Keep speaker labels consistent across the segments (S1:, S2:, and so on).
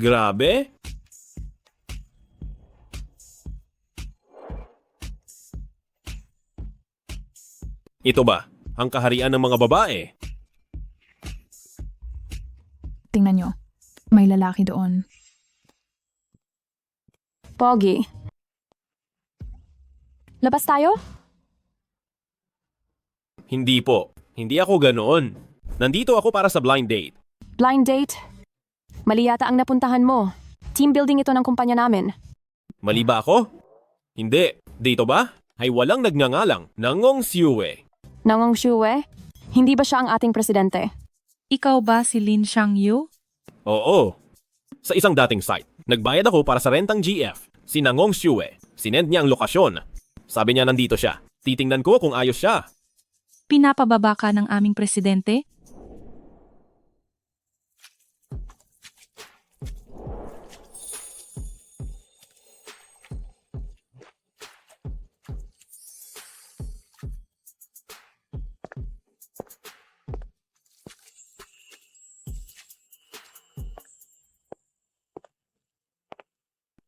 S1: Grabe? Ito ba, ang kaharian ng mga babae?
S2: Tingnan nyo. May lalaki doon.
S3: Pogi. Labas tayo?
S1: Hindi po. Hindi ako ganoon. Nandito ako para sa blind date.
S3: Blind date? Mali yata ang napuntahan mo. Team building ito ng kumpanya namin.
S1: Mali ba ako? Hindi. Dito ba? Ay walang nagngangalang Nangong Siwe.
S3: Nangong Shue? Hindi ba siya ang ating presidente?
S4: Ikaw ba si Lin Shangyu?
S1: Oo. Sa isang dating site, nagbayad ako para sa rentang GF. Si Nangong Siwe. Sinend niya ang lokasyon. Sabi niya nandito siya. Titingnan ko kung ayos siya.
S4: Pinapababa ka ng aming presidente?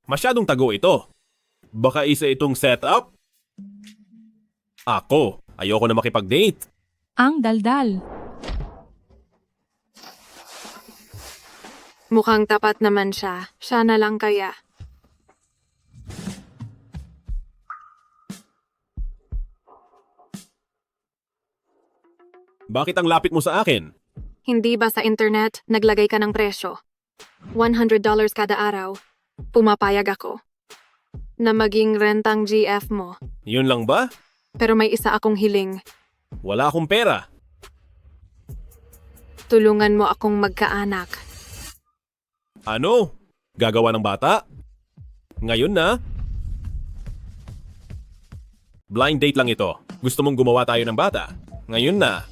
S1: Masyadong tago ito. Baka isa itong setup? Ako, ayoko na makipag-date.
S4: Ang daldal.
S5: Mukhang tapat naman siya. Siya na lang kaya.
S1: Bakit ang lapit mo sa akin?
S5: Hindi ba sa internet naglagay ka ng presyo? $100 kada araw. Pumapayag ako. Na maging rentang GF mo.
S1: Yun lang ba?
S5: Pero may isa akong hiling.
S1: Wala akong pera.
S5: Tulungan mo akong magkaanak.
S1: Ano? Gagawa ng bata? Ngayon na? Blind date lang ito. Gusto mong gumawa tayo ng bata? Ngayon na.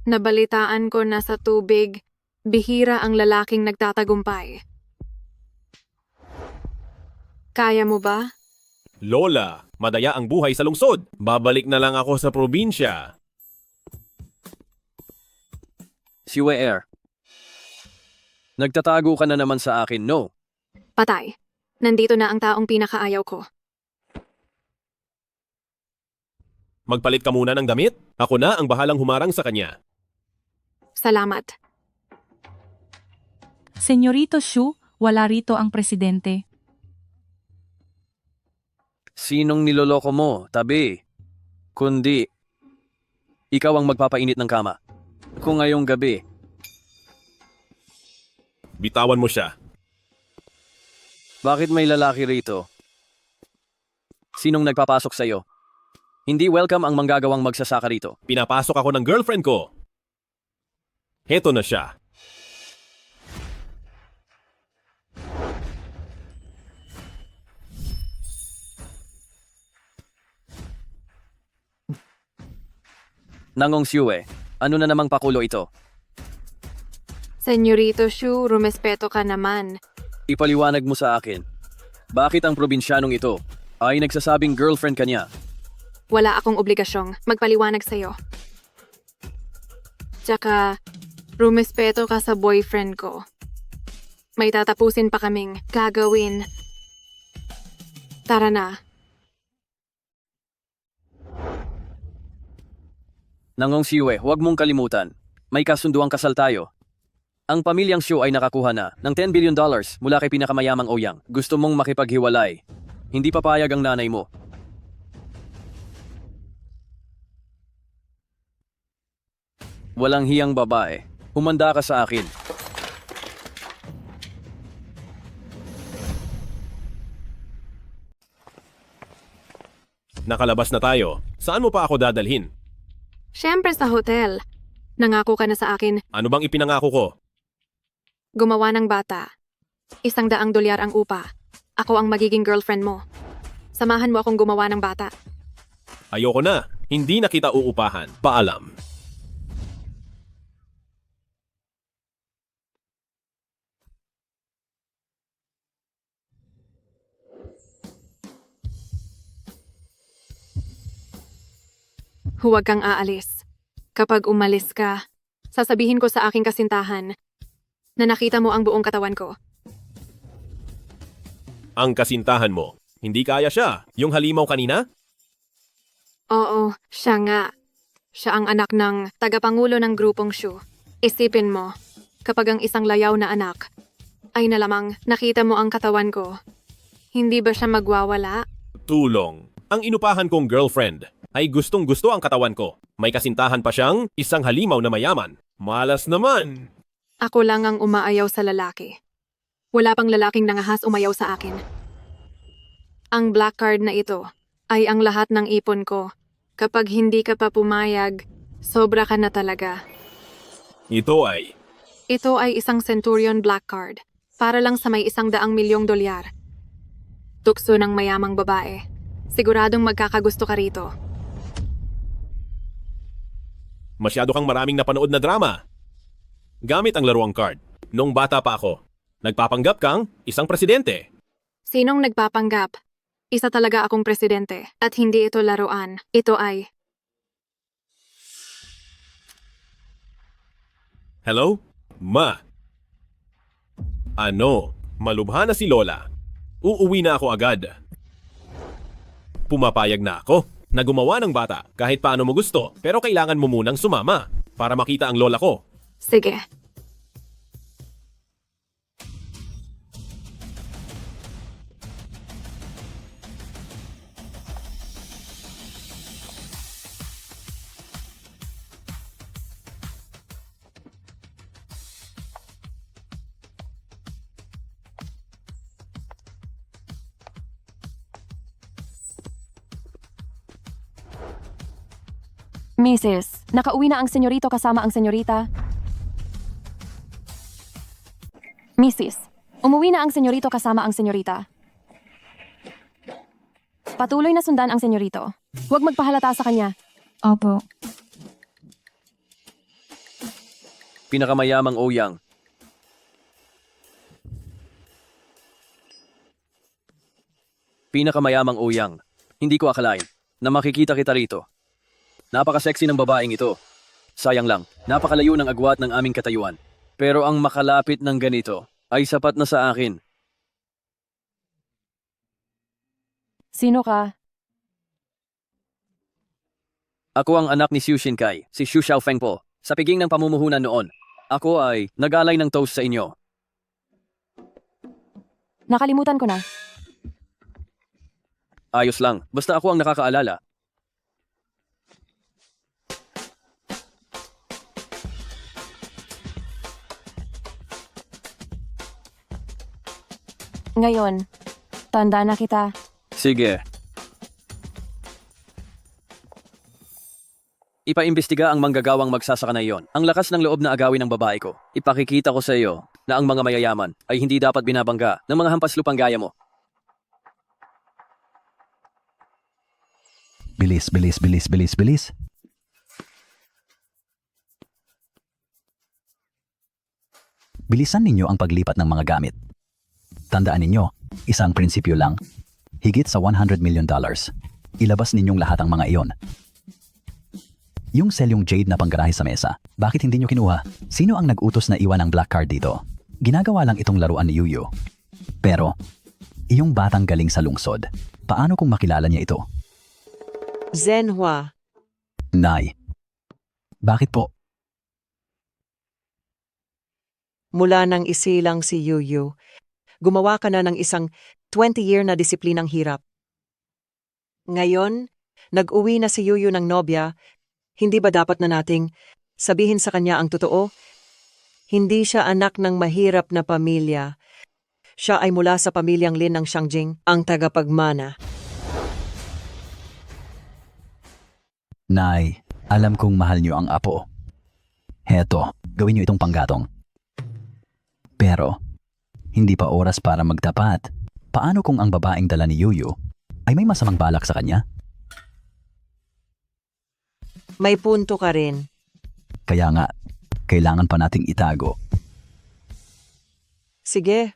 S5: Nabalitaan ko na sa tubig, bihira ang lalaking nagtatagumpay. Kaya mo ba?
S1: Lola, madaya ang buhay sa lungsod. Babalik na lang ako sa probinsya.
S6: Siwe Air. Nagtatago ka na naman sa akin, no?
S5: Patay. Nandito na ang taong pinakaayaw ko.
S1: Magpalit ka muna ng damit? Ako na ang bahalang humarang sa kanya.
S5: Salamat.
S4: Senyorito Shu, wala rito ang presidente.
S6: Sinong niloloko mo, tabi? Kundi, ikaw ang magpapainit ng kama. Kung ngayong gabi,
S1: Bitawan mo siya.
S6: bakit may lalaki rito? Sinong nagpapasok sa'yo? Hindi welcome ang manggagawang magsasaka rito.
S1: Pinapasok ako ng girlfriend ko. Heto na siya.
S6: Nangong Siwe, ano na namang pakulo ito?
S5: Senyorito Shu, rumespeto ka naman.
S6: Ipaliwanag mo sa akin. Bakit ang probinsyanong ito ay nagsasabing girlfriend ka niya?
S5: Wala akong obligasyong magpaliwanag sa'yo. Tsaka, rumespeto ka sa boyfriend ko. May tatapusin pa kaming gagawin. Tara na.
S6: Nangong Siwe, huwag mong kalimutan. May kasunduang kasal tayo. Ang pamilyang Shu ay nakakuha na ng $10 billion mula kay pinakamayamang Ouyang. Gusto mong makipaghiwalay. Hindi papayag ang nanay mo. Walang hiyang babae. Humanda ka sa akin.
S1: Nakalabas na tayo. Saan mo pa ako dadalhin?
S5: Siyempre sa hotel. Nangako ka na sa akin,
S1: Ano bang ipinangako ko?
S5: gumawa ng bata. $100 ang upa. Ako ang magiging girlfriend mo. Samahan mo akong gumawa ng bata.
S1: Ayoko na. Hindi na kita uupahan. Paalam.
S5: Huwag kang aalis. Kapag umalis ka, sasabihin ko sa aking kasintahan na nakita mo ang buong katawan ko.
S1: Ang kasintahan mo, hindi kaya siya. Yung halimaw kanina?
S5: Oo, siya nga. Siya ang anak ng tagapangulo ng grupong Shu. Isipin mo, kapag ang isang layaw na anak ay nalamang nakita mo ang katawan ko, hindi ba siya magwawala?
S1: Tulong. Ang inupahan kong girlfriend ay gustong-gusto ang katawan ko. May kasintahan pa siyang isang halimaw na mayaman. Malas naman.
S5: Ako lang ang umaayaw sa lalaki. Wala pang lalaking nangahas umayaw sa akin. Ang black card na ito ay ang lahat ng ipon ko. Kapag hindi ka pa pumayag, sobra ka na talaga.
S1: Ito ay
S5: Ito ay isang Centurion black card. Para lang sa may $100,000,000. Tukso ng mayamang babae. Siguradong magkakagusto ka rito.
S1: masyado kang maraming napanood na drama. Gamit ang laruang card. Nung bata pa ako, nagpapanggap kang isang presidente.
S5: Sinong nagpapanggap? Isa talaga akong presidente. At hindi ito laruan. Ito ay...
S1: Hello? Ma? Ano? Malubha na si Lola. Uuwi na ako agad. Pumapayag na ako na gumawa ng bata kahit paano mo gusto, pero kailangan mo munang sumama para makita ang lola ko.
S5: Sige.
S3: Mrs., nakauwi na ang senyorito kasama ang senyorita. Mrs., umuwi na ang senyorito kasama ang senyorita. Patuloy na sundan ang senyorito. Huwag magpahalata sa kanya.
S2: Opo.
S6: Pinakamayamang Ouyang. Pinakamayamang Ouyang. Hindi ko akalain na makikita kita rito. Napaka-sexy ng babaeng ito. Sayang lang, napakalayo ng agwat ng aming katayuan. Pero ang makalapit ng ganito ay sapat na sa akin.
S3: Sino ka?
S6: Ako ang anak ni Xu Xinkai, si Xu Xiaofeng po. Sa piging ng pamumuhunan noon, ako ay nag-alay ng toast sa inyo.
S3: Nakalimutan ko na.
S6: Ayos lang, basta ako ang nakakaalala.
S3: Ngayon, tanda na kita.
S6: Sige. Ipaimbestiga ang manggagawang magsasaka na iyon. Ang lakas ng loob na agawin ng babae ko. Ipakikita ko sa iyo na ang mga mayayaman ay hindi dapat binabangga ng mga hampas lupang gaya mo.
S7: Bilis, bilis, bilis, bilis, bilis. Bilisan ninyo ang paglipat ng mga gamit. Tandaan ninyo, isang prinsipyo lang. Higit sa $100 million. Ilabas ninyong lahat ang mga iyon. Yung selyong jade na panggarahe sa mesa, bakit hindi nyo kinuha? Sino ang nag-utos na iwan ang black card dito? Ginagawa lang itong laruan ni Yuyu. Pero, iyong batang galing sa lungsod, paano kung makilala niya ito?
S8: Zenhua,
S7: Nay. Bakit po?
S8: mula nang isilang si Yuyu, gumawa ka na ng isang 20-year na disiplinang hirap. Ngayon, nag-uwi na si Yuyu ng nobya, hindi ba dapat na nating sabihin sa kanya ang totoo? Hindi siya anak ng mahirap na pamilya. Siya ay mula sa pamilyang Lin ng Xiangjing, ang tagapagmana.
S7: Nay, alam kong mahal niyo ang apo. Heto, gawin niyo itong panggatong. Pero, hindi pa oras para magtapat. Paano kung ang babaeng dala ni Yuyu ay may masamang balak sa kanya?
S8: May punto ka rin.
S7: Kaya nga, kailangan pa nating itago.
S8: Sige,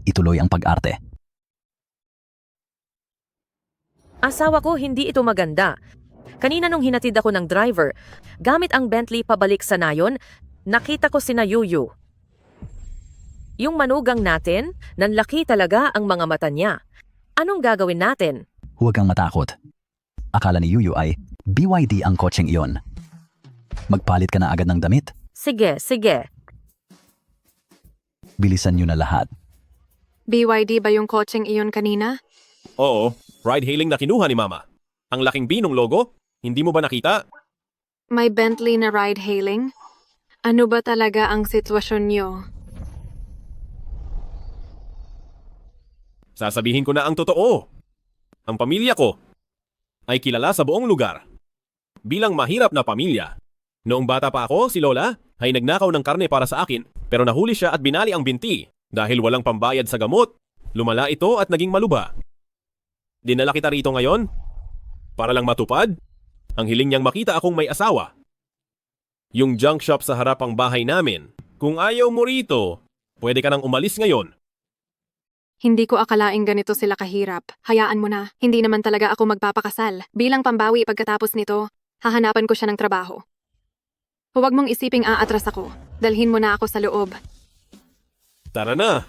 S7: Ituloy ang pag-arte.
S9: Asawa ko, hindi ito maganda. Kanina nung hinatid ako ng driver, gamit ang Bentley pabalik sa nayon, nakita ko sina Yuyu. Yung manugang natin, nanlaki talaga ang mga mata niya. Anong gagawin natin?
S7: Huwag kang matakot. Akala ni Yuyu ay BYD ang kotseng iyon. Magpalit ka na agad ng damit.
S9: Sige, sige.
S7: Bilisan nyo na lahat.
S5: BYD ba yung kotseng iyon kanina?
S1: Oo, ride-hailing na kinuha ni Mama. Ang laking binong logo, hindi mo ba nakita?
S5: May Bentley na ride-hailing? Ano ba talaga ang sitwasyon niyo?
S1: Sasabihin ko na ang totoo. Ang pamilya ko ay kilala sa buong lugar bilang mahirap na pamilya. Noong bata pa ako, si Lola ay nagnakaw ng karne para sa akin pero nahuli siya at binali ang binti dahil walang pambayad sa gamot. Lumala ito at naging maluba. Dinala kita rito ngayon para lang matupad ang hiling niyang makita akong may asawa. Yung junk shop sa harapang bahay namin. Kung ayaw mo rito, pwede ka nang umalis ngayon.
S5: Hindi ko akalaing ganito sila kahirap. Hayaan mo na, hindi naman talaga ako magpapakasal. Bilang pambawi pagkatapos nito, hahanapan ko siya ng trabaho. Huwag mong isiping aatras ako. Dalhin mo na ako sa loob.
S1: Tara na!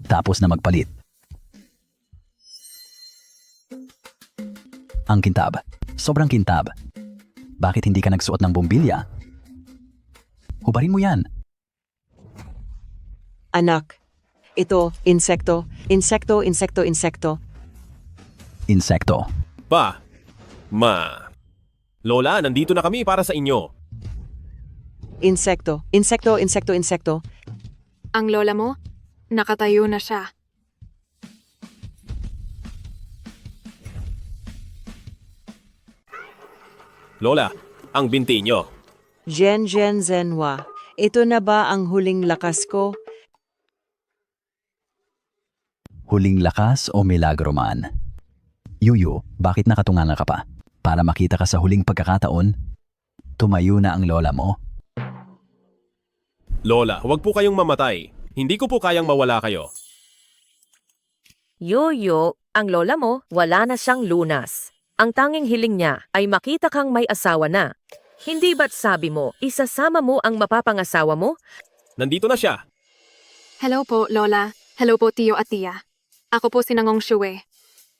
S7: Tapos na magpalit. Ang kintab. Sobrang kintab. Bakit hindi ka nagsuot ng bombilya? Hubarin mo yan.
S8: Anak, ito, insekto, insekto, insekto, insekto.
S7: Insekto.
S1: Pa! Ma! Lola, nandito na kami para sa inyo.
S8: Insekto, insekto, insekto, insekto.
S5: Ang lola mo? Nakatayo na siya.
S1: Lola, ang binti nyo.
S8: Jen Zenwa. Ito na ba ang huling lakas ko?
S7: Huling lakas o milagro man? Yuyu, bakit nakatunganga ka pa? Para makita ka sa huling pagkakataon, tumayo na ang lola mo.
S1: Lola, huwag po kayong mamatay. Hindi ko po kayang mawala kayo.
S9: Yuyu, ang lola mo, wala na siyang lunas. Ang tanging hiling niya ay makita kang may asawa na. Hindi ba't sabi mo, isasama mo ang mapapangasawa mo?
S1: Nandito na siya.
S5: Hello po, Lola. Hello po, Tiyo at Tia. Ako po si Nangong Shue.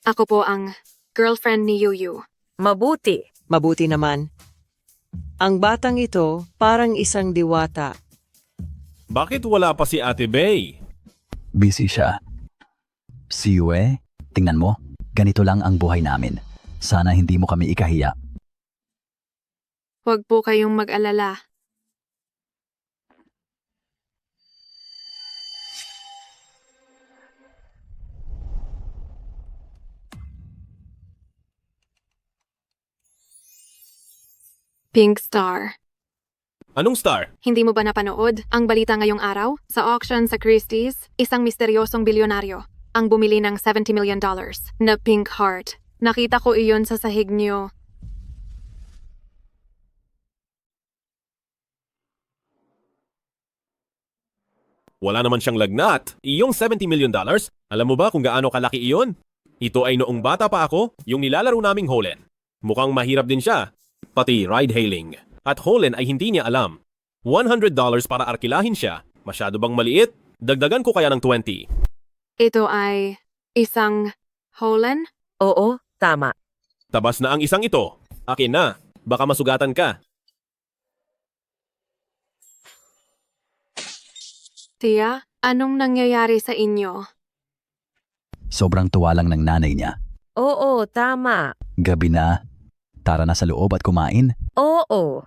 S5: Ako po ang girlfriend ni Yuyu.
S9: Mabuti.
S8: Mabuti naman. Ang batang ito parang isang diwata.
S1: Bakit wala pa si Ate Bay?
S7: Busy siya. Si Yue, tingnan mo, ganito lang ang buhay namin. Sana hindi mo kami ikahiya.
S5: Huwag po kayong mag-alala. Pink Star.
S1: Anong star?
S5: Hindi mo ba napanood ang balita ngayong araw? Sa auction sa Christie's, isang misteryosong bilyonaryo ang bumili ng $70 million na pink heart. Nakita ko iyon sa sahig niyo.
S1: Wala naman siyang lagnat. Iyong $70 million? Alam mo ba kung gaano kalaki iyon? Ito ay noong bata pa ako, yung nilalaro naming Holen. Mukhang mahirap din siya. Pati ride-hailing. At Holen ay hindi niya alam. $100 para arkilahin siya. Masyado bang maliit? Dagdagan ko kaya ng 20.
S5: Ito ay isang Holen?
S9: Oo, tama.
S1: Tabas na ang isang ito. Akin na. Baka masugatan ka.
S5: Tia, anong nangyayari sa inyo?
S7: Sobrang tuwa lang ng nanay niya.
S9: Oo, tama.
S7: Gabi na. Tara na sa loob at kumain.
S9: Oo.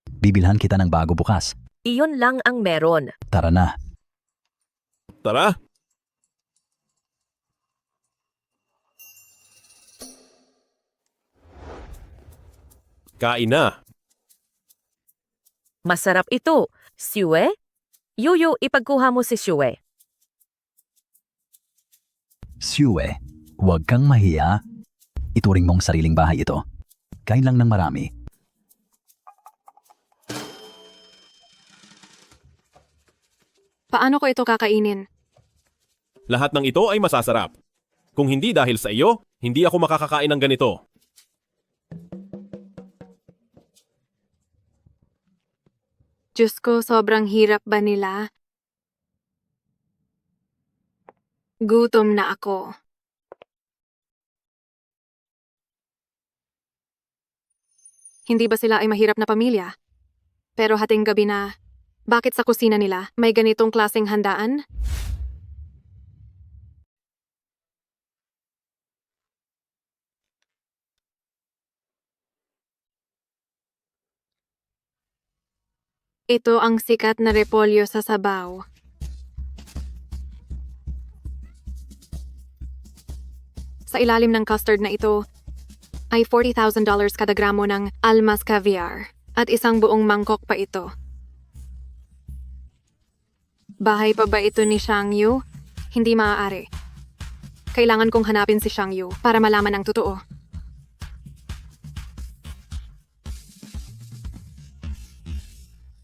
S7: Bibilhan kita ng bago bukas.
S9: Iyon lang ang meron.
S7: Tara na.
S1: Tara. Kain na.
S9: Masarap ito. Shue? Yuyu, ipagkuha mo si Shue.
S7: Shue, huwag kang mahiya. Ituring mong sariling bahay ito. Kain lang ng marami.
S5: Paano ko ito kakainin?
S1: Lahat ng ito ay masasarap. Kung hindi dahil sa iyo, hindi ako makakakain ng ganito.
S5: Diyos ko, sobrang hirap ba nila? Gutom na ako. Hindi ba sila ay mahirap na pamilya? Pero hating gabi na, bakit sa kusina nila may ganitong klaseng handaan? Ito ang sikat na repolyo sa sabaw. Sa ilalim ng custard na ito ay $40,000 kada gramo ng almas caviar at isang buong mangkok pa ito. Bahay pa ba ito ni Shang Yu? Hindi maaari. Kailangan kong hanapin si Shang Yu para malaman ang totoo.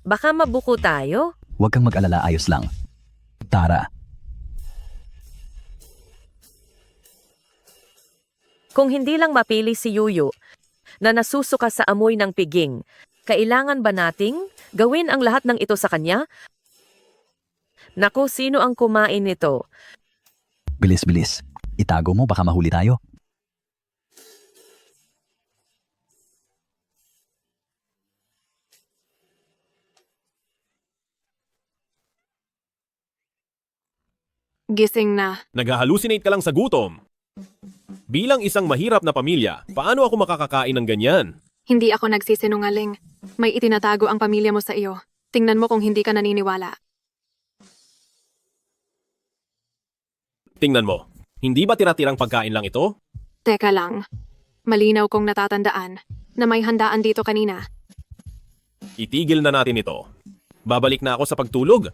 S9: Baka mabuko tayo?
S7: Huwag kang mag-alala, ayos lang. Tara,
S9: Kung hindi lang mapili si Yuyu na nasusuka sa amoy ng piging, kailangan ba nating gawin ang lahat ng ito sa kanya? Naku, sino ang kumain nito?
S7: bilis-bilis. Itago mo, baka mahuli tayo.
S5: Gising na.
S1: Nag-halusinate ka lang sa gutom. Bilang isang mahirap na pamilya, paano ako makakakain ng ganyan?
S5: Hindi ako nagsisinungaling. May itinatago ang pamilya mo sa iyo. Tingnan mo kung hindi ka naniniwala.
S1: Tingnan mo, hindi ba tira-tirang pagkain lang ito?
S5: Teka lang. Malinaw kong natatandaan na may handaan dito kanina.
S1: Itigil na natin ito. Babalik na ako sa pagtulog.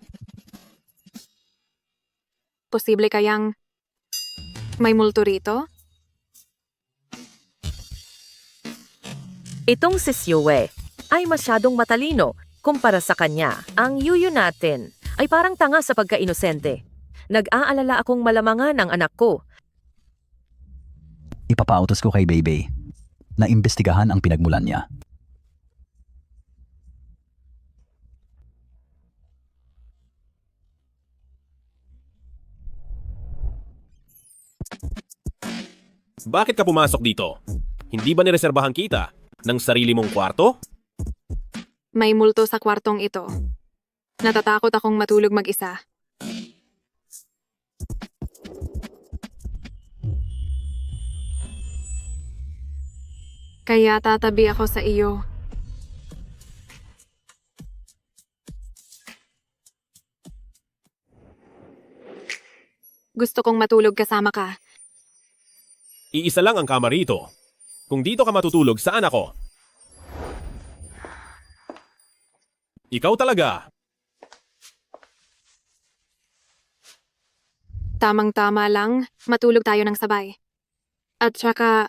S5: Posible kayang may multo rito?
S9: Itong si Syue ay masyadong matalino kumpara sa kanya. Ang Yuyu natin ay parang tanga sa pagka-inosente. Nag-aalala akong malamangan ang anak ko.
S7: Ipapautos ko kay Bebe na imbestigahan ang pinagmulan niya.
S1: Bakit ka pumasok dito? Hindi ba nireserbahan kita ng sarili mong kwarto?
S5: May multo sa kwartong ito. Natatakot akong matulog mag-isa. Kaya tatabi ako sa iyo. Gusto kong matulog kasama ka.
S1: Iisa lang ang kama rito. Kung dito ka matutulog, saan ako? Ikaw talaga.
S5: Tamang-tama lang, matulog tayo ng sabay. At saka,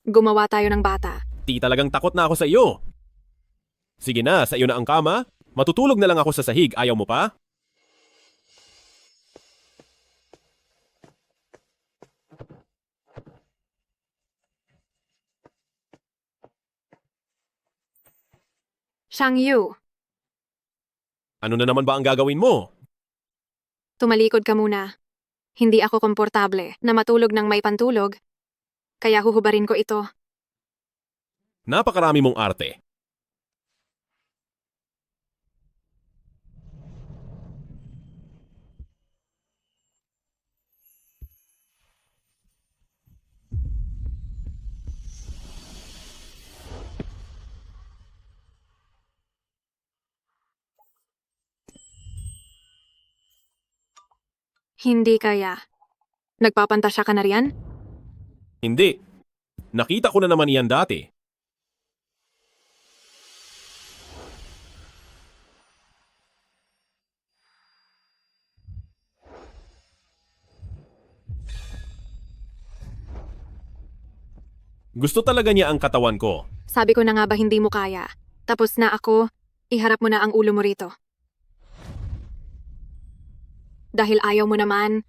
S5: gumawa tayo ng bata.
S1: Di talagang takot na ako sa iyo. Sige na, sa iyo na ang kama. Matutulog na lang ako sa sahig, ayaw mo pa?
S5: Shang Yu,
S1: Ano na naman ba ang gagawin mo?
S5: tumalikod ka muna. Hindi ako komportable na matulog ng may pantulog, kaya huhubarin ko ito.
S1: Napakarami mong arte.
S5: Hindi kaya. Nagpapantasya ka na riyan?
S1: Hindi. Nakita ko na naman iyan dati. Gusto talaga niya ang katawan ko.
S5: Sabi ko na nga ba hindi mo kaya. Tapos na ako, iharap mo na ang ulo mo rito. Dahil ayaw mo naman,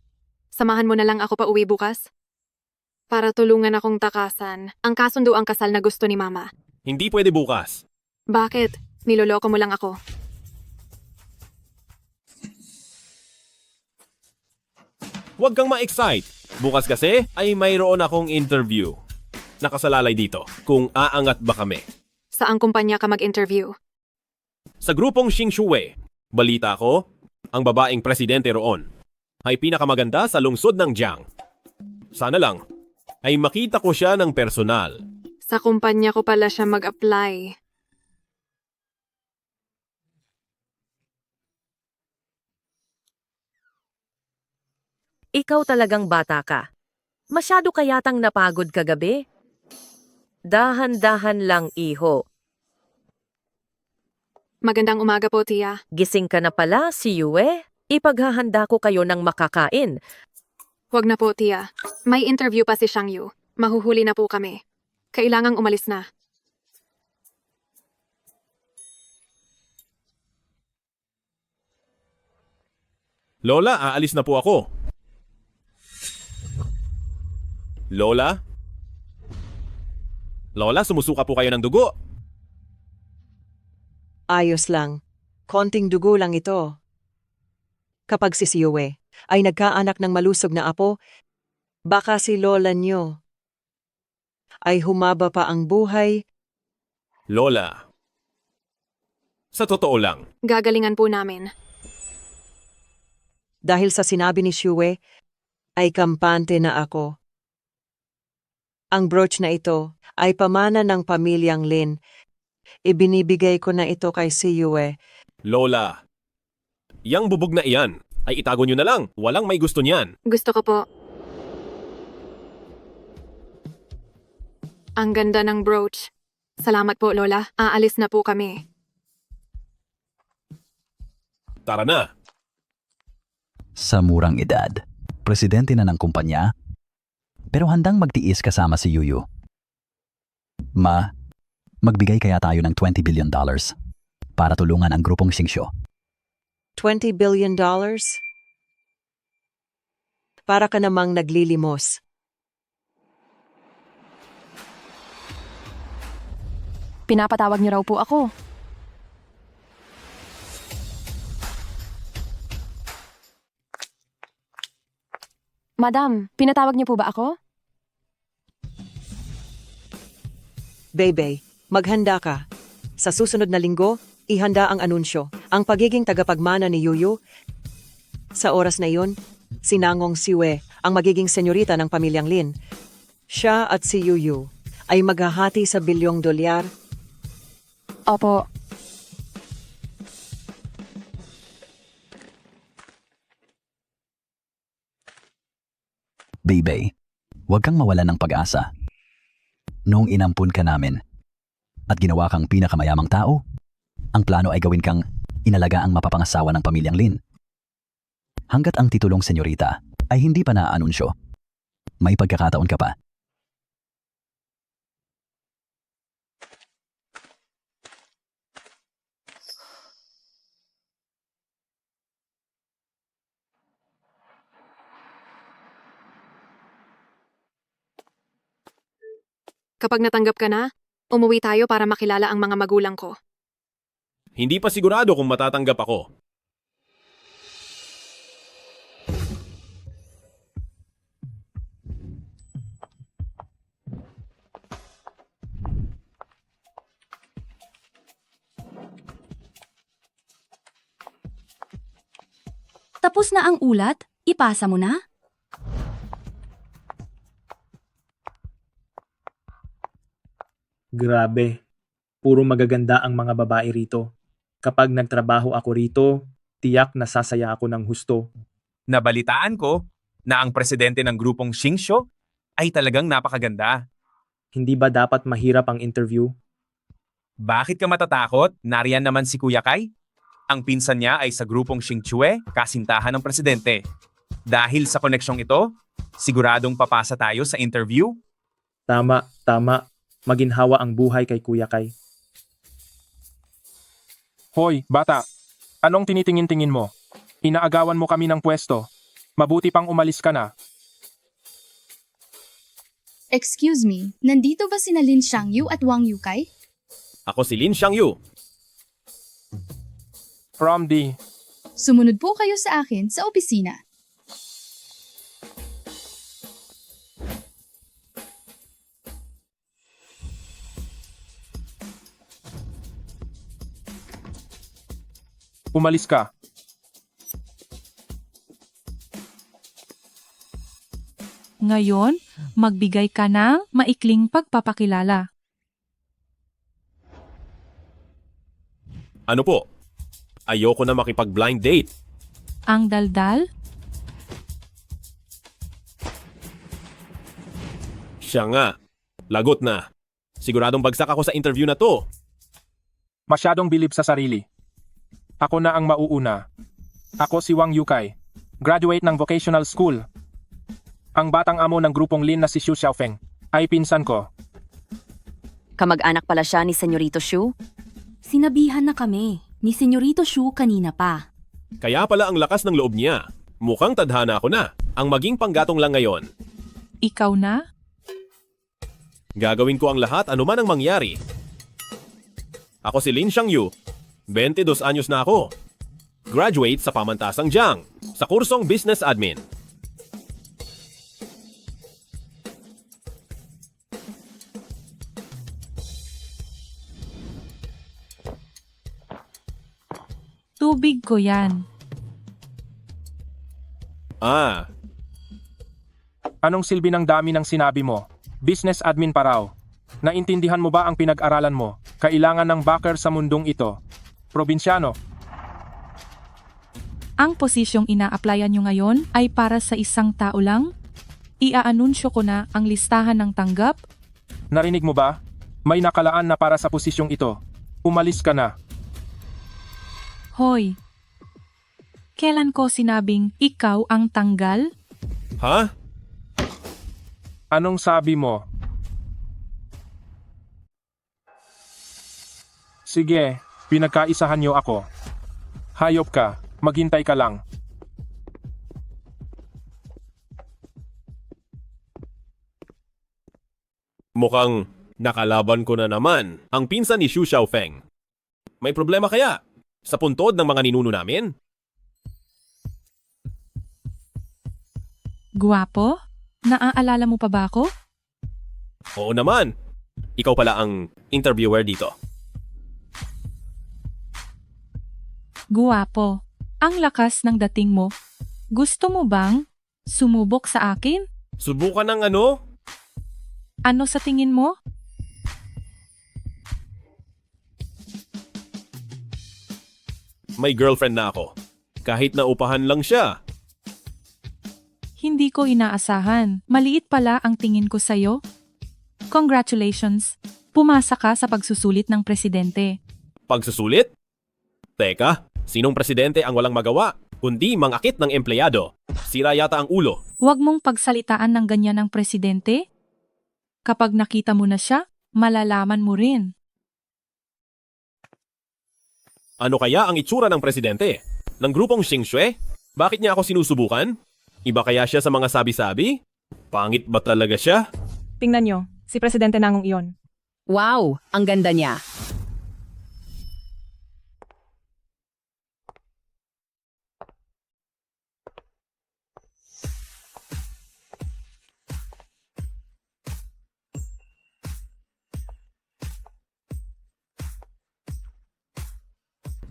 S5: samahan mo na lang ako pa uwi bukas. Para tulungan akong takasan ang kasunduang kasal na gusto ni Mama.
S1: Hindi pwede bukas.
S5: Bakit? Niloloko mo lang ako.
S1: Huwag kang ma-excite. Bukas kasi ay mayroon akong interview. Nakasalalay dito kung aangat ba kami.
S5: Saang kumpanya ka mag-interview?
S1: Sa grupong Xingshui, balita ko, ang babaeng presidente roon ay pinakamaganda sa lungsod ng Jiang. Sana lang ay makita ko siya ng personal.
S5: Sa kumpanya ko pala siya mag-apply.
S9: Ikaw talagang bata ka. Masyado kayatang napagod kagabi? Dahan-dahan lang, iho.
S5: Magandang umaga po, Tia.
S9: Gising ka na pala, si Yue. Ipaghahanda ko kayo ng makakain.
S5: Huwag na po, Tia. May interview pa si Shang Yu. Mahuhuli na po kami. Kailangang umalis na.
S1: Lola, aalis na po ako. Lola? Lola, sumusuka po kayo ng dugo.
S8: Ayos lang. Konting dugo lang ito. Kapag si Yue ay nagkaanak ng malusog na apo, baka si lola nyo ay humaba pa ang buhay.
S1: Lola. Sa totoo lang,
S5: Gagalingan po namin.
S8: Dahil sa sinabi ni Yue, ay kampante na ako. Ang brooch na ito ay pamana ng pamilyang Lin. Ibinibigay ko na ito kay si Yue.
S1: Lola. Yang bubog na iyan ay itago nyo na lang. Walang may gusto niyan.
S5: Gusto ko po. Ang ganda ng brooch. Salamat po, Lola. Aalis na po kami.
S1: Tara na.
S7: Sa murang edad, presidente na ng kumpanya, pero handang magtiis kasama si Yuyu. Ma, magbigay kaya tayo ng $20 billion para tulungan ang grupong Xingshu.
S8: $20 billion? Para ka namang naglilimos.
S3: Pinapatawag niyo raw po ako. Madam, pinatawag niyo po ba ako?
S8: Bebe, maghanda ka. Sa susunod na linggo, ihanda ang anunsyo. Ang pagiging tagapagmana ni Yuyu. Sa oras na iyon, si Nangong Siwe ang magiging senyorita ng pamilyang Lin. Siya at si Yuyu ay maghahati sa $1 bilyon.
S3: Opo.
S7: Bebe, huwag kang mawalan ng pag-asa. Noong inampun ka namin at ginawa kang pinakamayamang tao, ang plano ay gawin kang inalaga ang mapapangasawa ng pamilyang Lin. Hanggat ang titulong senyorita ay hindi pa naaanunsyo, may pagkakataon ka pa.
S5: Kapag natanggap ka na, umuwi tayo para makilala ang mga magulang ko.
S1: Hindi pa sigurado kung matatanggap ako.
S10: Tapos na ang ulat? Ipasa mo na?
S11: Grabe, puro magaganda ang mga babae rito. Kapag nagtrabaho ako rito, tiyak nasasaya ako ng husto.
S12: Nabalitaan ko na ang presidente ng grupong Xingshu ay talagang napakaganda.
S11: Hindi ba dapat mahirap ang interview?
S12: Bakit ka matatakot? Nariyan naman si Kuya Kai. Ang pinsan niya ay sa grupong Xingchue, kasintahan ng presidente. Dahil sa koneksyong ito, siguradong papasa tayo sa interview.
S11: Tama, tama. Maginhawa ang buhay kay Kuya Kai.
S13: Hoy, bata. Anong tinitingin-tingin mo?
S11: Inaagawan mo kami ng pwesto. Mabuti pang umalis ka na.
S10: Excuse me, nandito ba sina Lin Xiangyu at Wang Yukay?
S1: Ako si Lin Xiangyu.
S11: From the...
S10: Sumunod po kayo sa akin sa opisina.
S11: Umalis ka.
S4: Ngayon, magbigay ka ng maikling pagpapakilala.
S1: Ano po? Ayoko na makipag-blind date.
S4: Ang daldal?
S1: Siya nga. Lagot na. Siguradong bagsak ako sa interview na to.
S11: Masyadong bilib sa sarili. Ako na ang mauuna. Ako si Wang Yukay. Graduate ng vocational school. Ang batang amo ng grupong Lin na si Xu Xiaofeng ay pinsan ko.
S10: Kamag-anak pala siya ni Senyorito Xu? Sinabihan na kami ni Senyorito Xu kanina pa.
S1: Kaya pala ang lakas ng loob niya. Mukhang tadhana ako na. Ang maging panggatong lang ngayon.
S4: Ikaw na?
S1: Gagawin ko ang lahat anuman ang mangyari. Ako si Lin Xiangyu. 22 anyos na ako. Graduate sa Pamantasang Jiang sa kursong Business Admin.
S4: Tubig ko yan.
S1: Ah,
S11: Anong silbi ng dami ng sinabi mo? Business admin pa raw. Naintindihan mo ba ang pinag-aralan mo? Kailangan ng backer sa mundong ito. Probinsyano.
S4: Ang posisyong ina-applyan nyo ngayon ay para sa isang tao lang? Iaanunsyo ko na ang listahan ng tanggap?
S11: Narinig mo ba? May nakalaan na para sa posisyong ito. Umalis ka na.
S4: Hoy, kailan ko sinabing ikaw ang tanggal?
S1: ha?
S11: Anong sabi mo? Sige, pinagkaisahan niyo ako. Hayop ka, maghintay ka lang.
S1: Mukhang nakalaban ko na naman ang pinsan ni Xu Xiaofeng. May problema kaya sa puntod ng mga ninuno namin?
S4: Guwapo? Naaalala mo pa ba ako?
S1: Oo naman. Ikaw pala ang interviewer dito.
S4: Guwapo. Ang lakas ng dating mo. Gusto mo bang sumubok sa akin?
S1: Subukan ng ano?
S4: Ano sa tingin mo?
S1: May girlfriend na ako. Kahit na upahan lang siya.
S4: Hindi ko inaasahan. Maliit pala ang tingin ko sa'yo. Congratulations. Pumasa ka sa pagsusulit ng presidente.
S1: Pagsusulit? Teka, sinong presidente ang walang magawa, kundi mangakit ng empleyado? Sira yata ang ulo.
S4: Huwag mong pagsalitaan ng ganyan ng presidente. Kapag nakita mo na siya, malalaman mo rin.
S1: Ano kaya ang itsura ng presidente? Ng grupong Xingxue? Bakit niya ako sinusubukan? Iba kaya siya sa mga sabi-sabi? Pangit ba talaga siya?
S3: Tingnan nyo, si Presidente Nangong iyon.
S9: Wow, ang ganda niya.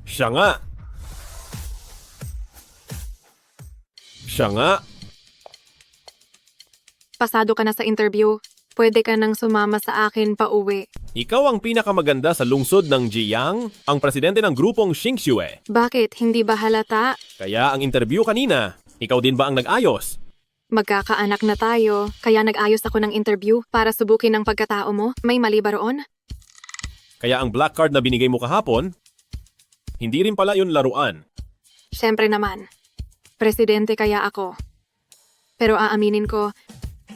S1: Siya nga. Siya nga.
S5: Pasado ka na sa interview. Pwede ka nang sumama sa akin pa uwi.
S1: Ikaw ang pinakamaganda sa lungsod ng Jiang, ang presidente ng grupong Xingxue.
S5: Bakit? Hindi ba halata?
S1: Kaya ang interview kanina, ikaw din ba ang nag-ayos?
S5: Magkakaanak na tayo, kaya nag-ayos ako ng interview para subukin ang pagkatao mo. May mali ba roon?
S1: Kaya ang black card na binigay mo kahapon, hindi rin pala yun laruan.
S5: Siyempre naman. Presidente kaya ako. Pero aaminin ko,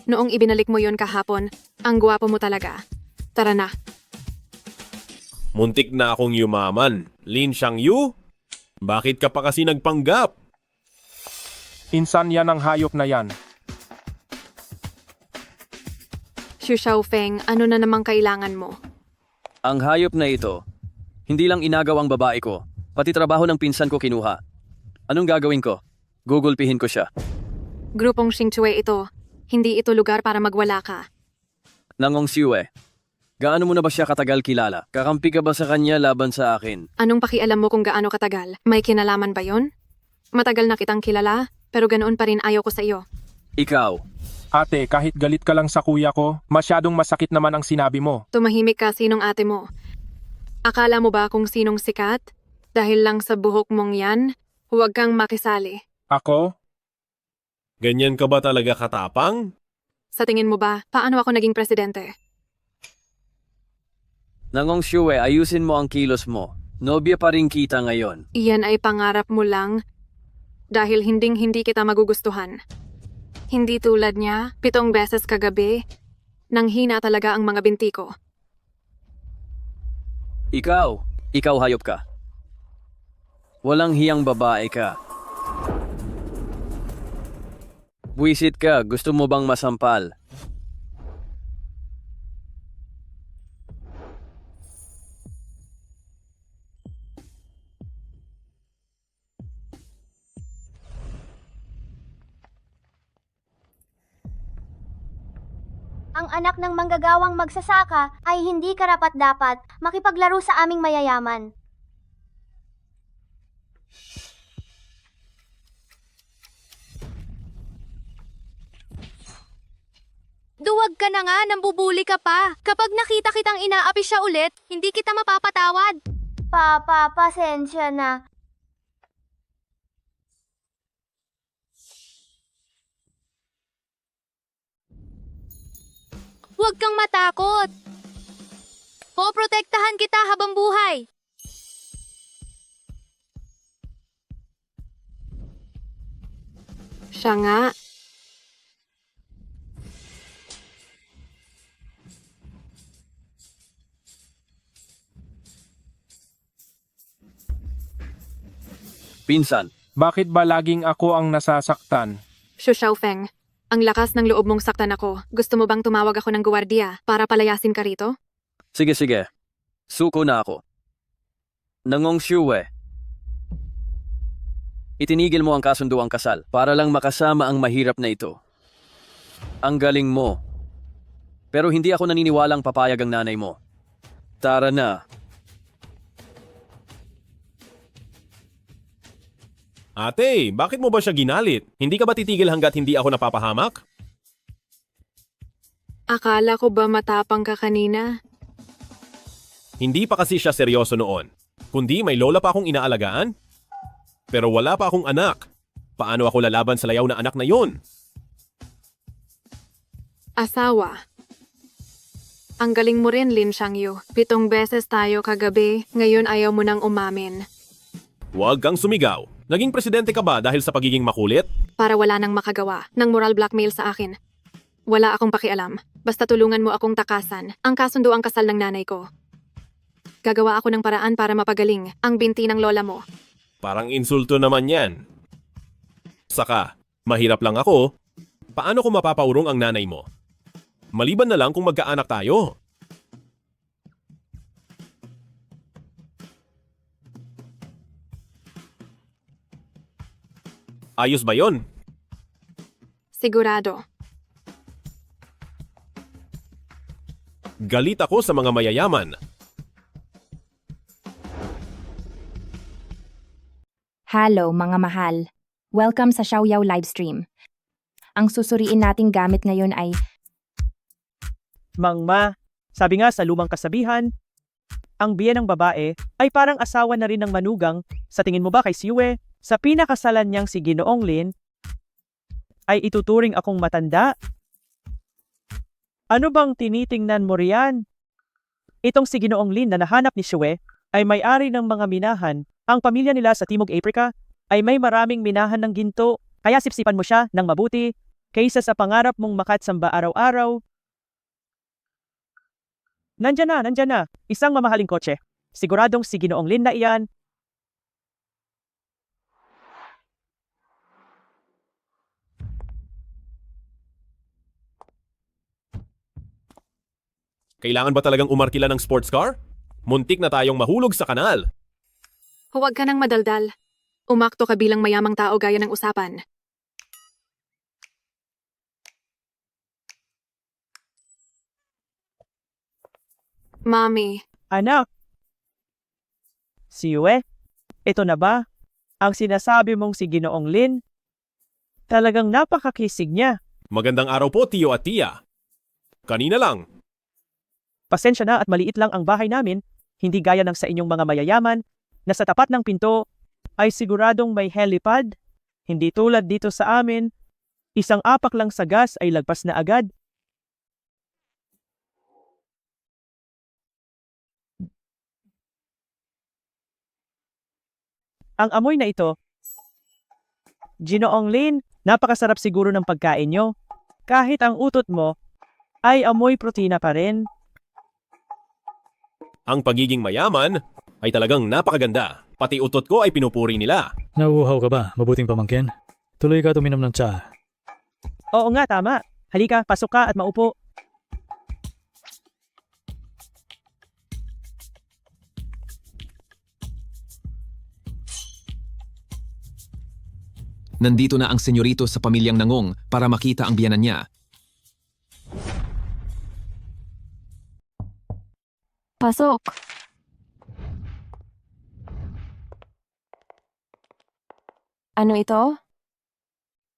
S5: noong ibinalik mo yon kahapon, ang gwapo mo talaga. Tara na.
S1: Muntik na akong yumaman. Lin Xiangyu? Bakit ka pa kasi nagpanggap?
S11: Insan yan ang hayop na yan.
S5: Xu Xiaofeng, ano na namang kailangan mo?
S6: Ang hayop na ito, hindi lang inagaw ang babae ko, pati trabaho ng pinsan ko kinuha. Anong gagawin ko? Gugulpihin ko siya.
S5: Grupong Xingchue ito. Hindi ito lugar para magwala ka.
S6: Nangong Siwe, gaano mo na ba siya katagal kilala? Kakampi ka ba sa kanya laban sa akin?
S5: Anong pakialam mo kung gaano katagal? May kinalaman ba yon? Matagal na kitang kilala, pero ganoon pa rin ayaw ko sa iyo.
S6: Ikaw,
S11: Ate, kahit galit ka lang sa kuya ko, masyadong masakit naman ang sinabi mo.
S5: Tumahimik ka, sinong ate mo? Akala mo ba kung sinong sikat? Dahil lang sa buhok mong yan, huwag kang makisali.
S11: Ako?
S1: Ganyan ka ba talaga katapang?
S5: Sa tingin mo ba, paano ako naging presidente?
S6: Nangong Siwe, ayusin mo ang kilos mo. Nobya pa rin kita ngayon.
S5: Iyan ay pangarap mo lang dahil hinding-hindi kita magugustuhan. Hindi tulad niya, 7 beses kagabi, nang hina talaga ang mga binti ko.
S6: Ikaw hayop ka. Walang hiyang babae ka. Buwisit ka, gusto mo bang masampal?
S13: Ang anak ng manggagawang magsasaka ay hindi karapat-dapat makipaglaro sa aming mayayaman. Duwag ka na nga, nambubuli ka pa. Kapag nakita kitang inaapi siya ulit, hindi kita mapapatawad. Pasensya na. Huwag kang matakot. Poprotektahan kita habang buhay.
S5: Siya nga.
S6: Pinsan,
S11: Bakit ba laging ako ang nasasaktan?
S5: Xu Xiaofeng, ang lakas ng loob mong saktan ako. Gusto mo bang tumawag ako ng guwardiya para palayasin ka rito?
S6: sige. Suko na ako. Nangong Siwe, itinigil mo ang kasunduang kasal para lang makasama ang mahirap na ito. Ang galing mo. Pero hindi ako naniniwalang papayag ang nanay mo. Tara na.
S1: Ate, bakit mo ba siya ginalit? Hindi ka ba titigil hanggat hindi ako napapahamak?
S5: Akala ko ba matapang ka kanina?
S1: Hindi pa kasi siya seryoso noon. Kundi may lola pa akong inaalagaan. Pero wala pa akong anak. Paano ako lalaban sa layaw na anak na yon?
S5: Asawa. Ang galing mo rin, Lin Xiangyu. 7 beses tayo kagabi, ngayon ayaw mo nang umamin.
S1: Huwag kang sumigaw. Naging presidente ka ba dahil sa pagiging makulit?
S5: Para wala nang makagawa ng moral blackmail sa akin. Wala akong pakialam. Basta tulungan mo akong takasan ang kasunduang kasal ng nanay ko. Gagawa ako ng paraan para mapagaling ang binti ng lola mo.
S1: Parang insulto naman yan. Saka, mahirap lang ako. Paano ko mapapaurong ang nanay mo? Maliban na lang kung magkaanak tayo. Ayos ba yon?
S5: Sigurado.
S1: Galit ako sa mga mayayaman.
S14: Hello mga mahal. Welcome sa Xiaoyao livestream. Ang susuriin nating gamit ngayon ay
S15: Mangma, sabi nga sa lumang kasabihan, ang biyen ng babae ay parang asawa na rin ng manugang. Sa tingin mo ba kay Siwe, sa pinakasalan niyang si Ginoong Lin, ay ituturing akong matanda? Ano bang tinitingnan mo riyan? Itong si Ginoong Lin na nahanap ni Siwe ay may-ari ng mga minahan. Ang pamilya nila sa Timog Africa ay may maraming minahan ng ginto, kaya sipsipan mo siya ng mabuti kaysa sa pangarap mong makatsamba araw-araw. Nandyan na, isang mamahaling kotse. Siguradong si Ginoong Lin na iyan.
S1: Kailangan ba talagang umarkila ng sports car? Muntik na tayong mahulog sa kanal.
S5: Huwag ka nang madaldal. Umakto ka bilang mayamang tao gaya ng usapan. Mami,
S15: Anak! Si Yue, ito na ba? Ang sinasabi mong si Ginoong Lin? Talagang napakakisig niya.
S1: Magandang araw po, Tiyo at Tia. Kanina lang.
S15: Pasensya na at maliit lang ang bahay namin, hindi gaya ng sa inyong mga mayayaman, na sa tapat ng pinto ay siguradong may helipad. Hindi tulad dito sa amin, isang apak lang sa gas ay lagpas na agad. Ang amoy na ito, Ginoong Lin, napakasarap siguro ng pagkain nyo. Kahit ang utot mo ay amoy protina pa rin.
S1: Ang pagiging mayaman ay talagang napakaganda. Pati utot ko ay pinupuri nila.
S16: Nauuhaw ka ba, mabuting pamangkin? Tuloy ka tuminom ng tsa.
S15: Oo nga, tama. Halika, pasok ka at maupo.
S17: Nandito na ang senyorito sa pamilyang Nangong para makita ang biyanan niya.
S3: Pasok. Ano ito?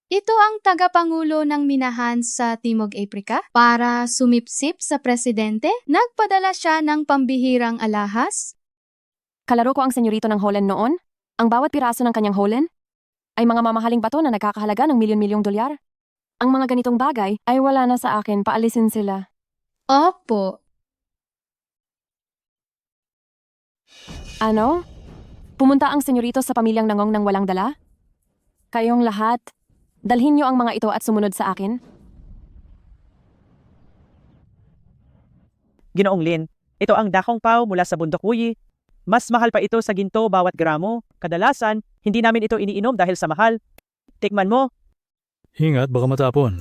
S13: Ito ang tagapangulo ng minahan sa Timog Aprika para sumipsip sa presidente. Nagpadala siya ng pambihirang alahas.
S3: Kalaro ko ang senyorito ng Holland noon. Ang bawat piraso ng kanyang Holland ay mga mamahaling bato na nagkakahalaga ng milyon-milyong dolyar. Ang mga ganitong bagay ay wala na sa akin, paalisin sila.
S13: Opo.
S3: Ano? Pumunta ang senyorito sa pamilyang Nangong nang walang dala? Kayong lahat, dalhin niyo ang mga ito at sumunod sa akin.
S15: Ginoong Lin, ito ang dakong pao mula sa bundok Wuyi. Mas mahal pa ito sa ginto bawat gramo. Kadalasan, hindi namin ito iniinom dahil sa mahal. Tikman mo.
S16: Ingat, baka matapon.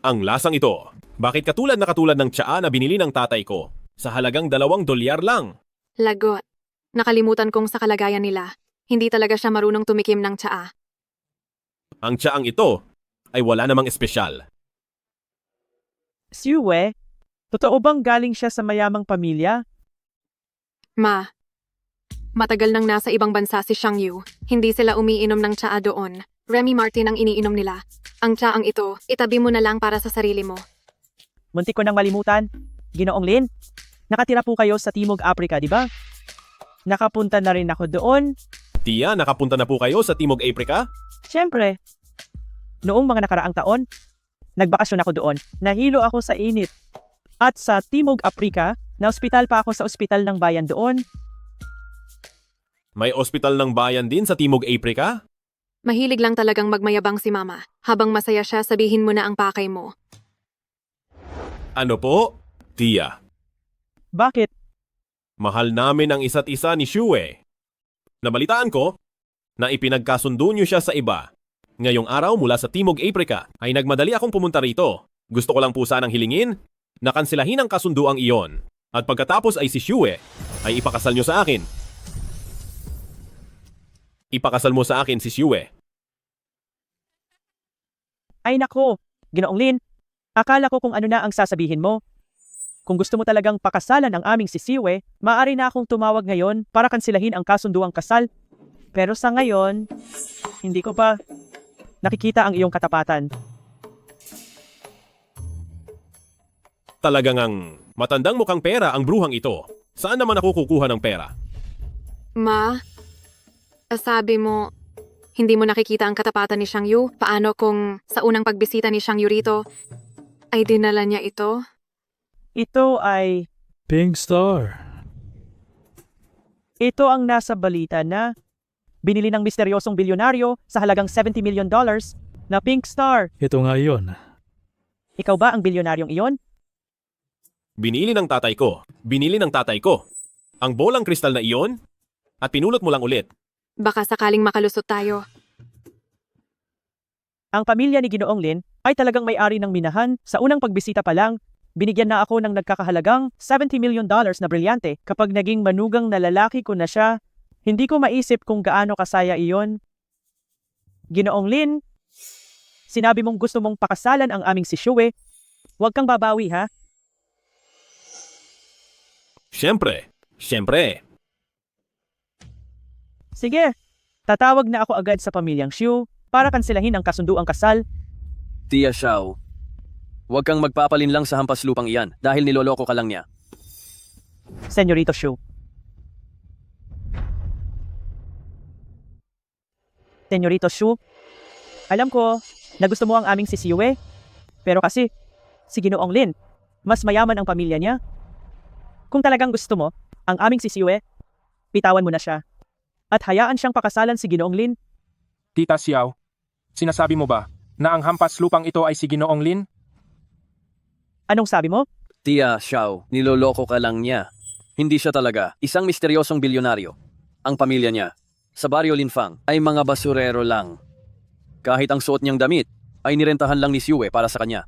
S1: Ang lasang ito. Bakit katulad ng tsaa na binili ng tatay ko? Sa halagang $2 lang.
S5: lagot. Nakalimutan kong sa kalagayan nila. Hindi talaga siya marunong tumikim ng tsaa.
S1: Ang tsaang ito ay wala namang espesyal.
S15: Si Yue, totoo bang galing siya sa mayamang pamilya?
S5: Ma, matagal nang nasa ibang bansa si Xiang Yu. Hindi sila umiinom ng tsaa doon. Remy Martin ang iniinom nila. Ang tsaang ito, itabi mo na lang para sa sarili mo.
S15: Muntik ko nang malimutan. Ginoong Lin, nakatira po kayo sa Timog Aprika, di ba? Nakapunta na rin ako doon.
S1: Tia, nakapunta na po kayo sa Timog Aprika?
S15: Siyempre, noong mga nakaraang taon, nagbakasyon ako doon. Nahilo ako sa init. At sa Timog Aprika, na-ospital pa ako sa ospital ng bayan doon.
S1: May ospital ng bayan din sa Timog Aprika?
S5: Mahilig lang talagang magmayabang si Mama. Habang masaya siya, sabihin mo na ang pakay mo.
S1: Ano po? Tia.
S15: Bakit?
S1: Mahal namin ang isa't isa ni Shue. Nabalitaan ko na ipinagkasundo niyo siya sa iba. Ngayong araw mula sa Timog Aprika ay nagmadali akong pumunta rito. Gusto ko lang po sanang hilingin na kansilahin ang kasunduang iyon. At pagkatapos ay si Shue ay ipakasal niyo sa akin. Ipakasal mo sa akin si Shue.
S15: Ay nako, Ginoong Lin, akala ko kung ano na ang sasabihin mo. Kung gusto mo talagang pakasalan ang aming si Siwe, maaari na akong tumawag ngayon para kansilahin ang kasunduang kasal. Pero sa ngayon, hindi ko pa nakikita ang iyong katapatan.
S1: Talagang ang matandang mukhang pera ang bruhang ito. Saan naman ako kukuha ng pera?
S5: Ma, sabi mo, hindi mo nakikita ang katapatan ni Xiang Yu? Paano kung sa unang pagbisita ni Xiang Yu rito, ay dinala niya ito?
S15: Ito ay...
S16: Pink Star.
S15: Ito ang nasa balita na binili ng misteryosong bilyonaryo sa halagang $70 million na Pink Star.
S16: Ito nga iyon.
S15: Ikaw ba ang bilyonaryong iyon?
S1: Binili ng tatay ko. Binili ng tatay ko. Ang bolang kristal na iyon at pinulot mo lang ulit.
S5: Baka sakaling makalusot tayo.
S15: Ang pamilya ni Ginoong Lin ay talagang may-ari ng minahan. Sa unang pagbisita pa lang, binigyan na ako ng nagkakahalagang $70 million na brilyante. Kapag naging manugang na lalaki ko na siya, hindi ko maisip kung gaano kasaya iyon. Ginoong Lin, sinabi mong gusto mong pakasalan ang aming si Shue. Huwag kang babawi, ha?
S1: Siyempre.
S15: Sige, tatawag na ako agad sa pamilyang Xu para kanselahin ang kasunduang kasal.
S6: Tia Xiao, huwag kang magpapalin lang sa hampas lupang iyan dahil niloloko ka lang niya.
S15: Senyorito Xu. Senyorito Xu, alam ko na gusto mo ang aming si Yue, pero kasi si Ginoong Lin, mas mayaman ang pamilya niya. Kung talagang gusto mo ang aming si Yue, bitawan mo na siya at hayaan siyang pakasalan si Ginoong Lin.
S11: Tita Xiao, sinasabi mo ba na ang hampas lupang ito ay si Ginoong Lin?
S15: Anong sabi mo?
S6: Tia Xiao, niloloko ka lang niya. Hindi siya talaga isang misteryosong bilyonaryo. Ang pamilya niya, sa Baryo Linfang, ay mga basurero lang. Kahit ang suot niyang damit, ay nirentahan lang ni Xue para sa kanya.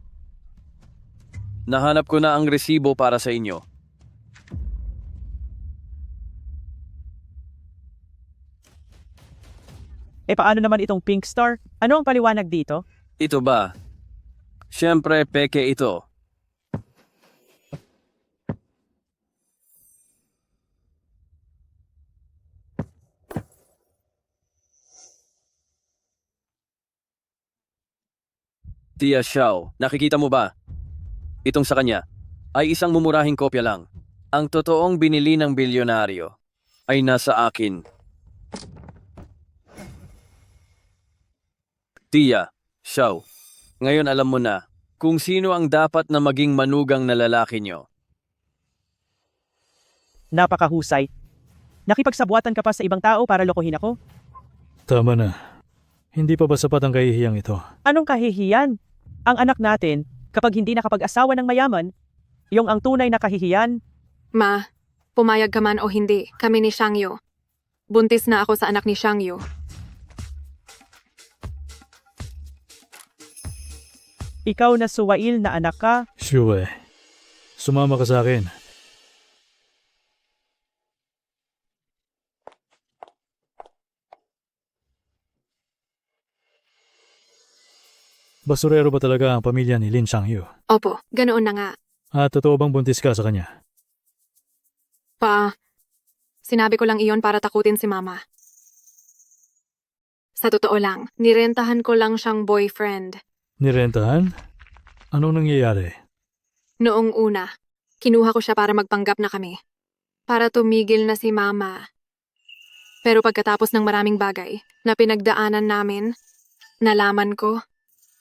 S6: Nahanap ko na ang resibo para sa inyo.
S15: Paano naman itong Pink Star? Ano ang paliwanag dito?
S6: Ito ba? Siyempre, peke ito. Tia Xiao, nakikita mo ba? Itong sa kanya ay isang mumurahing kopya lang. Ang totoong binili ng bilyonaryo ay nasa akin. Tia Xiao, ngayon alam mo na kung sino ang dapat na maging manugang na lalaki nyo.
S15: Napakahusay. Nakipagsabuatan ka pa sa ibang tao para lokohin ako?
S16: Tama na. Hindi pa ba sapat ang kahihiyang ito?
S15: Anong kahihiyan? Ang anak natin, kapag hindi nakapag-asawa ng mayaman, yung ang tunay na kahihiyan.
S5: Ma, pumayag ka man o hindi, kami ni Shangyu. Buntis na ako sa anak ni Shangyu.
S15: Ikaw na suwail na anak ka.
S16: Shue, sumama ka sa akin. Basurero ba talaga ang pamilya ni Lin Shangyu?
S5: Opo, ganoon na nga.
S16: At totoo bang buntis ka sa kanya?
S5: Sinabi ko lang iyon para takutin si Mama. Sa totoo lang, nirentahan ko lang siyang boyfriend.
S16: Nirentahan? Anong nangyayari?
S5: Noong una, kinuha ko siya para magpanggap na kami. Para tumigil na si Mama. Pero pagkatapos ng maraming bagay na pinagdaanan namin, nalaman ko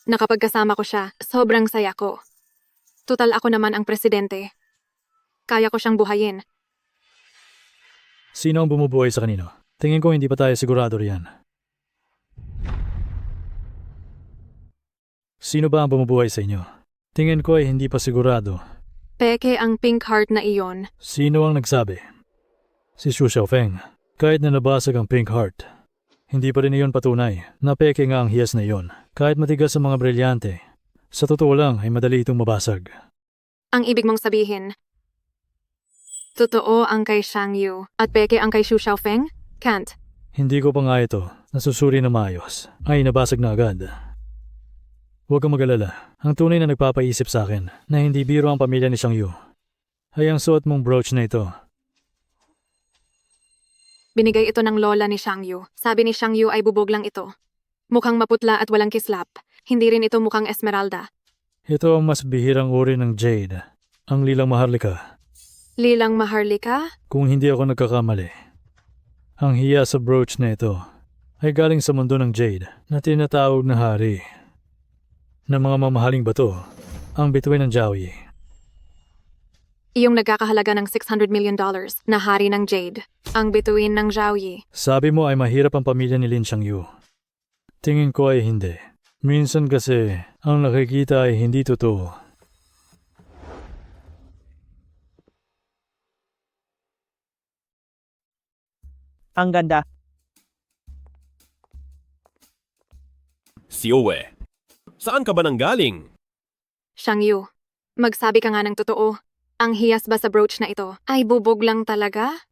S5: na kapag kasama ko siya, sobrang saya ko. Tutal ako naman ang presidente. Kaya ko siyang buhayin.
S16: Sino ang bumubuhay sa kanino? Tingin ko hindi pa tayo sigurado riyan. Sino ba ang bumubuhay sa inyo? Tingin ko ay hindi pa sigurado.
S5: Peke ang pink heart na iyon.
S16: Sino ang nagsabi? Si Xu Xiaofeng. Kahit na nabasag ang pink heart, hindi pa rin iyon patunay na peke nga ang hiyas na iyon. Kahit matigas sa mga brilyante, sa totoo lang ay madali itong mabasag.
S5: Ang ibig mong sabihin, totoo ang kay Shangyu at peke ang kay Xu Xiaofeng? Can't.
S16: Hindi ko pa nga ito nasusuri na maayos. Ay nabasag na agad. Huwag kang mag-alala. Ang tunay na nagpapaisip sa akin na hindi biro ang pamilya ni Shangyu ay ang suot mong brooch na ito.
S5: Binigay ito ng lola ni Shangyu. Sabi ni Shangyu ay bubog lang ito. Mukhang maputla at walang kislap. Hindi rin ito mukhang esmeralda.
S16: Ito ang mas bihirang uri ng jade. Ang lilang maharlika.
S5: Lilang maharlika?
S16: Kung hindi ako nagkakamali. Ang hiya sa brooch na ito ay galing sa mundo ng jade na tinatawag na hari ng mga mamahaling bato, ang bituin ng Jiaoyi.
S5: Iyong nagkakahalaga ng $600 million na hari ng jade. Ang bituin ng Jiaoyi.
S16: Sabi mo ay mahirap ang pamilya ni Lin Shangyu. Tingin ko ay hindi. Minsan kasi ang nakikita ay hindi totoo.
S15: Ang ganda.
S1: Xue, Saan ka ba nanggaling?
S5: Xiang Yu, magsabi ka nga ng totoo. Ang hiyas ba sa brooch na ito ay bubog lang talaga?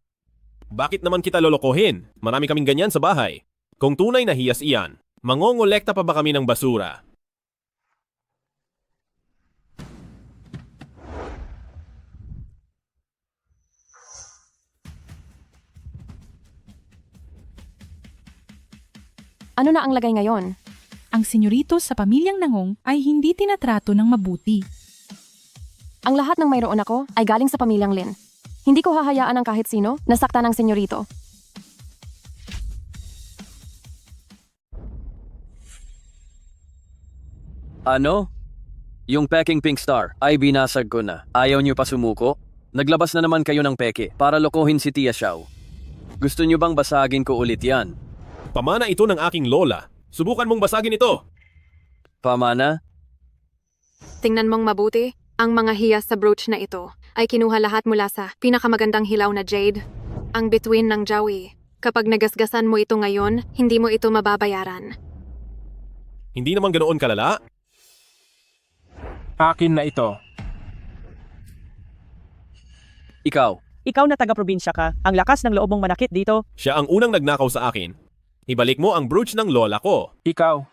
S1: Bakit naman kita lolokohin? Marami kaming ganyan sa bahay. Kung tunay na hiyas iyan, mangongolekta pa ba kami ng basura?
S3: Ano na ang lagay ngayon?
S4: Ang senyorito sa pamilyang Nangong ay hindi tinatrato ng mabuti.
S3: Ang lahat ng mayroon ako ay galing sa pamilyang Lin. Hindi ko hahayaan ang kahit sino na sakta ng senyorito.
S6: Ano? Yung peking pink star ay binasag ko na. Ayaw niyo pa sumuko? Naglabas na naman kayo ng peke para lokohin si Tia Xiao. Gusto niyo bang basagin ko ulit yan?
S1: Pamana ito ng aking lola. Subukan mong basagin ito.
S6: Pamana?
S5: Tingnan mong mabuti, ang mga hiyas sa brooch na ito ay kinuha lahat mula sa pinakamagandang hilaw na jade, ang bituin ng Jawi. Kapag nagasgasan mo ito ngayon, hindi mo ito mababayaran.
S1: Hindi naman ganoon kalala.
S11: Akin na ito.
S6: Ikaw.
S15: Ikaw na taga-probinsya ka, ang lakas ng loob mong manakit dito.
S1: Siya ang unang nagnakaw sa akin. Ibalik mo ang brooch ng lola ko.
S11: Ikaw.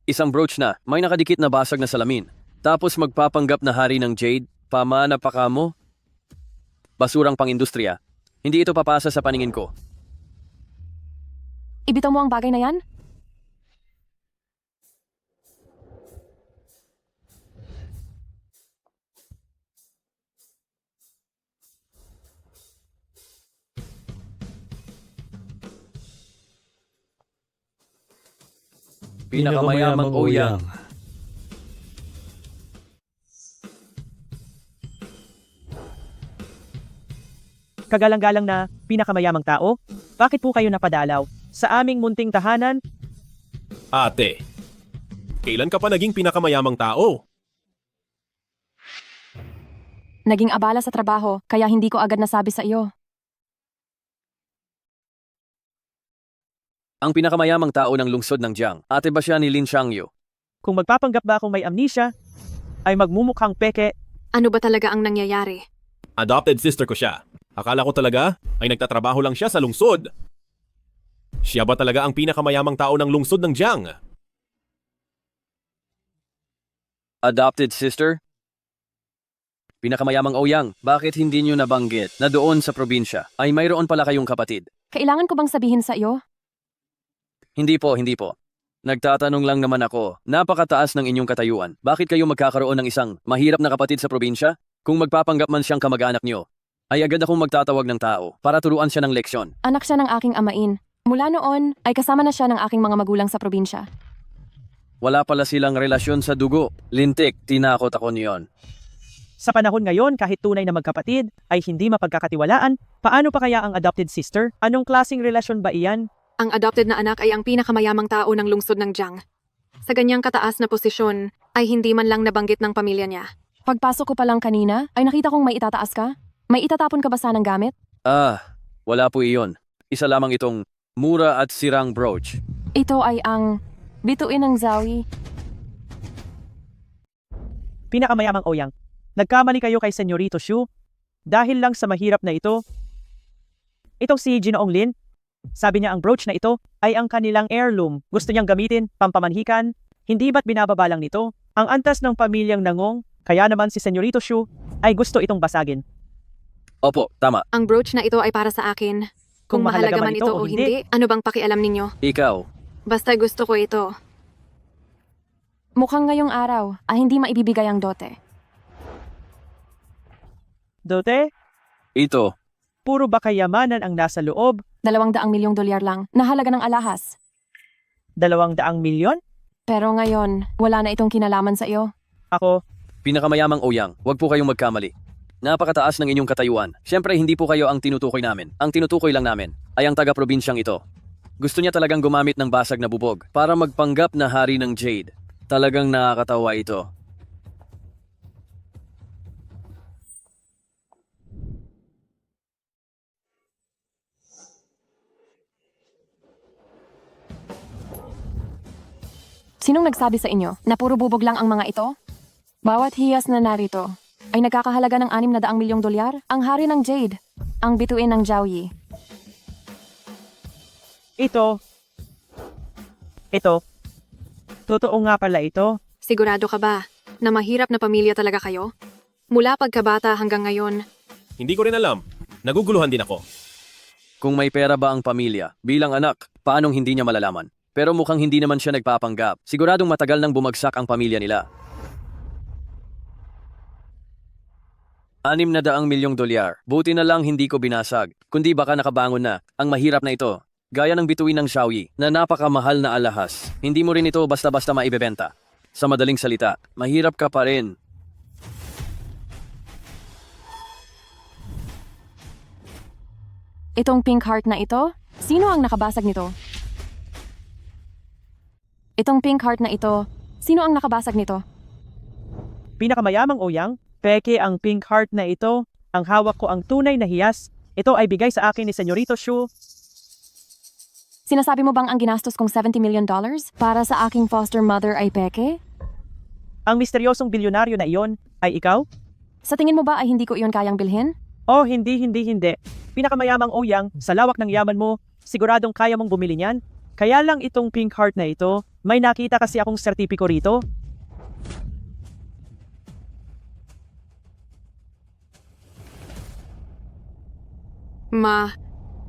S6: Isang brooch na, may nakadikit na basag na salamin. Tapos magpapanggap na hari ng jade, pamana pa ka mo? Basurang pang-industriya. Hindi ito papasa sa paningin ko.
S3: Ibitaw mo ang bagay na yan?
S6: Pinakamayamang Ouyang.
S15: Kagalang-galang na pinakamayamang tao, bakit po kayo napadalaw sa aming munting tahanan?
S1: Ate, kailan ka pa naging pinakamayamang tao?
S3: Naging abala sa trabaho, kaya hindi ko agad nasabi sa iyo.
S6: Ang pinakamayamang tao ng lungsod ng Jiang, ate ba siya ni Lin Xiangyu?
S15: Kung magpapanggap ba akong may amnesia, ay magmumukhang peke.
S5: Ano ba talaga ang nangyayari?
S1: Adopted sister ko siya. Akala ko talaga ay nagtatrabaho lang siya sa lungsod. Siya ba talaga ang pinakamayamang tao ng lungsod ng Jiang?
S6: Adopted sister? Pinakamayamang Ouyang, bakit hindi niyo nabanggit na doon sa probinsya ay mayroon pala kayong kapatid?
S3: Kailangan ko bang sabihin sa iyo?
S6: Hindi po. Nagtatanong lang naman ako, napakataas ng inyong katayuan. Bakit kayo magkakaroon ng isang mahirap na kapatid sa probinsya? Kung magpapanggap man siyang kamag-anak niyo, ay agad akong magtatawag ng tao para turuan siya ng leksyon.
S3: Anak siya ng aking amain. Mula noon, ay kasama na siya ng aking mga magulang sa probinsya.
S6: Wala pala silang relasyon sa dugo. Lintik, tinakot ako niyon.
S15: Sa panahon ngayon, kahit tunay na magkapatid ay hindi mapagkakatiwalaan, paano pa kaya ang adopted sister? Anong klaseng relasyon ba iyan?
S5: Ang adopted na anak ay ang pinakamayamang tao ng lungsod ng Jiang. Sa ganyang kataas na posisyon, ay hindi man lang nabanggit ng pamilya niya.
S3: Pagpasok ko pa lang kanina, ay nakita kong may itataas ka. May itatapon ka ba sanang gamit?
S6: Wala po iyon. Isa lamang itong mura at sirang brooch.
S3: Ito ay ang bituin ng Zawi.
S15: Pinakamayamang Ouyang, nagkamali kayo kay Senyorito Xu dahil lang sa mahirap na ito. Itong si Ginoong Lin, sabi niya ang brooch na ito ay ang kanilang heirloom. Gusto niyang gamitin, pampamanhikan. Hindi ba't binababa lang nito? Ang antas ng pamilyang Nangong, kaya naman si Senyorito Xu ay gusto itong basagin.
S6: Opo, tama.
S5: Ang brooch na ito ay para sa akin. Kung mahalaga man ito o hindi, ano bang pakialam ninyo?
S6: Ikaw.
S5: Basta gusto ko ito.
S3: Mukhang ngayong araw, hindi maibibigay ang dote.
S15: Dote?
S6: Ito.
S15: Puro ba kayamanan ang nasa loob?
S3: 200 milyong dolyar lang, na halaga ng alahas.
S15: 200 milyon?
S3: Pero ngayon, wala na itong kinalaman sa iyo.
S15: Ako.
S6: Pinakamayamang Ouyang, huwag po kayong magkamali. Napakataas ng inyong katayuan. Siyempre, hindi po kayo ang tinutukoy namin. Ang tinutukoy lang namin ay ang taga-probinsyang ito. Gusto niya talagang gumamit ng basag na bubog para magpanggap na hari ng Jade. Talagang nakakatawa ito.
S3: Sinong nagsabi sa inyo na puro bubog lang ang mga ito? Bawat hiyas na narito ay nagkakahalaga ng 600 milyong dolyar. Ang hari ng Jade, ang bituin ng Jiaoyi.
S15: Ito. Totoo nga pala ito.
S5: Sigurado ka ba na mahirap na pamilya talaga kayo? Mula pagkabata hanggang ngayon,
S1: Hindi ko rin alam. Naguguluhan din ako.
S6: Kung may pera ba ang pamilya, bilang anak, paanong hindi niya malalaman? Pero mukhang hindi naman siya nagpapanggap. Siguradong matagal nang bumagsak ang pamilya nila. 600 milyong dolyar. Buti na lang hindi ko binasag. Kundi baka nakabangon na. Ang mahirap na ito. Gaya ng bituin ng Xiaoyi na napakamahal na alahas. Hindi mo rin ito basta-basta maibebenta. Sa madaling salita, mahirap ka pa rin.
S3: Itong pink heart na ito, sino ang nakabasag nito? Itong pink heart na ito, sino ang nakabasag nito?
S15: Pinakamayamang Oyang, peke ang pink heart na ito. Ang hawak ko ang tunay na hiyas. Ito ay bigay sa akin ni Senyorito Shu.
S3: Sinasabi mo bang ang ginastos kong $70 million para sa aking foster mother ay peke?
S15: Ang misteryosong bilyonaryo na iyon ay ikaw?
S3: Sa tingin mo ba ay hindi ko iyon kayang bilhin?
S15: Oh, hindi. Pinakamayamang Oyang, sa lawak ng yaman mo, siguradong kaya mong bumili niyan. Kaya lang itong pink heart na ito, may nakita kasi akong sertipiko rito.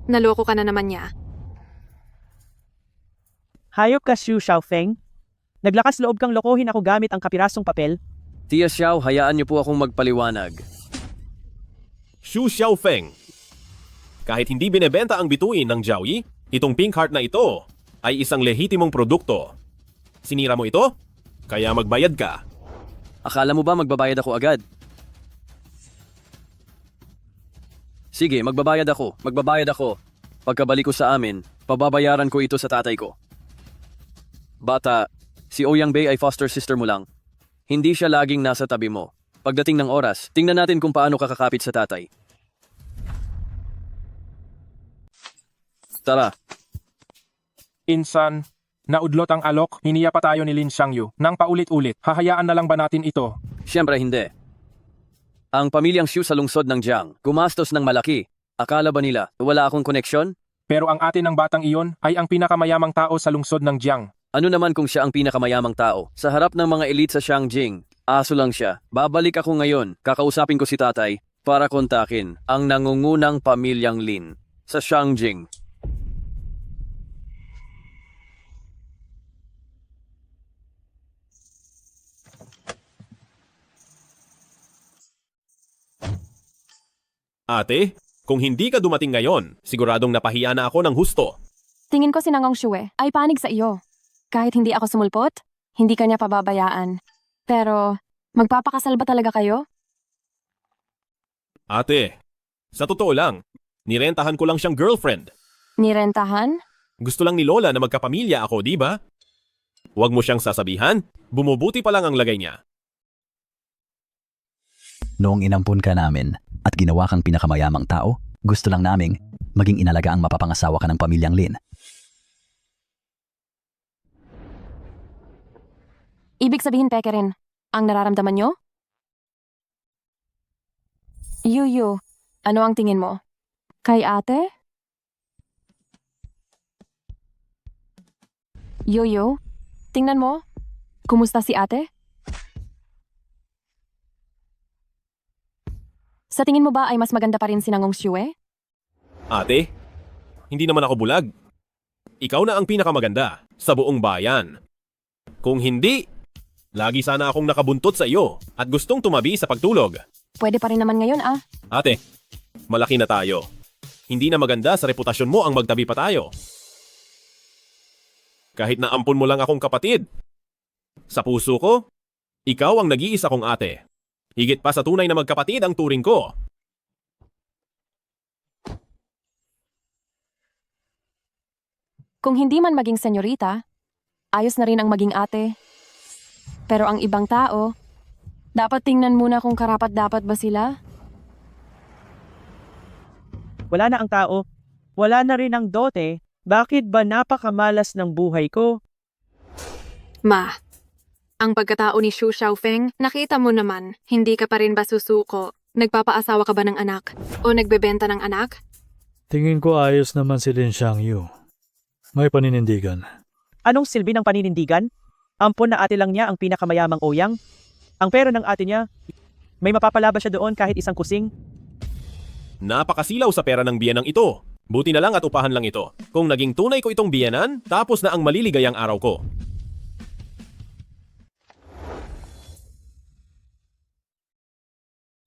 S5: naloko ka na naman niya.
S15: Hayop ka, Xu Xiaofeng. Naglakas loob kang lokohin ako gamit ang kapirasong papel.
S6: Tia Xiao, hayaan niyo po akong magpaliwanag.
S1: Xu Xiaofeng. Kahit hindi binebenta ang bituin ng Jiaoyi, itong pink heart na ito ay isang lehitimong produkto. Sinira mo ito? Kaya magbayad ka.
S6: Akala mo ba magbabayad ako agad? Sige, magbabayad ako. Pagkabalik ko sa amin, pababayaran ko ito sa tatay ko. Bata, si Oyang Bei ay foster sister mo lang. Hindi siya laging nasa tabi mo. Pagdating ng oras, tingnan natin kung paano kakakapit sa tatay. Tara.
S11: Insan, naudlot ang alok, hiniya pa tayo ni Lin Xiangyu nang paulit-ulit. Hahayaan na lang ba natin ito?
S6: Siyempre hindi. Ang pamilyang Xu sa lungsod ng Jiang, gumastos ng malaki. Akala ba nila, wala akong koneksyon?
S11: Pero ang ate ng batang iyon ay ang pinakamayamang tao sa lungsod ng Jiang.
S6: Ano naman kung siya ang pinakamayamang tao? Sa harap ng mga elite sa Shangjing, aso lang siya. Babalik ako ngayon, kakausapin ko si tatay para kontakin ang nangungunang pamilyang Lin sa Shangjing.
S1: Ate, kung hindi ka dumating ngayon, siguradong napahiya na ako ng husto.
S3: Tingin ko si Nangong Shue ay panig sa iyo. Kahit hindi ako sumulpot, hindi kanya pababayaan. Pero, magpapakasal ba talaga kayo?
S1: Ate, sa totoo lang, nirentahan ko lang siyang girlfriend.
S3: Nirentahan?
S1: Gusto lang ni Lola na magkapamilya ako, di ba? Huwag mo siyang sasabihan, bumubuti pa lang ang lagay niya.
S7: Noong inampun ka namin at ginawa kang pinakamayamang tao, gusto lang naming maging inalaga ang mapapangasawa ka ng pamilyang Lin.
S3: Ibig sabihin peke rin, ang nararamdaman nyo? Yuyu, ano ang tingin mo? Kay ate? Yuyu, tingnan mo. Kumusta si ate? Sa tingin mo ba ay mas maganda pa rin si Nangong Shue?
S1: Ate, hindi naman ako bulag. Ikaw na ang pinakamaganda sa buong bayan. Kung hindi, lagi sana akong nakabuntot sa iyo at gustong tumabi sa pagtulog.
S3: Pwede pa rin naman ngayon ah.
S1: Ate, malaki na tayo. Hindi na maganda sa reputasyon mo ang magtabi pa tayo. Kahit na ampun mo lang akong kapatid. Sa puso ko, ikaw ang nag-iisa kong ate. Higit pa sa tunay na magkapatid ang turing ko.
S3: Kung hindi man maging senyorita, ayos na rin ang maging ate. Pero ang ibang tao, dapat tingnan muna kung karapat-dapat ba sila.
S15: Wala na ang tao. Wala na rin ang dote. Bakit ba napakamalas ng buhay ko?
S5: Ma, ang pagkatao ni Xu Xiaofeng, nakita mo naman, hindi ka pa rin ba susuko? Nagpapaasawa ka ba ng anak? O nagbebenta ng anak?
S16: Tingin ko ayos naman si Lin Xiangyu. May paninindigan.
S15: Anong silbi ng paninindigan? Ampon na ate lang niya ang pinakamayamang Ouyang. Ang pera ng ate niya, may mapapala ba siya doon kahit isang kusing?
S1: Napakasilaw sa pera ng biyenang ito. Buti na lang at upahan lang ito. Kung naging tunay ko itong biyenan, tapos na ang maliligayang araw ko.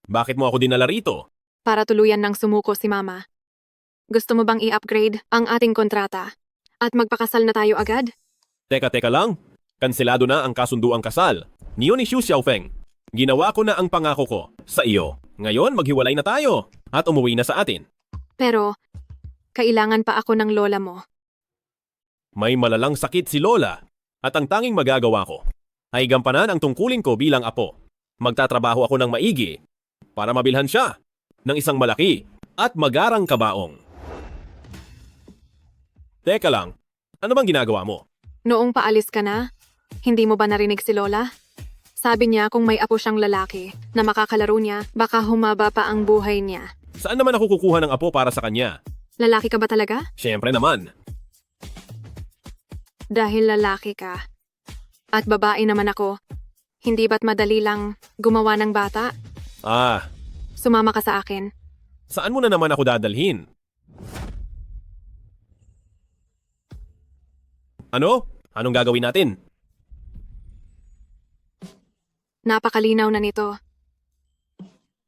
S1: Bakit mo ako dinala rito?
S5: Para tuluyan ng sumuko si Mama. Gusto mo bang i-upgrade ang ating kontrata? At magpakasal na tayo agad?
S1: Teka lang. Kanselado na ang kasunduang kasal. Niyo ni Xu Xiaofeng. Ginawa ko na ang pangako ko sa iyo. Ngayon maghiwalay na tayo at umuwi na sa atin.
S5: Pero, kailangan pa ako ng lola mo.
S1: May malalang sakit si Lola at ang tanging magagawa ko ay gampanan ang tungkulin ko bilang apo. Magtatrabaho ako ng maigi para mabilhan siya ng isang malaki at magarang kabaong. Teka lang, ano bang ginagawa mo?
S5: Noong paalis ka na, hindi mo ba narinig si Lola? Sabi niya kung may apo siyang lalaki na makakalaro niya, baka humaba pa ang buhay niya.
S1: Saan naman ako kukuha ng apo para sa kanya?
S5: Lalaki ka ba talaga?
S1: Siyempre naman.
S5: Dahil lalaki ka. At babae naman ako. Hindi ba't madali lang gumawa ng bata? Sumama ka sa akin.
S1: Saan mo na naman ako dadalhin? Ano? Anong gagawin natin?
S5: Napakalinaw na nito.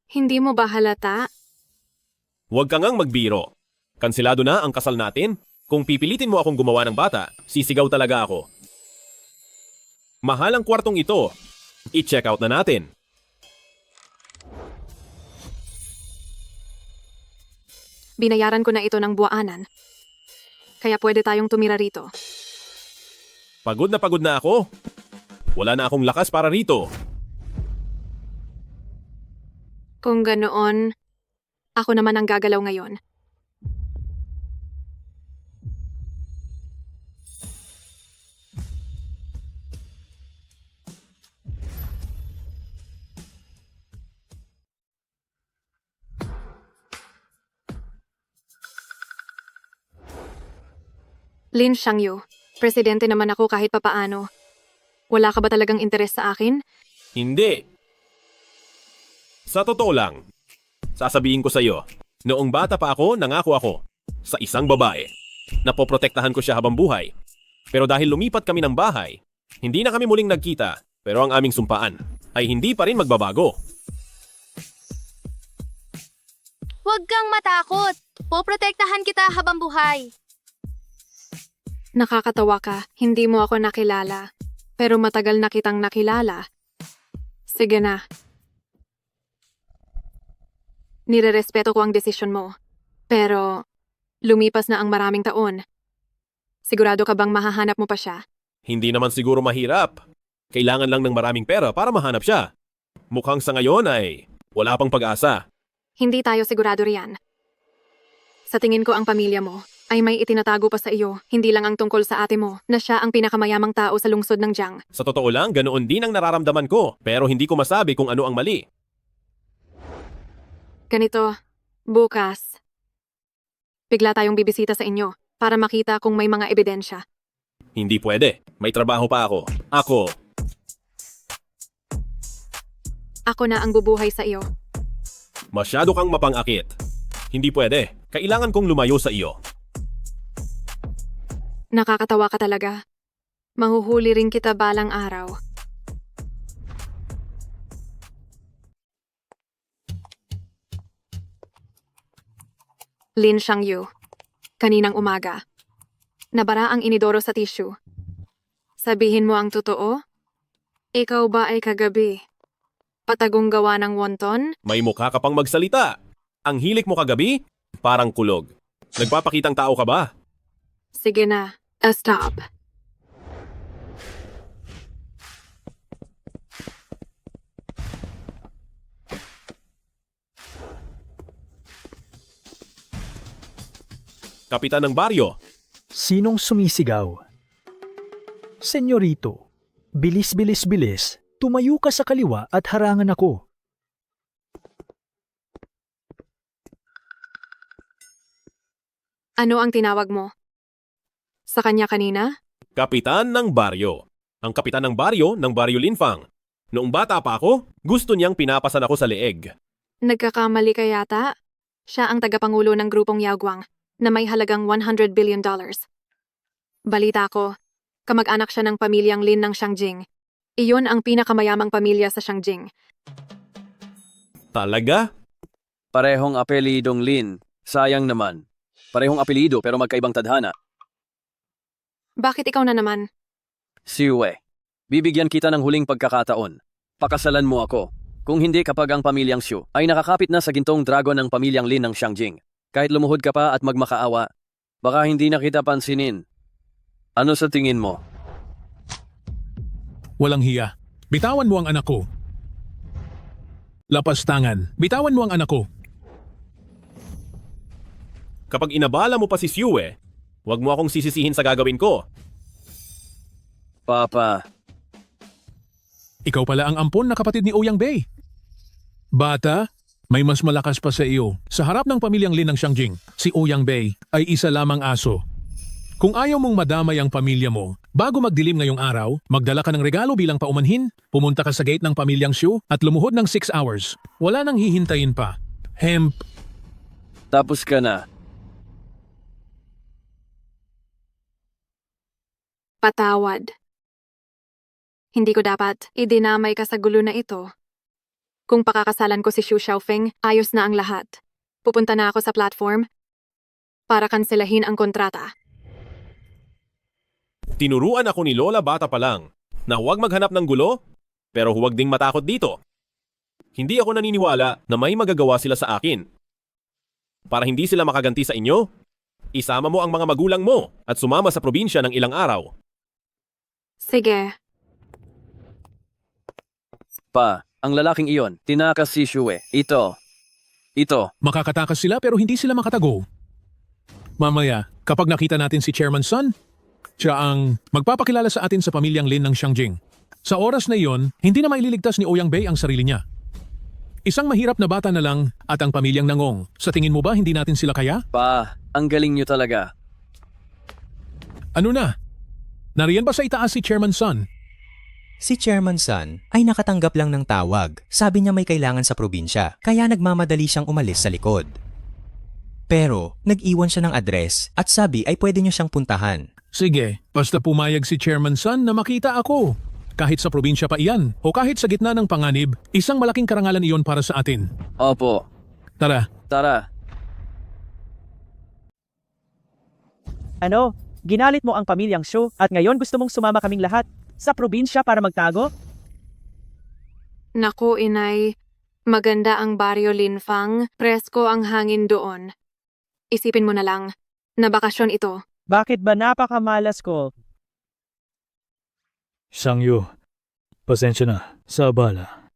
S5: Hindi mo ba halata?
S1: Huwag ka ngang magbiro. Kanselado na ang kasal natin. Kung pipilitin mo akong gumawa ng bata, sisigaw talaga ako. Mahal ang kwartong ito. I-check out na natin.
S5: Binayaran ko na ito ng buwaanan. Kaya pwede tayong tumira rito.
S1: Pagod na ako. Wala na akong lakas para rito.
S5: Kung ganoon, ako naman ang gagalaw ngayon. Lin Xiangyu, presidente naman ako kahit papaano. Wala ka ba talagang interes sa akin?
S1: Hindi. Sa totoo lang, sasabihin ko sa iyo, noong bata pa ako, nangako ako sa isang babae. Napoprotektahan ko siya habang buhay. Pero dahil lumipat kami ng bahay, hindi na kami muling nagkita, pero ang aming sumpaan ay hindi pa rin magbabago.
S13: Huwag kang matakot. Poprotektahan kita habang buhay.
S5: Nakakatawa ka, hindi mo ako nakilala. Pero matagal na kitang nakilala. Sige na. Nirerespeto ko ang desisyon mo. Pero, lumipas na ang maraming taon. Sigurado ka bang mahahanap mo pa siya?
S1: Hindi naman siguro mahirap. Kailangan lang ng maraming pera para mahanap siya. Mukhang sa ngayon ay wala pang pag-asa.
S5: Hindi tayo sigurado riyan. Sa tingin ko ang pamilya mo ay may itinatago pa sa iyo, hindi lang ang tungkol sa ate mo, na siya ang pinakamayamang tao sa lungsod ng Jiang.
S1: Sa totoo lang, ganoon din ang nararamdaman ko, pero hindi ko masabi kung ano ang mali.
S5: Ganito, bukas, bigla tayong bibisita sa inyo para makita kung may mga ebidensya.
S1: Hindi pwede. May trabaho pa ako.
S5: Ako na ang bubuhay sa iyo.
S1: Masyado kang mapang-akit. Hindi pwede. Kailangan kong lumayo sa iyo.
S5: Nakakatawa ka talaga. Mahuhuli rin kita balang araw. Lin Xiangyu, kaninang umaga. Nabara ang inidoro sa tissue. Sabihin mo ang totoo? Ikaw ba ay kagabi patagong gawa ng wonton?
S1: May mukha ka pang magsalita. Ang hilik mo kagabi, parang kulog. Nagpapakitang tao ka ba?
S5: Sige na, stop.
S1: Kapitan ng baryo.
S16: Sinong sumisigaw? Senyorito, Bilis, bilis, bilis. Tumayo ka sa kaliwa at harangan ako.
S5: Ano ang tinawag mo? Sa kanya kanina?
S1: Kapitan ng baryo. Ang kapitan ng baryo Linfang. Noong bata pa ako, gusto niyang pinapasan ako sa leeg.
S5: Nagkakamali ka yata? Siya ang tagapangulo ng grupong Yaoguang na may halagang $100 billion. Balita ko, kamag-anak siya ng pamilyang Lin ng Xiangjing. Iyon ang pinakamayamang pamilya sa Xiangjing.
S1: Talaga?
S6: Parehong apelidong Lin. Sayang naman. Parehong apelido pero magkaibang tadhana.
S5: Bakit ikaw na naman?
S6: Si Yue. Bibigyan kita ng huling pagkakataon. Pakasalan mo ako. Kung hindi kapag ang pamilyang Xu ay nakakapit na sa gintong dragon ng pamilyang Lin ng Xiangjing. Kahit lumuhod ka pa at magmakaawa, baka hindi na kita pansinin. Ano sa tingin mo?
S18: Walang hiya. Bitawan mo ang anak ko. Lapastangan. Bitawan mo ang anak ko.
S1: Kapag inabala mo pa si Yue, huwag mo akong sisisihin sa gagawin ko.
S6: Papa.
S18: Ikaw pala ang ampon na kapatid ni Ouyang Bei. Bata, may mas malakas pa sa iyo. Sa harap ng pamilyang Lin ng Xiangjing, si Ouyang Bei ay isa lamang aso. Kung ayaw mong madamay ang pamilya mo, bago magdilim ngayong araw, magdala ka ng regalo bilang paumanhin, pumunta ka sa gate ng pamilyang Xu at lumuhod ng 6 hours. Wala nang hihintayin pa. Hemp.
S6: Tapos ka na.
S5: Patawad. Hindi ko dapat idinamay ka sa gulo na ito. Kung pakakasalan ko si Xu Xiaofeng, ayos na ang lahat. Pupunta na ako sa platform para kanselahin ang kontrata.
S1: Tinuruan ako ni Lola bata pa lang na huwag maghanap ng gulo, pero huwag ding matakot dito. Hindi ako naniniwala na may magagawa sila sa akin. Para hindi sila makaganti sa inyo, isama mo ang mga magulang mo at sumama sa probinsya ng ilang araw.
S5: Sige.
S6: Pa, ang lalaking iyon, tinakas si Xue. Ito.
S18: Makakatakas sila pero hindi sila makatago. Mamaya, kapag nakita natin si Chairman Sun, siya ang magpapakilala sa atin sa pamilyang Lin ng Xiangjing. Sa oras na iyon, hindi na maililigtas ni Ouyang Bei ang sarili niya. Isang mahirap na bata na lang at ang pamilyang Nangong. Sa tingin mo ba hindi natin sila kaya?
S6: Pa, ang galing niyo talaga.
S18: Ano na? Nariyan ba sa itaas si Chairman Sun?
S19: Si Chairman Sun ay nakatanggap lang ng tawag. Sabi niya may kailangan sa probinsya, kaya nagmamadali siyang umalis sa likod. Pero, nag-iwan siya ng address at sabi ay pwede niyo siyang puntahan.
S18: Sige, basta pumayag si Chairman Sun na makita ako. Kahit sa probinsya pa iyan, o kahit sa gitna ng panganib, isang malaking karangalan iyon para sa atin.
S6: Opo.
S18: Tara.
S6: Tara.
S15: Ano? Ginalit mo ang pamilyang Xu at ngayon gusto mong sumama kaming lahat sa probinsya para magtago?
S5: Naku, inay. Maganda ang baryo Linfang. Presko ang hangin doon. Isipin mo na lang na bakasyon ito.
S15: Bakit ba napakamalas ko?
S16: Xiangyu, pasensya na sa abala.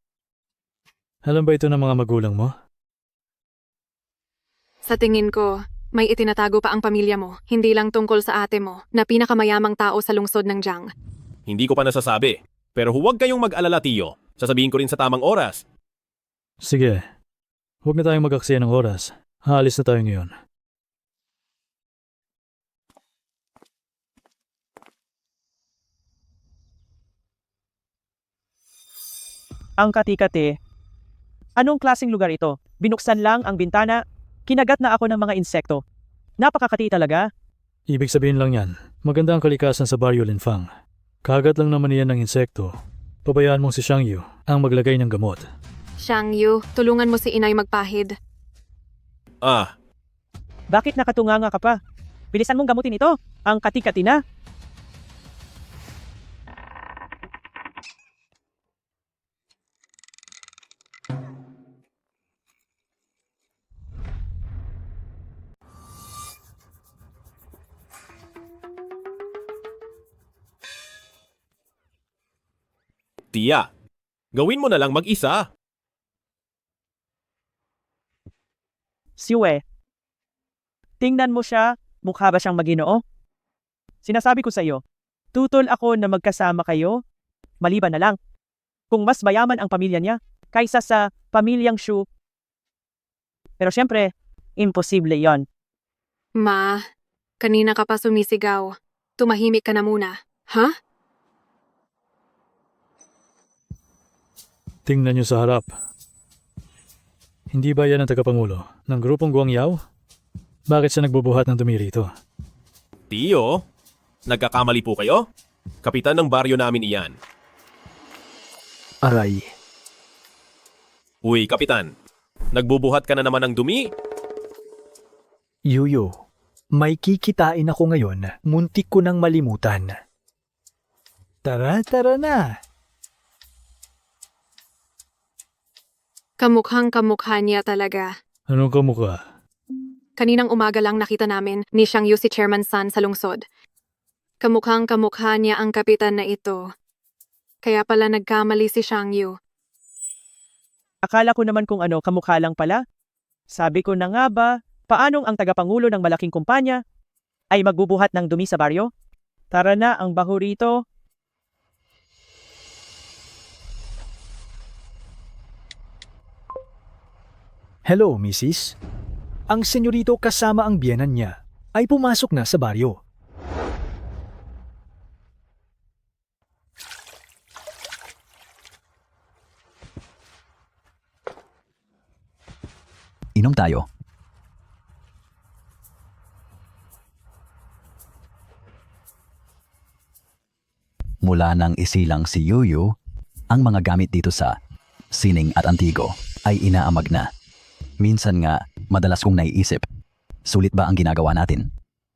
S16: Alam ba ito ng mga magulang mo?
S5: Sa tingin ko, may itinatago pa ang pamilya mo, hindi lang tungkol sa ate mo, na pinakamayamang tao sa lungsod ng Jiang.
S1: Hindi ko pa nasasabi, pero huwag kayong mag-alala, Tiyo. Sasabihin ko rin sa tamang oras.
S16: Sige, huwag na tayong mag-aksaya ng oras. Haalis na tayo ngayon.
S15: Ang kati-kati. Anong klaseng lugar ito? Binuksan lang ang bintana, kinagat na ako ng mga insekto. Napakakati talaga.
S16: Ibig sabihin lang yan, maganda ang kalikasan sa baryo Linfang. Kagat lang naman yan ng insekto. Pabayaan mong si Xiangyu ang maglagay ng gamot.
S5: Xiangyu, tulungan mo si inay magpahid.
S15: Bakit nakatunganga ka pa? Bilisan mong gamutin ito. Ang kati-kati na.
S1: Tia, gawin mo na lang mag-isa.
S15: Si Yue. Tingnan mo siya, mukha ba siyang maginoo? Sinasabi ko sa iyo, tutol ako na magkasama kayo Maliban na lang kung mas mayaman ang pamilya niya kaysa sa pamilyang Shu. Pero syempre, imposible yon.
S5: Ma, kanina ka pa sumisigaw. Tumahimik ka na muna. Ha?
S16: Tingnan niyo sa harap. Hindi ba yan ang tagapangulo ng grupong Guangyao? Bakit siya nagbubuhat ng dumi rito?
S1: Tiyo, nagkakamali po kayo? Kapitan ng baryo namin iyan.
S16: Aray.
S1: Uy, kapitan. Nagbubuhat ka na naman ng dumi?
S20: Yuyo, may kikitain ako ngayon. Muntik ko nang malimutan. Tara na.
S5: Kamukhang kamukha niya talaga.
S16: Anong kamukha?
S5: Kaninang umaga lang nakita namin ni Xiang Yu si Chairman San sa lungsod. Kamukhang kamukha niya ang kapitan na ito. Kaya pala nagkamali si Xiang Yu.
S15: Akala ko naman kung ano, kamukha lang pala. Sabi ko na nga ba, paanong ang tagapangulo ng malaking kumpanya ay magbubuhat ng dumi sa baryo? Tara na, ang baho rito.
S20: Hello, Mrs. Ang senyorito kasama ang biyenan niya ay pumasok na sa baryo.
S7: Inom tayo. Mula nang isilang si Yuyu, ang mga gamit dito sa Sining at Antigo ay inaamag na. Minsan nga, madalas kong naiisip, sulit ba ang ginagawa natin?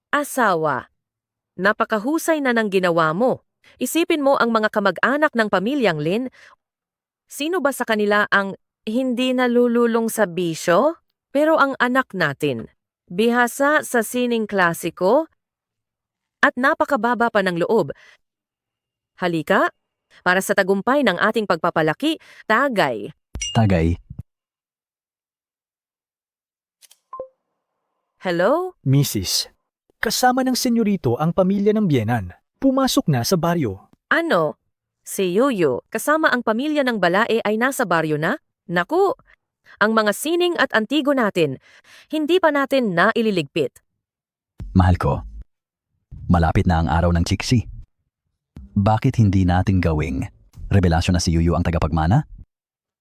S9: Asawa, napakahusay na ng ginawa mo. Isipin mo ang mga kamag-anak ng pamilyang Lin. Sino ba sa kanila ang hindi nalululong sa bisyo? Pero ang anak natin, bihasa sa sining klasiko at napakababa pa ng loob. Halika, para sa tagumpay ng ating pagpapalaki, tagay.
S7: Tagay.
S9: Hello?
S20: Mrs. Kasama ng senyorito ang pamilya ng biyenan. Pumasok na sa baryo.
S9: Ano? Si Yuyu, kasama ang pamilya ng Balae ay nasa baryo na? Naku! Ang mga sining at antigo natin, hindi pa natin naililigpit.
S7: Mahal ko, malapit na ang araw ng chiksi. Bakit hindi natin gawing revelasyon na si Yuyu ang tagapagmana?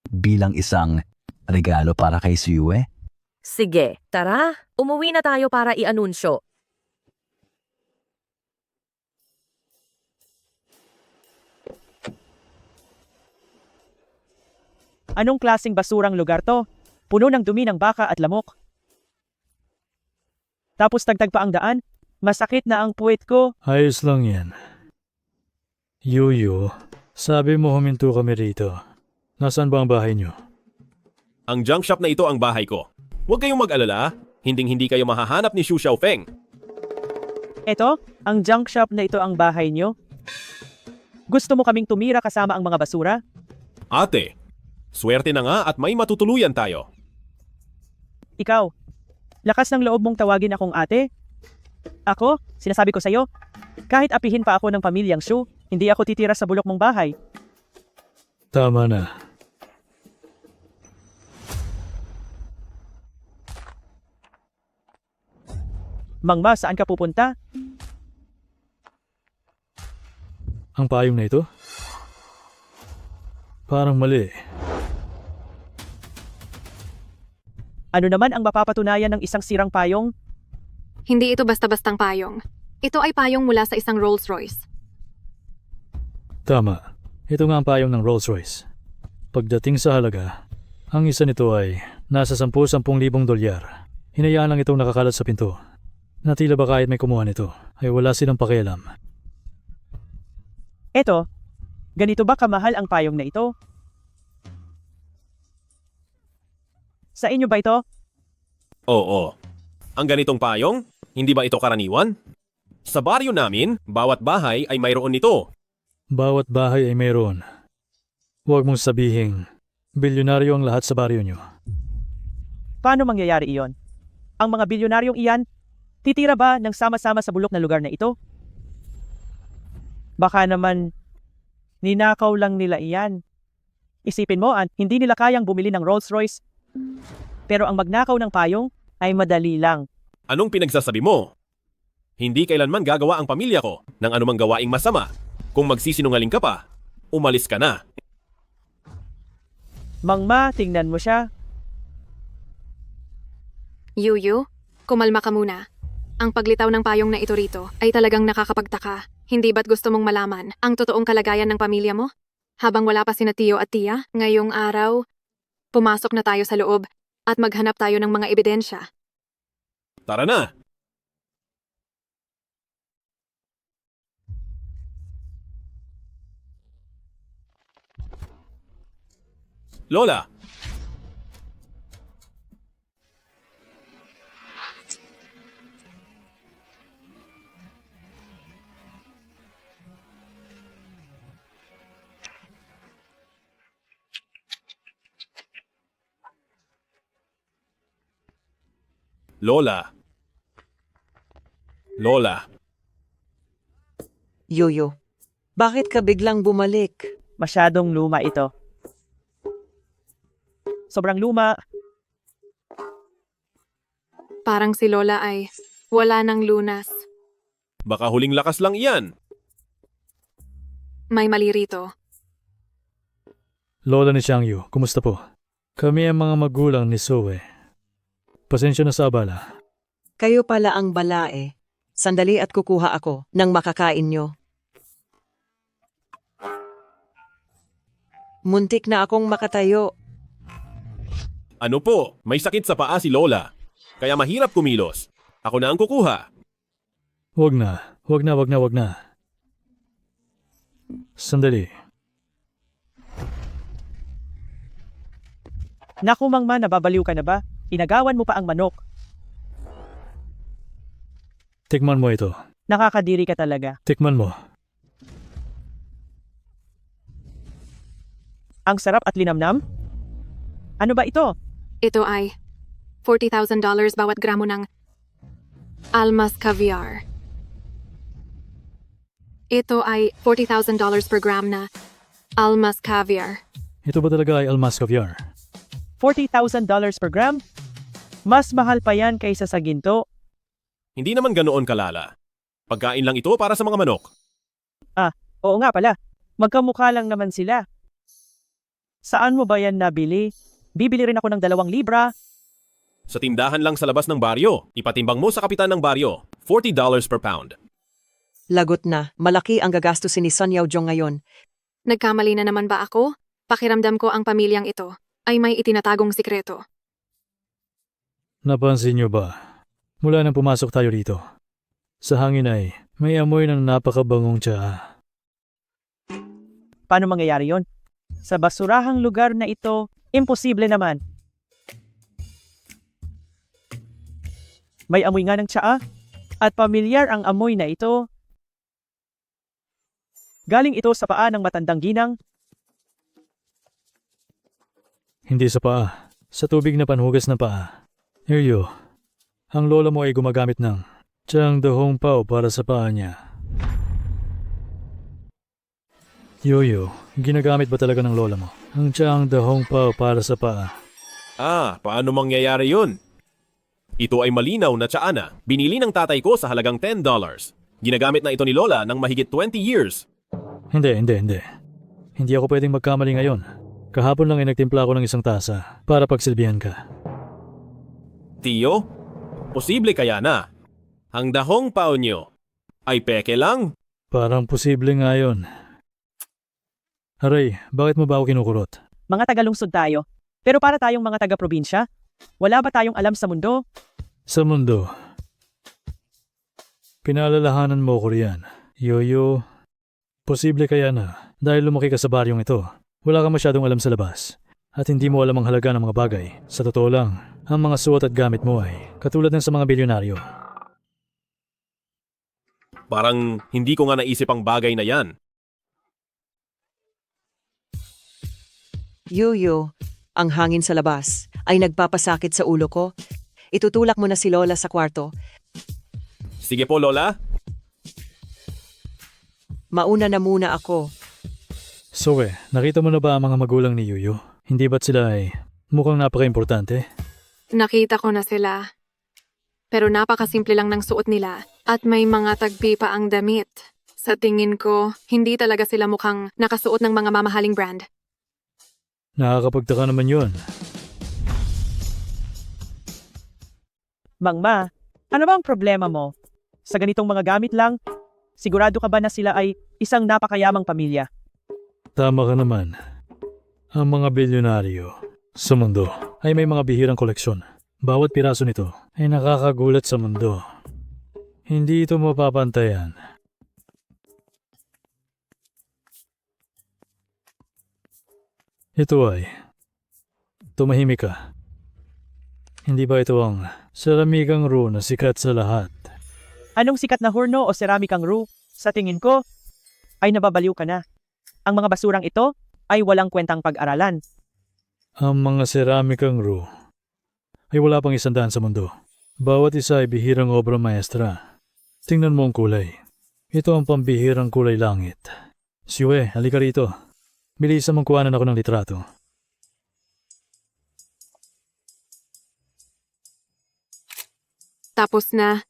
S7: Bilang isang regalo para kay si Yue?
S9: Sige, tara, umuwi na tayo para i-anunsyo.
S15: Anong klaseng basurang lugar to? Puno ng dumi ng baka at lamok. Tapos tagtag pa ang daan? Masakit na ang puwet ko.
S16: Ayos lang yan. Yuyu, sabi mo huminto kami rito. Nasaan ba ang bahay niyo?
S1: Ang junk shop na ito ang bahay ko. Huwag kayong mag-alala, hinding-hindi kayo mahahanap ni Xu Xiaofeng.
S15: Eto, ang junk shop na ito ang bahay nyo. Gusto mo kaming tumira kasama ang mga basura?
S1: Ate, swerte na nga at may matutuluyan tayo.
S15: Ikaw, lakas ng loob mong tawagin akong ate? Ako, sinasabi ko sa'yo, kahit apihin pa ako ng pamilyang Shu, hindi ako titira sa bulok mong bahay.
S16: Tama na.
S15: Mangma, saan ka pupunta?
S16: Ang payong na ito? Parang mali.
S15: Ano naman ang mapapatunayan ng isang sirang payong?
S5: Hindi ito basta-bastang payong. Ito ay payong mula sa isang Rolls Royce.
S16: Tama. Ito nga ang payong ng Rolls Royce. Pagdating sa halaga, ang isa nito ay nasa 10,000 dolyar. Hinayaan lang itong nakakalat sa pinto. Natila ba kahit may kumuha nito, ay wala silang pakialam.
S15: Eto, ganito ba kamahal ang payong na ito? Sa inyo ba ito?
S1: Oo. Ang ganitong payong, hindi ba ito karaniwan? Sa baryo namin, bawat bahay ay mayroon nito.
S16: Bawat bahay ay mayroon. Huwag mong sabihing, bilyonaryo ang lahat sa baryo nyo.
S15: Paano mangyayari iyon? Ang mga bilyonaryong iyan, titira ba ng sama-sama sa bulok na lugar na ito? Baka naman, Ninakaw lang nila iyan. Isipin mo, hindi nila kayang bumili ng Rolls Royce. Pero ang magnakaw ng payong ay madali lang.
S1: Anong pinagsasabi mo? Hindi kailanman gagawa ang pamilya ko ng anumang gawaing masama. Kung magsisinungaling ka pa, umalis ka na.
S15: Mangma, tingnan mo siya.
S5: Yuyu, kumalma ka muna. Ang paglitaw ng payong na ito rito ay talagang nakakapagtaka. Hindi ba't gusto mong malaman ang totoong kalagayan ng pamilya mo? Habang wala pa sina Tio at Tia, ngayong araw, pumasok na tayo sa loob at maghanap tayo ng mga ebidensya.
S1: Tara na! Lola! Lola. Lola.
S8: Yuyu, bakit ka biglang bumalik?
S15: Masyadong luma ito. Sobrang luma.
S5: Parang si Lola ay wala ng lunas.
S1: Baka huling lakas lang iyan.
S5: May mali rito.
S16: Lola ni Xiangyu, kumusta po? Kami ang mga magulang ni Zoe. Pasensya na sa abala.
S8: Kayo pala ang balae. Sandali at kukuha ako ng makakain nyo. Muntik na akong makatayo.
S1: Ano po? May sakit sa paa si Lola. Kaya mahirap kumilos. Ako na ang kukuha.
S16: Wag na. Sandali.
S15: Naku Mangma, nababaliw ka na ba? Inagawan mo pa ang manok.
S16: Tikman mo ito.
S15: Nakakadiri ka talaga.
S16: Tikman mo.
S15: Ang sarap at linamnam? Ano ba ito?
S5: Ito ay $40,000 bawat gramo ng Almas Caviar. Ito ay $40,000 per gram na Almas Caviar.
S16: Ito ba talaga ay Almas Caviar?
S15: $40,000 per gram? Mas mahal pa yan kaysa sa ginto.
S1: Hindi naman ganoon kalala. Pagkain lang ito para sa mga manok.
S15: Oo nga pala. Magkamukha lang naman sila. Saan mo ba yan nabili? Bibili rin ako ng 2 libra.
S1: Sa tindahan lang sa labas ng baryo. Ipatimbang mo sa kapitan ng baryo. $40 per pound.
S8: Lagot na. Malaki ang gagastusin ni Sun Yaojong ngayon.
S5: Nagkamali na naman ba ako? Pakiramdam ko ang pamilyang ito ay may itinatagong sikreto.
S16: Napansin niyo ba? Mula nang pumasok tayo dito, sa hangin ay may amoy ng napakabangong tsaa.
S15: Paano mangyayari yon? Sa basurahang lugar na ito, imposible naman. May amoy nga ng tsaa at pamilyar ang amoy na ito. Galing ito sa paa ng matandang ginang.
S16: Hindi sa paa, sa tubig na panhugas ng paa. Yuyu, ang lola mo ay gumagamit ng Chang Dahong Pao para sa paa niya. Yuyu, ginagamit ba talaga ng lola mo ang Chang Dahong Pao para sa paa?
S1: Paano mangyayari yun? Ito ay malinaw na tsaa na. Binili ng tatay ko sa halagang $10. Ginagamit na ito ni Lola ng mahigit 20 years.
S16: Hindi. Hindi ako pwedeng magkamali ngayon. Kahapon lang ay nagtimpla ako ng 1 tasa para pagsilbihan ka.
S1: Tio, posible kaya na? Ang dahong pao nyo ay peke lang?
S16: Parang posible nga yun. Aray, bakit mo ba ako kinukurot?
S15: Mga tagalungsod tayo. Pero para tayong mga taga-probinsya, wala ba tayong alam sa mundo?
S16: Sa mundo. Pinaalalahanan mo ko riyan. Yuyu, posible kaya na dahil lumaki ka sa baryong ito. Wala ka masyadong alam sa labas. At hindi mo alam ang halaga ng mga bagay. Sa totoo lang, ang mga suot at gamit mo ay katulad ng sa mga bilyonaryo.
S1: Parang hindi ko nga naisip ang bagay na yan.
S8: Yuyu, ang hangin sa labas ay nagpapasakit sa ulo ko. Itutulak mo na si Lola sa kwarto.
S1: Sige po, Lola.
S8: Mauna na muna ako.
S16: So nakita mo na ba ang mga magulang ni Yuyo? Hindi ba't sila ay mukhang napaka-importante?
S5: Nakita ko na sila. Pero napakasimple lang ng suot nila at may mga tagpi pa ang damit. Sa tingin ko, hindi talaga sila mukhang nakasuot ng mga mamahaling brand.
S16: Nakakapagtaka naman yun.
S15: Mangma, ano ba ang problema mo? Sa ganitong mga gamit lang, sigurado ka ba na sila ay isang napakayamang pamilya?
S16: Tama ka naman. Ang mga bilyonaryo sa mundo ay may mga bihirang koleksyon. Bawat piraso nito ay nakakagulat sa mundo. Hindi ito mapapantayan. Ito ay tumahimik ka. Hindi ba ito ang seramikang Ru na sikat sa lahat?
S15: Anong sikat na horno o ceramikang Ru? Sa tingin ko, ay nababaliw ka na. Ang mga basurang ito ay walang kwentang pag-aralan.
S16: Ang mga seramikang Ru ay wala pang 100 sa mundo. Bawat isa ay bihirang obra maestra. Tingnan mo ang kulay. Ito ang pambihirang kulay langit. Siwe, halika rito. Bilisan mong kuhanan ako ng litrato.
S5: Tapos na.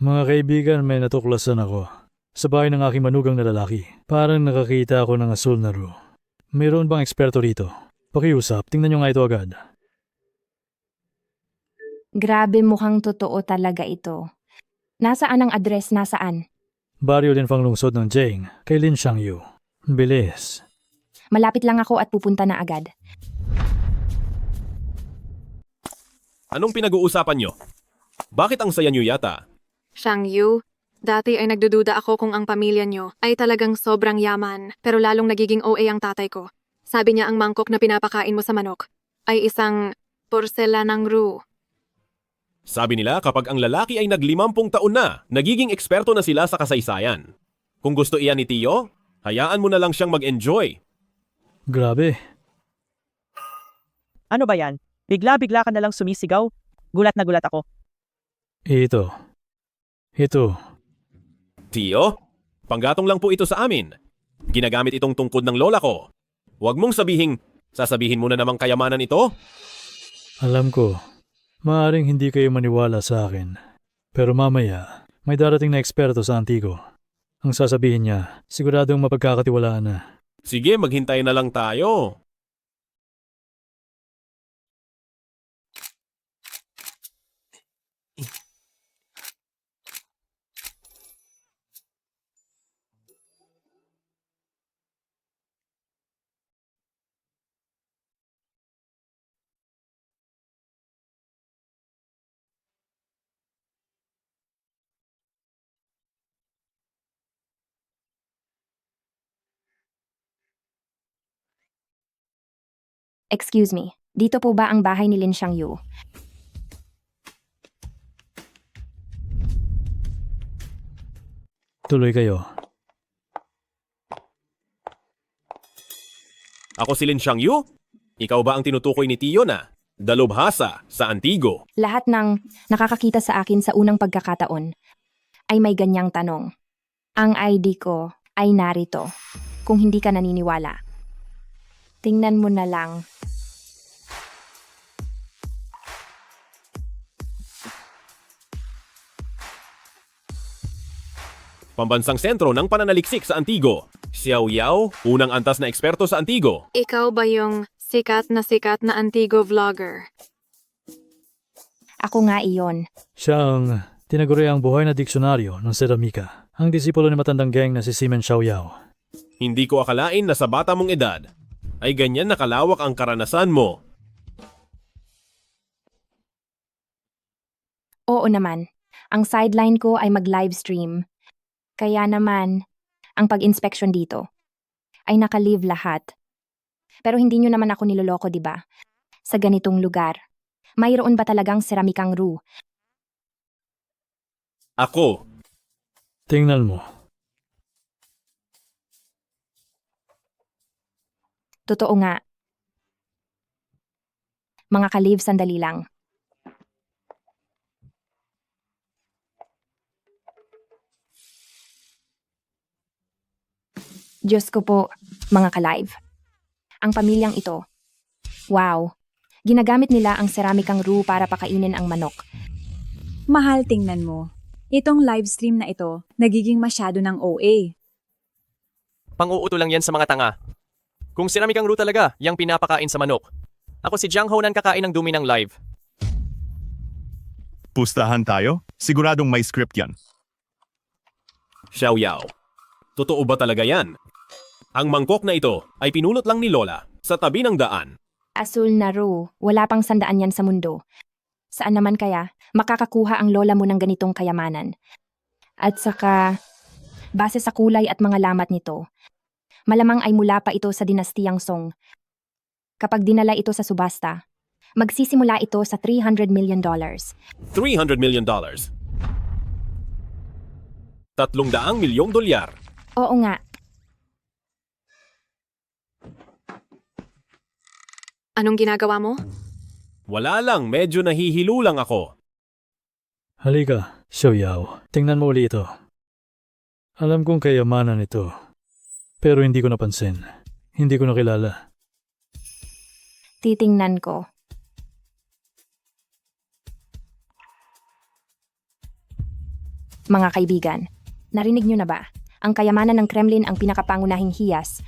S16: Mga kaibigan, may natuklasan ako. Sa bahay ng aking manugang na lalaki. Parang nakakita ako ng asul na Ru. Mayroon bang eksperto rito? Pakiusap, tingnan nyo nga ito agad.
S14: Grabe, mukhang totoo talaga ito. Nasaan ang address? Nasaan?
S16: Baryo din pang lungsod ng Jing, kay Lin Xiangyu. Bilis.
S14: Malapit lang ako at pupunta na agad.
S1: Anong pinag-uusapan nyo? Bakit ang saya nyo yata?
S5: Shang Yu, dati ay nagdududa ako kung ang pamilya nyo ay talagang sobrang yaman, pero lalong nagiging OA ang tatay ko. Sabi niya ang mangkok na pinapakain mo sa manok ay isang porselanang Ru.
S1: Sabi nila kapag ang lalaki ay nag-50 taon na, nagiging eksperto na sila sa kasaysayan. Kung gusto iyan ni Tio, hayaan mo na lang siyang mag-enjoy.
S16: Grabe.
S15: Ano ba yan? Bigla-bigla ka na lang sumisigaw? Gulat na gulat ako.
S16: Ito.
S1: Tio, panggatong lang po ito sa amin. Ginagamit itong tungkod ng lola ko. Huwag mong sasabihin mo na namang kayamanan ito.
S16: Alam ko, maaring hindi kayo maniwala sa akin. Pero mamaya, may darating na eksperto sa Antigo. Ang sasabihin niya, siguradong mapagkakatiwalaan na.
S1: Sige, maghintay na lang tayo.
S14: Excuse me, dito po ba ang bahay ni Lin Xiangyu?
S16: Tuloy kayo.
S1: Ako si Lin Xiangyu? Ikaw ba ang tinutukoy ni Tio na dalubhasa sa Antigo?
S14: Lahat ng nakakakita sa akin sa unang pagkakataon ay may ganyang tanong. Ang ID ko ay narito. Kung hindi ka naniniwala, tingnan mo na lang.
S1: Pambansang sentro ng pananaliksik sa Antigo. Xiao Yao, unang antas na eksperto sa Antigo.
S5: Ikaw ba yung sikat na Antigo vlogger?
S14: Ako nga iyon.
S16: Siya ang tinaguriang buhay na diksyonaryo ng seramika. Ang disipulo ni matandang geng na si Simen Xiaoyao.
S1: Hindi ko akalain na sa bata mong edad ay ganyan nakalawak ang karanasan mo.
S14: Oo naman. Ang sideline ko ay mag-livestream. Kaya naman, ang pag-inspection dito ay nakalive lahat. Pero hindi nyo naman ako niloloko, di ba? Sa ganitong lugar, mayroon ba talagang seramikang Ru?
S1: Ako.
S16: Tingnan mo.
S14: Totoo nga. Mga kaliv, sandali lang. Diyos ko po, mga ka-live. Ang pamilyang ito. Wow. Ginagamit nila ang ceramikang roux para pakainin ang manok.
S21: Mahal, tingnan mo. Itong livestream na ito, nagiging masyado ng OA.
S22: Pang-uuto lang yan sa mga tanga. Kung siramikang roux talaga, yang pinapakain sa manok. Ako si Jiang Honan kakain ng dumi ng live.
S23: Pustahan tayo? Siguradong may script yan.
S1: Xiao Yao, totoo ba talaga yan? Ang mangkok na ito ay pinulot lang ni Lola sa tabi ng daan.
S14: Asul na roux, wala pang sandaan yan sa mundo. Saan naman kaya makakakuha ang lola mo ng ganitong kayamanan? At saka, base sa kulay at mga lamat nito, malamang ay mula pa ito sa dinastiyang Song. Kapag dinala ito sa subasta, magsisimula ito sa $300 million.
S1: $300 million. $300 milyong dolyar.
S14: Oo nga.
S5: Anong ginagawa mo?
S1: Wala lang, medyo nahihilo lang ako.
S16: Halika, Xiao Yao. Tingnan mo uli ito. Alam kong kayamanan ito. Pero hindi ko napansin. Hindi ko nakilala.
S14: Titingnan ko. Mga kaibigan, narinig niyo na ba? Ang kayamanan ng Kremlin ang pinakapangunahing hiyas.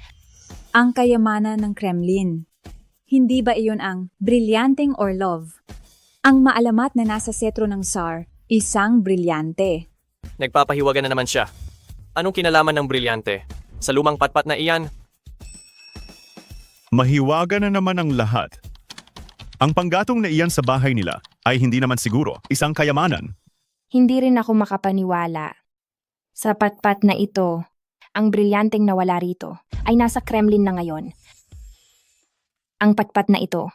S21: Ang kayamanan ng Kremlin. Hindi ba iyon ang brilyanteng Orlov? Ang maalamat na nasa setro ng Tsar, isang brilyante.
S22: Nagpapahiwaga na naman siya. Anong kinalaman ng brilyante? Sa lumang patpat na iyan,
S23: Mahiwaga na naman ang lahat. Ang panggatong na iyan sa bahay nila ay hindi naman siguro isang kayamanan.
S14: Hindi rin ako makapaniwala. Sa patpat na ito, ang brilyanteng nawala rito ay nasa Kremlin na ngayon. Ang patpat na ito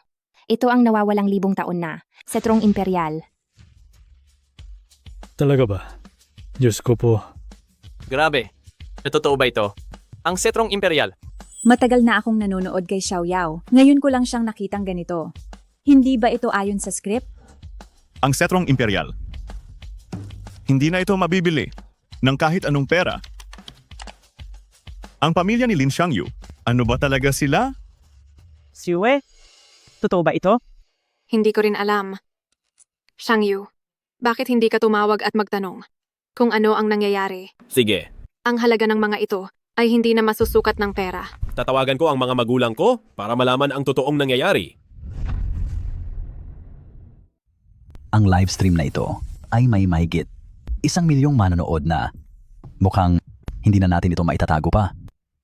S14: ang nawawalang libong taon na, setrong imperial.
S16: Talaga ba? Diyos ko po.
S22: grabe. Totoo ba ito? Ang setrong imperial.
S21: Matagal na akong nanonood kay Xiao Yao. Ngayon ko lang siyang nakitang ganito. Hindi ba ito ayon sa script?
S23: Ang setrong imperial. Hindi na ito mabibili ng kahit anong pera. Ang pamilya ni Lin Xiangyu, ano ba talaga sila?
S15: Siwe? Totoo ba ito?
S5: Hindi ko rin alam. Xiangyu, bakit hindi ka tumawag at magtanong kung ano ang nangyayari?
S1: Sige,
S5: Ang halaga ng mga ito ay hindi na masusukat ng pera.
S1: tatawagan ko ang mga magulang ko para malaman ang totoong nangyayari.
S7: Ang livestream na ito ay may mahigit 1 milyong manonood na. Mukhang hindi na natin ito maitatago pa.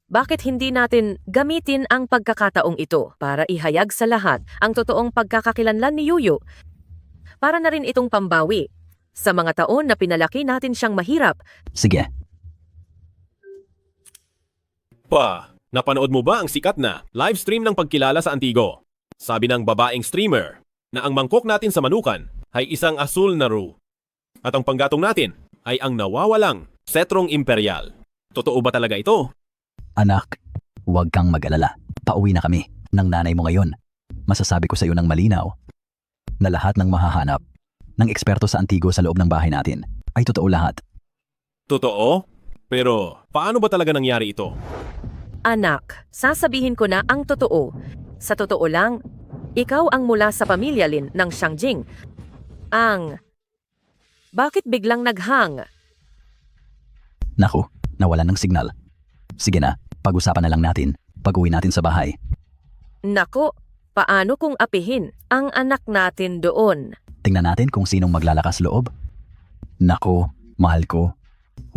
S9: Bakit hindi natin gamitin ang pagkakataong ito para ihayag sa lahat ang totoong pagkakakilanlan ni Yuyu? Para na rin itong pambawi sa mga taon na pinalaki natin siyang mahirap.
S7: Sige.
S1: Napanood mo ba ang sikat na live stream ng pagkilala sa Antigo? Sabi ng babaeng streamer na ang mangkok natin sa manukan ay isang asul na roux. At ang panggatong natin ay ang nawawalang setrong imperial. Totoo ba talaga ito?
S7: Anak, huwag kang mag-alala. Pauwi na kami ng nanay mo ngayon. Masasabi ko sa iyo ng malinaw na lahat ng mahahanap ng eksperto sa Antigo sa loob ng bahay natin ay totoo lahat.
S1: Totoo? Pero paano ba talaga nangyari ito?
S9: Anak, sasabihin ko na ang totoo. Sa totoo lang, ikaw ang mula sa pamilya Lin ng Xiangjing. Bakit biglang naghang?
S7: Naku, nawalan ng signal. Sige na, pag-usapan na lang natin pag-uwi natin sa bahay.
S9: Nako, paano kung apihin ang anak natin doon?
S7: Tingnan natin kung sinong maglalakas loob. Naku, mahal ko,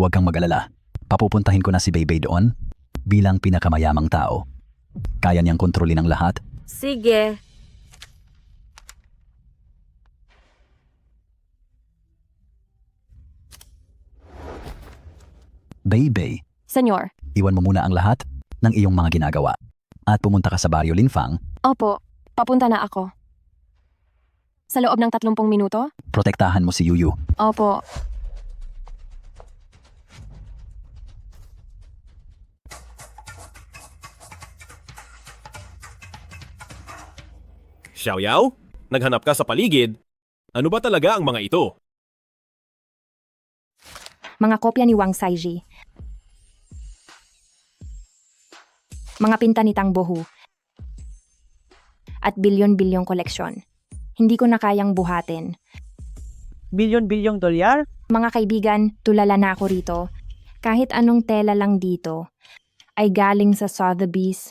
S7: huwag kang mag-alala. Papupuntahin ko na si Beibei doon bilang pinakamayamang tao. Kaya niyang kontrolin ang lahat.
S9: Sige.
S7: Beibei,
S3: Senyor.
S7: iwan mo muna ang lahat ng iyong mga ginagawa at pumunta ka sa baryo Linfang.
S3: Opo, papunta na ako. Sa loob ng 30 minuto?
S7: Protektahan mo si Yuyu.
S3: Opo.
S1: Xiao Yao? Naghanap ka sa paligid? Ano ba talaga ang mga ito?
S14: Mga kopya ni Wang Saiji. mga pintanitang buhu, at bilyon-bilyong koleksyon. Hindi ko na kayang buhatin.
S15: Bilyon-bilyong dolyar?
S14: Mga kaibigan, tulala na ako rito. Kahit anong tela lang dito ay galing sa Sotheby's,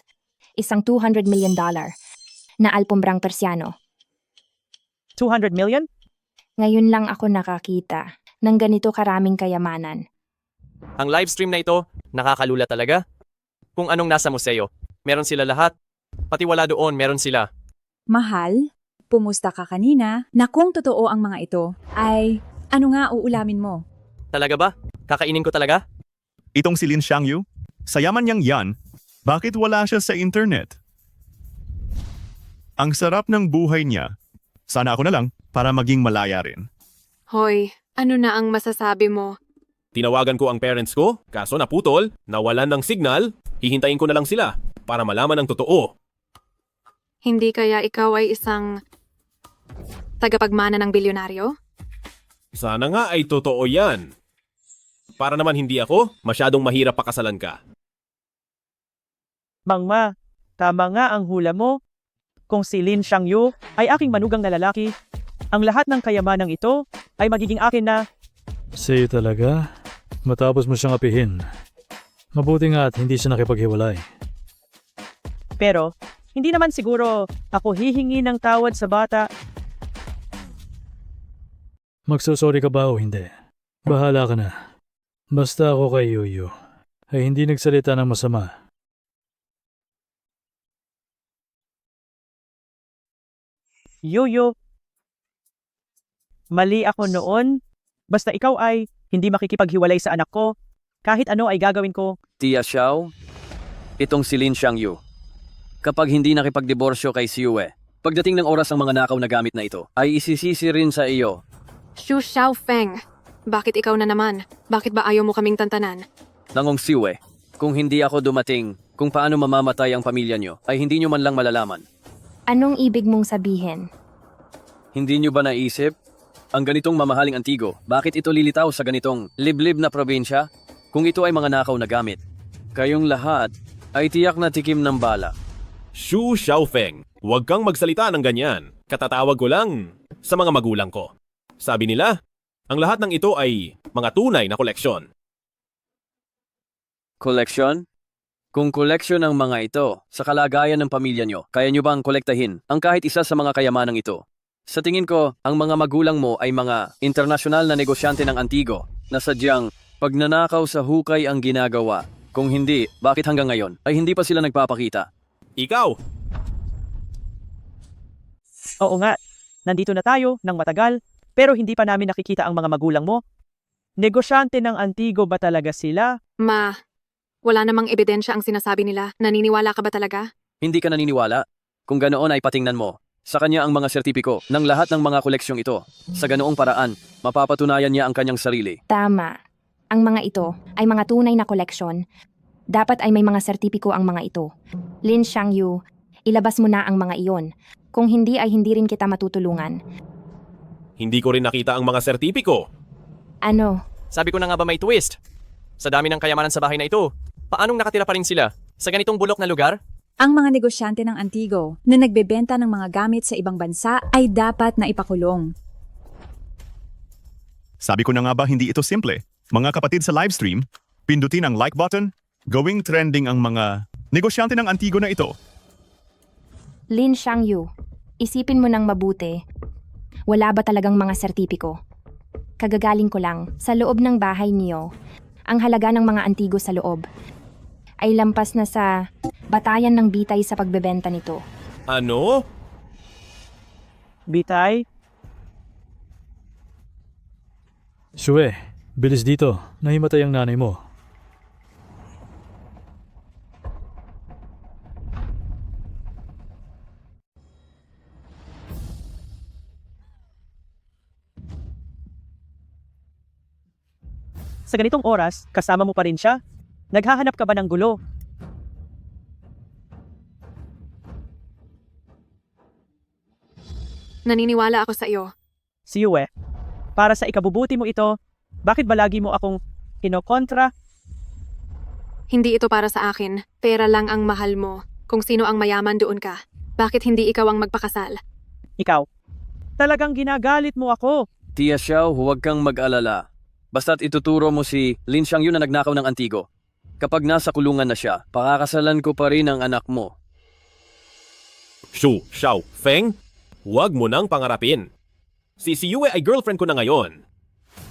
S14: isang $200 million na alpombrang Persiano.
S15: 200 million?
S14: Ngayon lang ako nakakita ng ganito karaming kayamanan.
S22: Ang live stream na ito, nakakalula talaga. Kung anong nasa museo, meron sila lahat. Pati wala doon, meron sila.
S21: Mahal, pumusta ka kanina na kung totoo ang mga ito, ay ano nga uulamin mo?
S22: Talaga ba? Kakainin ko talaga?
S23: Itong si Lin Xiangyu, sa yaman niyang yan, bakit wala siya sa internet? Ang sarap ng buhay niya. Sana ako na lang para maging malaya rin.
S5: Hoy, ano na ang masasabi mo?
S1: Tinawagan ko ang parents ko, kaso naputol, nawalan ng signal, hihintayin ko na lang sila para malaman ang totoo.
S5: Hindi kaya ikaw ay isang tagapagmana ng bilyonaryo?
S1: Sana nga ay totoo yan. Para naman hindi ako, masyadong mahirap pakasalan ka.
S15: Mangma, tama nga ang hula mo. Kung si Lin Xiangyu ay aking manugang na lalaki, ang lahat ng kayamanang ito ay magiging akin na.
S16: Sa'yo talaga? Matapos mo siyang apihin. Mabuti nga at hindi siya nakipaghiwalay.
S15: Pero, hindi naman siguro ako hihingi ng tawad sa bata.
S16: Magsusorry ka ba o hindi? Bahala ka na. Basta ako kay Yuyu ay hindi nagsalita ng masama.
S15: Yuyu, mali ako noon. Basta ikaw ay hindi makikipaghiwalay sa anak ko. Kahit ano ay gagawin ko.
S6: Tia Xiao, itong si Lin Xiangyu. Kapag hindi nakipagdiborsyo kay Siue, pagdating ng oras ng mga nakaw na gamit na ito, ay isisisi rin sa iyo.
S5: Xu Xiaofeng, bakit ikaw na naman? Bakit ba ayaw mo kaming tantanan?
S6: Nangong Siue, kung hindi ako dumating, kung paano mamamatay ang pamilya nyo, ay hindi nyo man lang malalaman.
S14: Anong ibig mong sabihin?
S6: Hindi nyo ba naisip? Ang ganitong mamahaling antigo, bakit ito lilitaw sa ganitong liblib na probinsya? Kung ito ay mga nakaw na gamit, kayong lahat ay tiyak na tikim ng bala.
S1: Xu Xiaofeng, huwag kang magsalita ng ganyan. Katatawag ko lang sa mga magulang ko. Sabi nila, ang lahat ng ito ay mga tunay na koleksyon.
S6: Koleksyon? Kung koleksyon ang mga ito sa kalagayan ng pamilya nyo, kaya nyo bang kolektahin ang kahit isa sa mga kayamanang ito? Sa tingin ko, ang mga magulang mo ay mga internasyonal na negosyante ng antigo na sadyang pagnanakaw sa hukay ang ginagawa. Kung hindi, bakit hanggang ngayon ay hindi pa sila nagpapakita?
S1: Ikaw!
S15: Oo nga, nandito na tayo ng matagal, pero hindi pa namin nakikita ang mga magulang mo. Negosyante ng antigo ba talaga sila?
S5: Ma, wala namang ebidensya ang sinasabi nila. Naniniwala ka ba talaga?
S6: Hindi ka naniniwala? Kung ganoon ay patingnan mo. Sa kanya ang mga sertipiko ng lahat ng mga koleksyong ito. Sa ganoong paraan, mapapatunayan niya ang kanyang sarili.
S14: Tama. Ang mga ito ay mga tunay na koleksyon. Dapat ay may mga sertipiko ang mga ito. Lin Xiangyu, ilabas mo na ang mga iyon. Kung hindi ay hindi rin kita matutulungan.
S1: Hindi ko rin nakita ang mga sertipiko.
S14: Ano?
S22: Sabi ko na nga ba may twist? Sa dami ng kayamanan sa bahay na ito, paanong nakatira pa rin sila? Sa ganitong bulok na lugar?
S21: Ang mga negosyante ng Antigo na nagbebenta ng mga gamit sa ibang bansa ay dapat na ipakulong.
S23: Sabi ko na nga ba hindi ito simple? Mga kapatid sa livestream, pindutin ang like button, gawing trending ang mga negosyante ng antigo na ito.
S14: Lin Xiangyu, isipin mo ng mabuti. Wala ba talagang mga sertipiko? Kagagaling ko lang, sa loob ng bahay niyo, ang halaga ng mga antigo sa loob ay lampas na sa batayan ng bitay sa pagbebenta nito.
S1: Ano?
S15: Bitay?
S16: Shue, bilis dito. Nahimatay ang nanay mo.
S15: Sa ganitong oras, kasama mo pa rin siya? Naghahanap ka ba ng gulo?
S5: Naniniwala ako sa iyo.
S15: Si Yue, para sa ikabubuti mo ito, bakit ba lagi mo akong kinokontra?
S5: Hindi ito para sa akin. Pera lang ang mahal mo. Kung sino ang mayaman doon ka. Bakit hindi ikaw ang magpakasal?
S15: Ikaw, talagang ginagalit mo ako.
S6: Tia Xiao, huwag kang mag-alala. Basta't ituturo mo si Lin Xiangyu na nagnakaw ng antigo. Kapag nasa kulungan na siya, pakakasalan ko pa rin ang anak mo.
S1: Shu Xiao Feng, huwag mo nang pangarapin. Si Yue ay girlfriend ko na ngayon.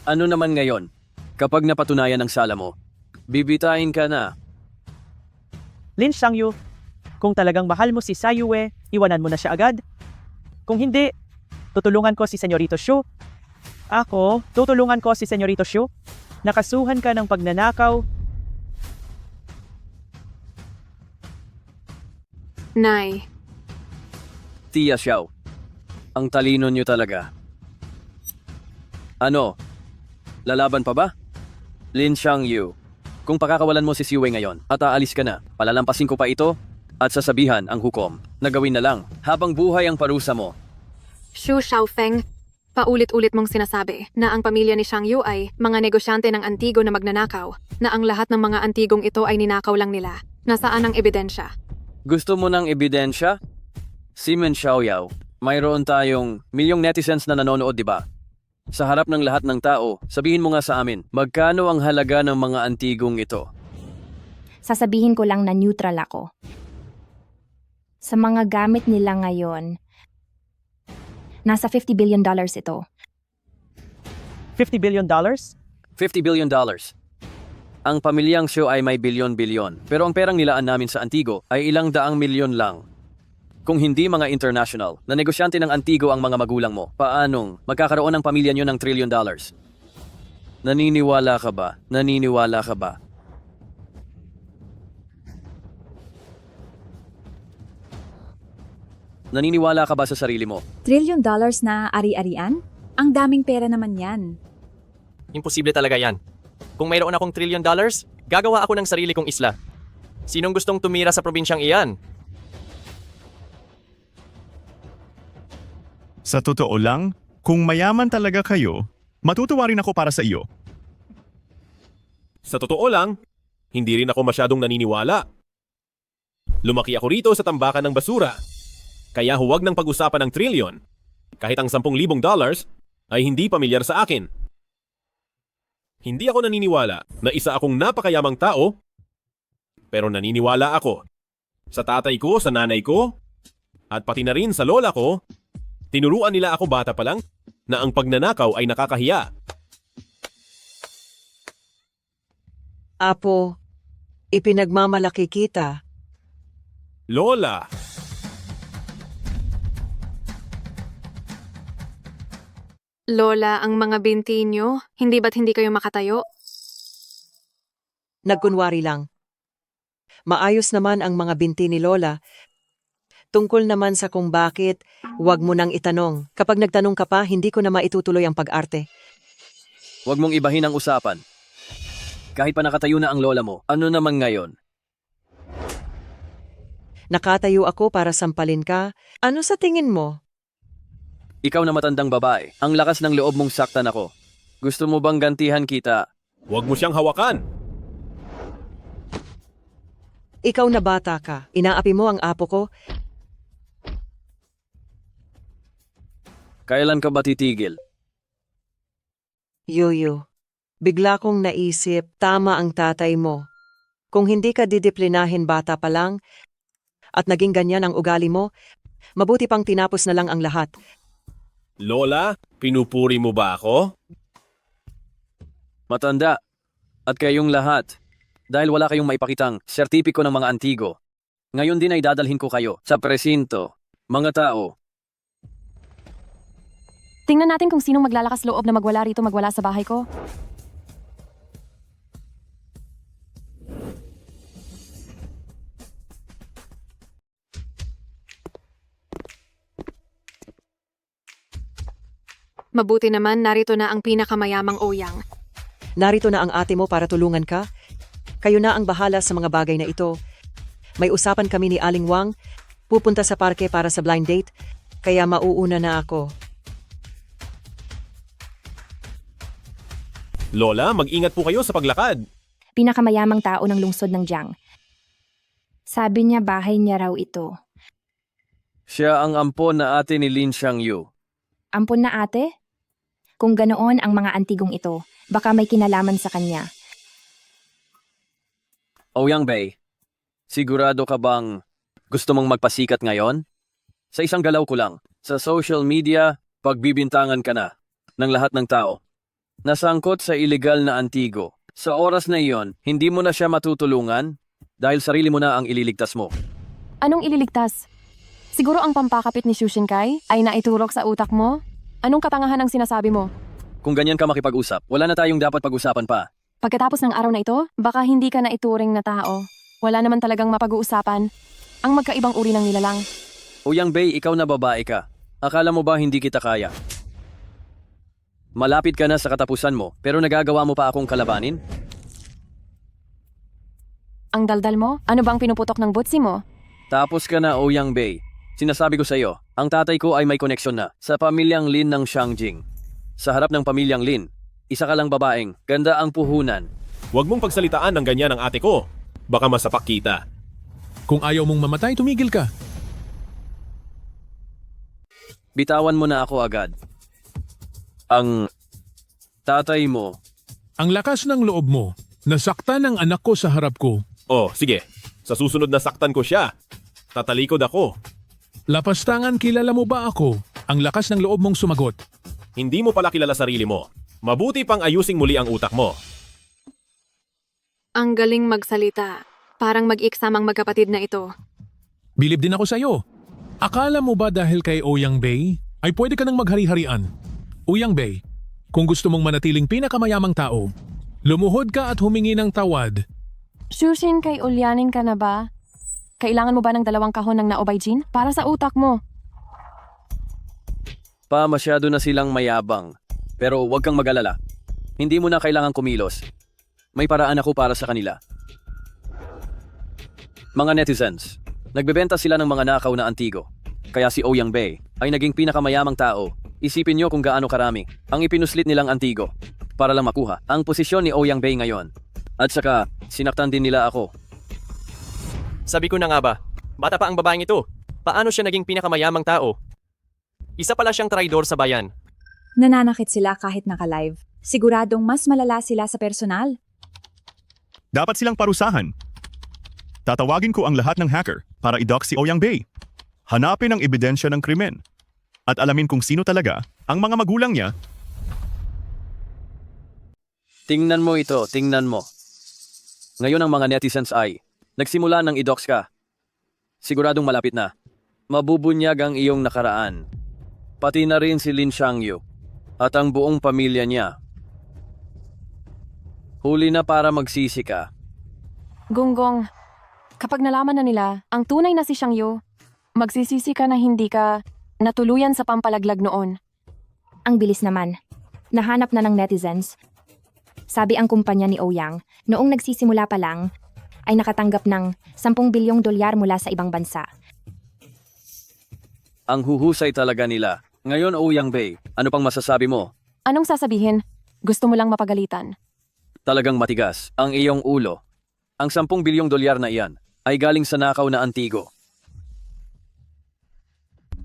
S6: Ano naman ngayon? Kapag napatunayan ang sala mo, bibitayin ka na.
S15: Lin Xiangyu, kung talagang mahal mo si Sayue, iwanan mo na siya agad. Kung hindi, tutulungan ko si Senyorito Shu. Ako, tutulungan ko si Senyorito Shu. Nakasuhan ka ng pagnanakaw.
S5: Nay,
S6: Tia Xiao, ang talino niyo talaga. Ano? Lalaban pa ba? Lin Xiangyu, kung pakakawalan mo si Siwei ngayon at aalis ka na, palalampasin ko pa ito at sasabihan ang hukom na gawin na lang habang buhay ang parusa mo.
S5: Shu Xiaofeng, paulit-ulit mong sinasabi na ang pamilya ni Xiangyu ay mga negosyante ng antigo na magnanakaw, na ang lahat ng mga antigong ito ay ninakaw lang nila. Nasaan ang ebidensya?
S6: Gusto mo ng ebidensya? Simen Xiaoyao, mayroon tayong milyong netizens na nanonood, di ba? Sa harap ng lahat ng tao, sabihin mo nga sa amin, magkano ang halaga ng mga antigong ito?
S14: Sasabihin ko lang na neutral ako. Sa mga gamit nila ngayon, nasa $50 billion ito.
S15: $50 billion?
S6: $50 billion. Ang pamilyang Xiu ay may bilyon-bilyon, pero ang perang nilaan namin sa Antigo ay ilang daang milyon lang. Kung hindi mga international na negosyante ng Antigo ang mga magulang mo, paanong magkakaroon ng pamilya nyo ng $1 trillion? Naniniwala ka ba? Naniniwala ka ba? Naniniwala ka ba sa sarili mo?
S21: $1 trillion na ari-arian? Ang daming pera naman yan.
S22: Imposible talaga yan. Kung mayroon akong $1 trillion, gagawa ako ng sarili kong isla. Sinong gustong tumira sa probinsyang iyan?
S23: Sa totoo lang, kung mayaman talaga kayo, matutuwa rin ako para sa iyo.
S1: Sa totoo lang, hindi rin ako masyadong naniniwala. Lumaki ako rito sa tambakan ng basura. Kaya huwag nang pag-usapan ng trilyon. Kahit ang $10,000 ay hindi pamilyar sa akin. Hindi ako naniniwala na isa akong napakayamang tao, pero naniniwala ako sa tatay ko, sa nanay ko, at pati na rin sa lola ko. Tinuruan nila ako bata pa lang na ang pagnanakaw ay nakakahiya.
S8: Apo, ipinagmamalaki kita.
S1: Lola!
S5: Lola, ang mga binti nyo, hindi ba't hindi kayo makatayo?
S8: Nagkunwari lang. Maayos naman ang mga binti ni Lola. Tungkol naman sa kung bakit, huwag mo nang itanong. Kapag nagtanong ka pa, hindi ko na maitutuloy ang pag-arte.
S6: Huwag mong ibahin ang usapan. Kahit pa nakatayo na ang lola mo, ano naman ngayon?
S8: Nakatayo ako para sampalin ka. Ano sa tingin mo?
S6: Ikaw na matandang babae, ang lakas ng loob mong saktan ako. Gusto mo bang gantihan kita?
S1: Huwag mo siyang hawakan!
S8: Ikaw na bata ka. Inaapi mo ang apo ko.
S6: Kailan ka ba titigil?
S8: Yuyu, bigla kong naisip, tama ang tatay mo. Kung hindi ka didiplinahin bata pa lang, at naging ganyan ang ugali mo, mabuti pang tinapos na lang ang lahat.
S1: Lola, pinupuri mo ba ako?
S6: Matanda. At kayong lahat. Dahil wala kayong maipakitang sertipiko ng mga antigo. Ngayon din ay dadalhin ko kayo sa presinto. Mga tao.
S3: Tingnan natin kung sinong maglalakas loob na magwala rito magwala sa bahay ko.
S5: Mabuti naman narito na ang pinakamayamang Ouyang.
S8: Narito na ang ate mo para tulungan ka. Kayo na ang bahala sa mga bagay na ito. May usapan kami ni Aling Wang. Pupunta sa parke para sa blind date. Kaya mauuna na ako.
S1: Lola, mag-ingat po kayo sa paglakad.
S14: Pinakamayamang tao ng lungsod ng Jiang. Sabi niya bahay niya raw ito.
S6: Siya ang ampon na ate ni Lin Xiangyu.
S14: Ampon na ate? Kung ganoon ang mga antigong ito, baka may kinalaman sa kanya.
S6: Ouyang Bei, sigurado ka bang gusto mong magpasikat ngayon? Sa isang galaw ko lang, sa social media, pagbibintangan ka na ng lahat ng tao. Nasangkot sa illegal na antigo. Sa oras na iyon, hindi mo na siya matutulungan dahil sarili mo na ang ililigtas mo.
S3: Anong ililigtas? Siguro ang pampakapit ni Shushinkai ay naiturok sa utak mo? Anong katangahan ang sinasabi mo?
S6: Kung ganyan ka makipag-usap, wala na tayong dapat pag-usapan pa.
S3: Pagkatapos ng araw na ito, baka hindi ka na ituring na tao. Wala naman talagang mapag-uusapan. Ang magkaibang uri ng nilalang.
S6: Ouyang Bei, ikaw na babae ka. Akala mo ba hindi kita kaya? Malapit ka na sa katapusan mo, pero nagagawa mo pa akong kalabanin?
S3: Ang daldal mo? Ano bang pinuputok ng butsi mo?
S6: Tapos ka na, Ouyang Bei. Sinasabi ko sa iyo, ang tatay ko ay may koneksyon na sa pamilyang Lin ng Xiangjing. Sa harap ng pamilyang Lin, isa ka lang babaeng, ganda ang puhunan.
S1: Huwag mong pagsalitaan ng ganyan ang ate ko. Baka masapak kita.
S18: Kung ayaw mong mamatay, tumigil ka.
S6: Bitawan mo na ako agad. Ang tatay mo.
S18: Ang lakas ng loob mo. Nasaktan ang anak ko sa harap ko.
S1: Oh, sige. Sa susunod na saktan ko siya. Tatalikod ako.
S18: Lapastangan, kilala mo ba ako? Ang lakas ng loob mong sumagot.
S1: Hindi mo pala kilala sarili mo. Mabuti pang ayusing muli ang utak mo.
S5: Ang galing magsalita. Parang mag-iksamang magkapatid na ito.
S18: Bilib din ako sa iyo. Akala mo ba dahil kay Ouyang Bei ay pwede ka nang maghari-harian? Ouyang Bei, kung gusto mong manatiling pinakamayamang tao, lumuhod ka at humingi ng tawad.
S3: Shushinkai, ulyanin ka na ba? Kailangan mo ba ng 2 kahon ng naobaijin para sa utak mo?
S6: Masyado na silang mayabang. Pero huwag kang mag-alala. Hindi mo na kailangang kumilos. May paraan ako para sa kanila. Mga netizens, nagbebenta sila ng mga nakaw na antigo. Kaya si Ouyang Bei ay naging pinakamayamang tao. Isipin nyo kung gaano karami ang ipinuslit nilang antigo para lang makuha ang posisyon ni Ouyang Bei ngayon. At saka, sinaktan din nila ako.
S22: Sabi ko na nga ba, bata pa ang babaeng ito. Paano siya naging pinakamayamang tao? Isa pala siyang traidor sa bayan.
S21: Nananakit sila kahit naka-live. Siguradong mas malala sila sa personal.
S23: Dapat silang parusahan. Tatawagin ko ang lahat ng hacker para i-dock si Ouyang Bei. Hanapin ang ebidensya ng krimen. At alamin kung sino talaga ang mga magulang niya.
S6: Tingnan mo ito, tingnan mo. Ngayon ang mga netizens ay nagsimula ng i-dox ka. Siguradong malapit na. Mabubunyag ang iyong nakaraan. Pati na rin si Lin Xiangyu at ang buong pamilya niya. Huli na para magsisi ka.
S3: Gonggong, kapag nalaman na nila ang tunay na si Xiangyu, magsisisi ka na hindi ka natuluyan sa pampalaglag noon.
S14: Ang bilis naman. Nahanap na ng netizens. Sabi ang kumpanya ni Ouyang, noong nagsisimula pa lang, ay nakatanggap ng 10 bilyong dolyar mula sa ibang bansa.
S6: Ang huhusay talaga nila. Ngayon, Ouyang Bei, ano pang masasabi mo?
S3: Anong sasabihin? Gusto mo lang mapagalitan.
S6: Talagang matigas ang iyong ulo. Ang 10 bilyong dolyar na iyan ay galing sa nakaw na antigo.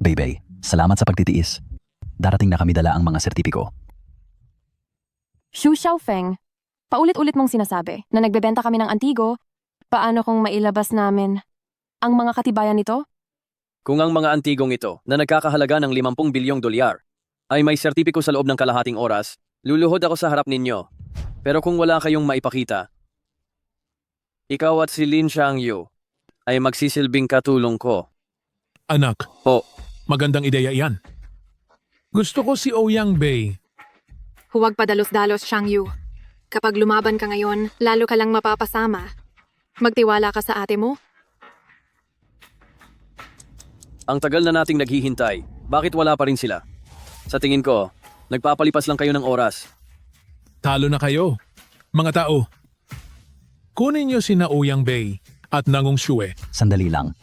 S7: Bei, salamat sa pagtitiis. Darating na kami dala ang mga sertipiko.
S3: Xu Xiaofeng, paulit-ulit mong sinasabi na nagbebenta kami ng antigo. Paano kung mailabas namin ang mga katibayan nito?
S6: Kung ang mga antigong ito na nagkakahalaga ng 50 bilyong dolyar ay may sertipiko sa loob ng kalahating oras, luluhod ako sa harap ninyo. Pero kung wala kayong maipakita, ikaw at si Lin Xiangyu ay magsisilbing katulong ko.
S18: Anak, magandang ideya iyan. Gusto ko si Ouyang Bei.
S5: Huwag padalos-dalos, Xiangyu. Kapag lumaban ka ngayon, lalo ka lang mapapasama. Magtiwala ka sa ate mo.
S6: Ang tagal na nating naghihintay. Bakit wala pa rin sila? Sa tingin ko, nagpapalipas lang kayo ng oras.
S18: Talo na kayo. Mga tao, kunin niyo si Ouyang Bei at Nangong Xue.
S7: Sandali lang.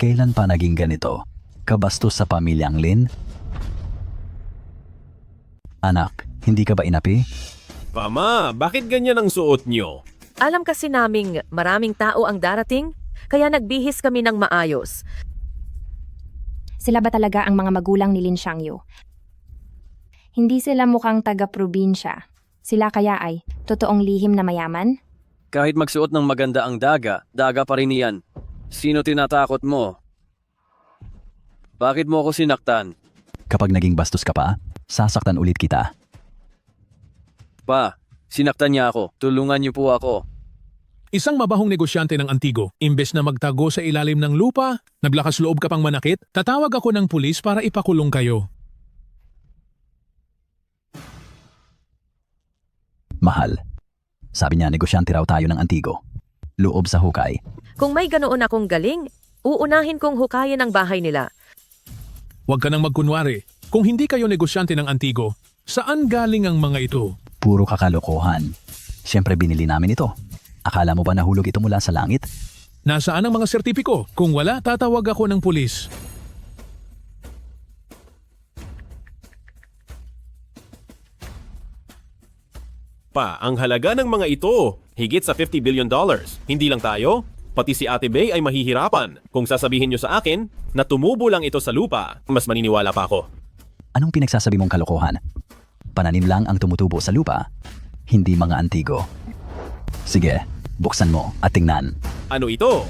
S7: Kailan pa naging ganito? Kabastos sa pamilyang Lin? Anak, Hindi ka ba inapi?
S1: Mama, bakit ganyan ang suot niyo?
S9: Alam kasi naming maraming tao ang darating, kaya nagbihis kami ng maayos.
S14: Sila ba talaga ang mga magulang ni Lin Xiangyu? Hindi sila mukhang taga-probinsya. Sila kaya ay totoong lihim na mayaman?
S6: Kahit magsuot ng maganda ang daga, daga pa rin iyan. Sino tinatakot mo? Bakit mo ako sinaktan?
S7: Kapag naging bastos ka pa, sasaktan ulit kita.
S6: Pa, sinaktan niya ako. Tulungan niyo po ako.
S18: Isang mabahong negosyante ng Antigo, imbes na magtago sa ilalim ng lupa, naglakas loob ka pang manakit, tatawag ako ng pulis para ipakulong kayo.
S7: Mahal. Sabi niya, negosyante raw tayo ng Antigo. Loob sa hukay.
S9: Kung may ganoon akong galing, uunahin kong hukayin ang bahay nila.
S18: Huwag ka nang magkunwari. Kung hindi kayo negosyante ng Antigo, saan galing ang mga ito?
S7: Puro kakalokohan. Siyempre binili namin ito. Akala mo ba nahulog ito mula sa langit?
S18: Nasaan ang mga sertipiko? Kung wala, tatawag ako ng pulis.
S1: Pa, ang halaga ng mga ito, higit sa $50 billion. Hindi lang tayo, pati si Ate Bay ay mahihirapan. Kung sasabihin niyo sa akin na tumubo lang ito sa lupa, mas maniniwala pa ako.
S7: Anong pinagsasabi mong kalokohan? Pananim lang ang tumutubo sa lupa, hindi mga Antigo. Sige, buksan mo at tingnan.
S1: Ano ito?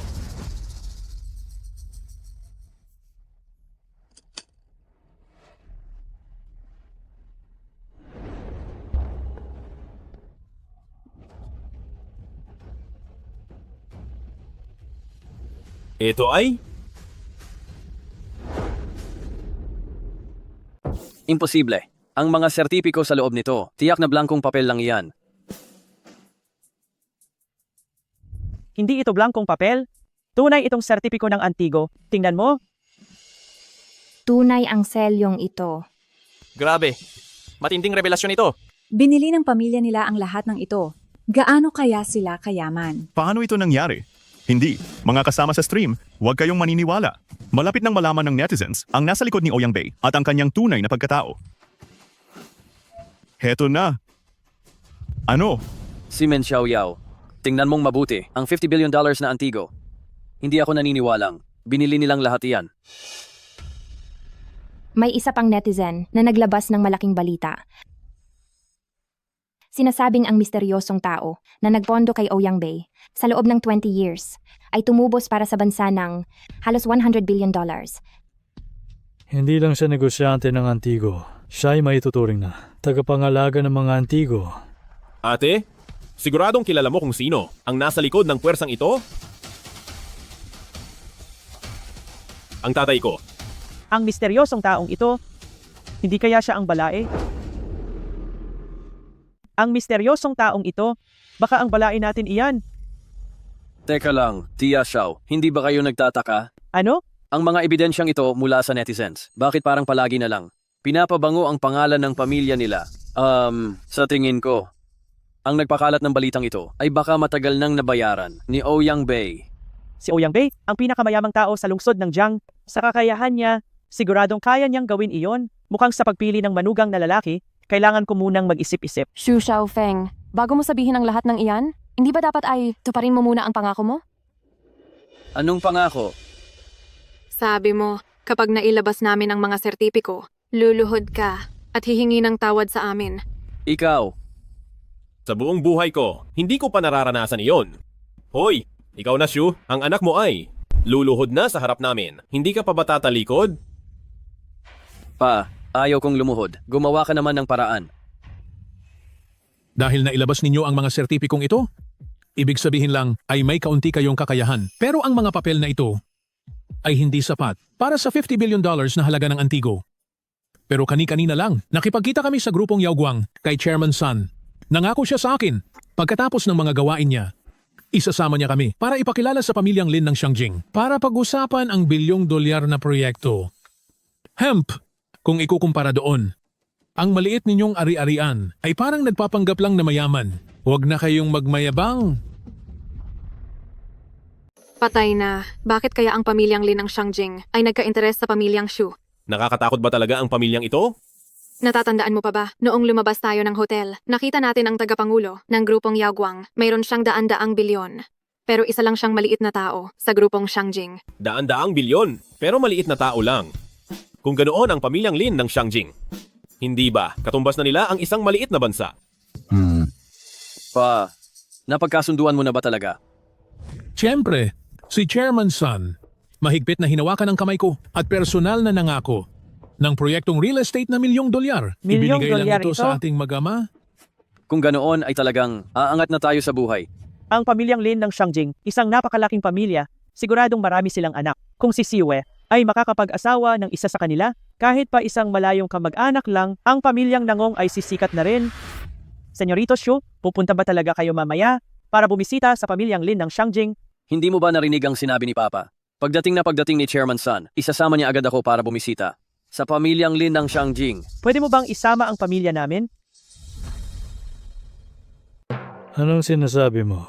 S1: Ito ay?
S6: Imposible. Ang mga sertipiko sa loob nito, tiyak na blankong papel lang iyan.
S15: Hindi ito blankong papel. Tunay itong sertipiko ng Antigo. Tingnan mo.
S14: Tunay ang selyong ito.
S22: Grabe. Matinding revelasyon ito.
S21: Binili ng pamilya nila ang lahat ng ito. Gaano kaya sila kayaman?
S23: Paano ito nangyari? Hindi. Mga kasama sa stream, huwag kayong maniniwala. Malapit nang malaman ng netizens ang nasa likod ni Ouyang Bay at ang kanyang tunay na pagkatao. Heto na. Ano?
S6: Si Men Xiaoyao. Tingnan mong mabuti, ang $50 billion na Antigo. Hindi ako naniniwalang. Binili nilang lahat iyan.
S14: May isa pang netizen na naglabas ng malaking balita. Sinasabing ang misteryosong tao na nagpondo kay Ouyang Bay sa loob ng 20 years ay tumubos para sa bansa ng halos $100 billion.
S16: Hindi lang siya negosyante ng Antigo. Siya ay maituturing na tagapangalaga ng mga Antigo.
S1: Ate, siguradong kilala mo kung sino ang nasa likod ng puwersang ito? Ang tatay ko.
S15: Ang misteryosong taong ito, hindi kaya siya ang balae? Ang misteryosong taong ito, baka ang balae natin iyan.
S6: Teka lang, Tia Xiao, hindi ba kayo nagtataka?
S15: Ano?
S6: Ang mga ebidensyang ito mula sa netizens, bakit parang palagi na lang? Pinapabango ang pangalan ng pamilya nila. Sa tingin ko, ang nagpakalat ng balitang ito ay baka matagal nang nabayaran ni Ouyang Bay.
S15: Si Ouyang Bay, ang pinakamayamang tao sa lungsod ng Jiang. Sa kakayahan niya, siguradong kaya niyang gawin iyon. Mukhang sa pagpili ng manugang na lalaki, kailangan ko munang mag-isip-isip.
S3: Xu Xiaofeng, bago mo sabihin ang lahat ng iyan, hindi ba dapat ay tuparin mo muna ang pangako mo?
S6: Anong pangako?
S5: Sabi mo, kapag nailabas namin ang mga sertipiko, luluhod ka at hihingi ng tawad sa amin.
S6: Ikaw.
S1: Sa buong buhay ko, hindi ko pa nararanasan iyon. Hoy, ikaw na Shu, ang anak mo ay luluhod na sa harap namin. Hindi ka pa ba tatalikod?
S6: Pa, ayaw kong lumuhod. Gumawa ka naman ng paraan.
S18: Dahil nailabas ninyo ang mga sertipikong ito, ibig sabihin lang ay may kaunti kayong kakayahan. Pero ang mga papel na ito ay hindi sapat para sa $50 billion na halaga ng Antigo. Pero kani-kanina lang, nakipagkita kami sa grupong Yaoguang kay Chairman Sun. Nangako siya sa akin, pagkatapos ng mga gawain niya, isasama niya kami para ipakilala sa pamilyang Lin ng Xiangjing para pag-usapan ang $1 billion na proyekto. Hemp, kung ikukumpara doon. Ang maliit ninyong ari-arian ay parang nagpapanggap lang na mayaman. Huwag na kayong magmayabang.
S5: Patay na. Bakit kaya ang pamilyang Lin ng Xiangjing ay nagka-interes sa pamilyang Xu?
S1: Nakakatakot ba talaga ang pamilyang ito?
S5: Natatandaan mo pa ba, noong lumabas tayo ng hotel, nakita natin ang tagapangulo ng grupong Yaguang. Mayroon siyang daan-daang bilyon. Pero isa lang siyang maliit na tao sa grupong Shangjing.
S1: Daan-daang bilyon, pero maliit na tao lang. Kung ganoon ang pamilyang Lin ng Shangjing. Hindi ba, katumbas na nila ang isang maliit na bansa?
S6: Napagkasunduan mo na ba talaga?
S18: Siyempre, si Chairman Sun, mahigpit na hinawakan ang kamay ko at personal na nangako ng proyektong real estate na $1 milyong.
S15: Milyong
S18: Ibinigay lang
S15: dolyar
S18: ito
S15: ito?
S18: sa ating mag-ama.
S6: Kung ganoon ay talagang aangat na tayo sa buhay.
S15: Ang pamilyang Lin ng Shangjing, isang napakalaking pamilya, siguradong marami silang anak. Kung si Siwe ay makakapag-asawa ng isa sa kanila, kahit pa isang malayong kamag-anak lang, ang pamilyang Nangong ay sisikat na rin. Senyorito Shu, pupunta ba talaga kayo mamaya para bumisita sa pamilyang Lin ng Shangjing?
S6: Hindi mo ba narinig ang sinabi ni Papa? Pagdating ni Chairman Sun, isasama niya agad ako para bumisita sa pamilyang Lin ng Shangjing.
S15: Pwede mo bang isama ang pamilya namin?
S16: Anong sinasabi mo?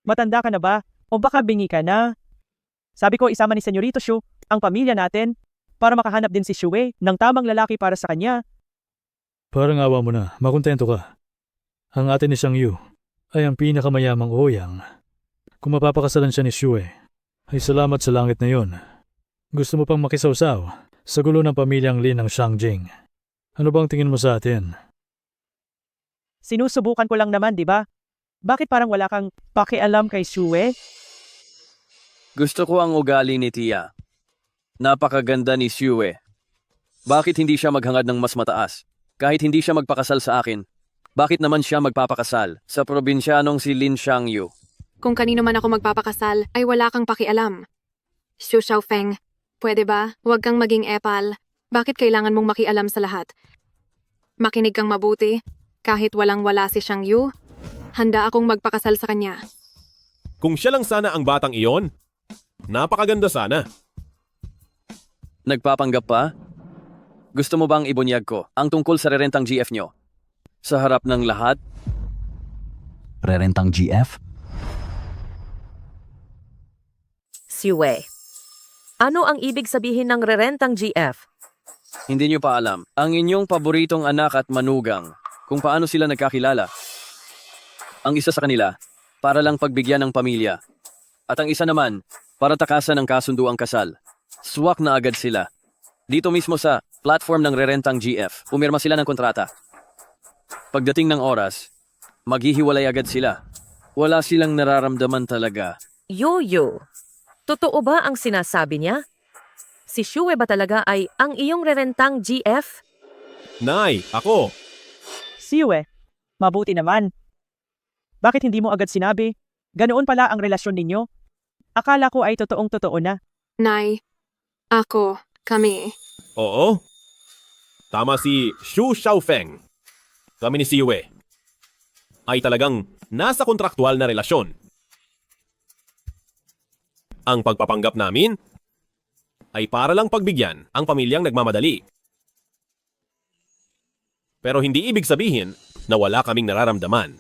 S15: Matanda ka na ba? O baka bingi ka na? Sabi ko isama ni Senyorito Shu ang pamilya natin para makahanap din si Shue ng tamang lalaki para sa kanya.
S16: Parang awa mo na, makontento ka. Ang ate ni Shang Yu ay ang pinakamayamang Ouyang. Kung mapapakasalan siya ni Shue, ay salamat sa langit na yon. Gusto mo pang makisawsaw sa gulo ng pamilyang Lin ng Shangjing. Ano bang tingin mo sa atin?
S15: Sinusubukan ko lang naman, di ba? Bakit parang wala kang pakialam kay Shue?
S6: Gusto ko ang ugali ni Tia. Napakaganda ni Shue. Bakit hindi siya maghangad ng mas mataas? Kahit hindi siya magpakasal sa akin, bakit naman siya magpapakasal sa probinsyanong si Lin Shangyu?
S5: Kung kanino man ako magpapakasal, ay wala kang pakialam. Xu Xiaofeng, pwede ba? Huwag kang maging epal. Bakit kailangan mong makialam sa lahat? Makinig kang mabuti. Kahit walang-wala si Shang Yu, handa akong magpakasal sa kanya.
S1: Kung siya lang sana ang batang iyon, napakaganda sana.
S6: Nagpapanggap pa? Gusto mo bang ibunyag ko ang tungkol sa rerentang GF nyo? Sa harap ng lahat?
S7: Rerentang GF?
S9: Siwe. Ano ang ibig sabihin ng rerentang GF?
S6: Hindi nyo pa alam. Ang inyong paboritong anak at manugang, kung paano sila nagkakilala. Ang isa sa kanila, para lang pagbigyan ng pamilya. At ang isa naman, para takasan ng kasunduang kasal. Swak na agad sila. Dito mismo sa platform ng rerentang GF, pumirma sila ng kontrata. Pagdating ng oras, maghihiwalay agad sila. Wala silang nararamdaman talaga.
S9: Yoyo. Totoo ba ang sinasabi niya? Si Shue ba talaga ay ang iyong rerentang GF?
S1: Nay, ako.
S15: Siwe, mabuti naman. Bakit hindi mo agad sinabi? Ganoon pala ang relasyon ninyo? Akala ko ay totoong-totoo na.
S5: Nay, ako, kami.
S1: Oo. Tama si Xu Xiaofeng. Kami ni Siwe ay talagang nasa kontraktual na relasyon. Ang pagpapanggap namin ay para lang pagbigyan ang pamilyang nagmamadali. Pero hindi ibig sabihin na wala kaming nararamdaman.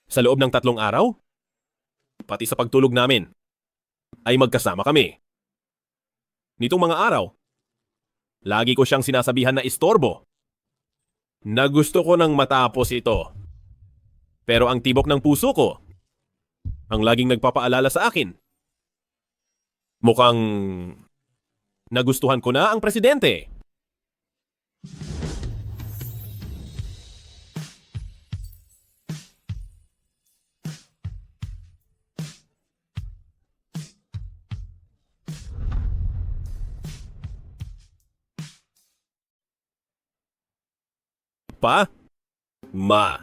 S1: Sa loob ng 3 araw, pati sa pagtulog namin, ay magkasama kami. Nitong mga araw, lagi ko siyang sinasabihan na istorbo, na gusto ko nang matapos ito. Pero ang tibok ng puso ko, ang laging nagpapaalala sa akin, mukhang nagustuhan ko na ang presidente. Pa? Ma.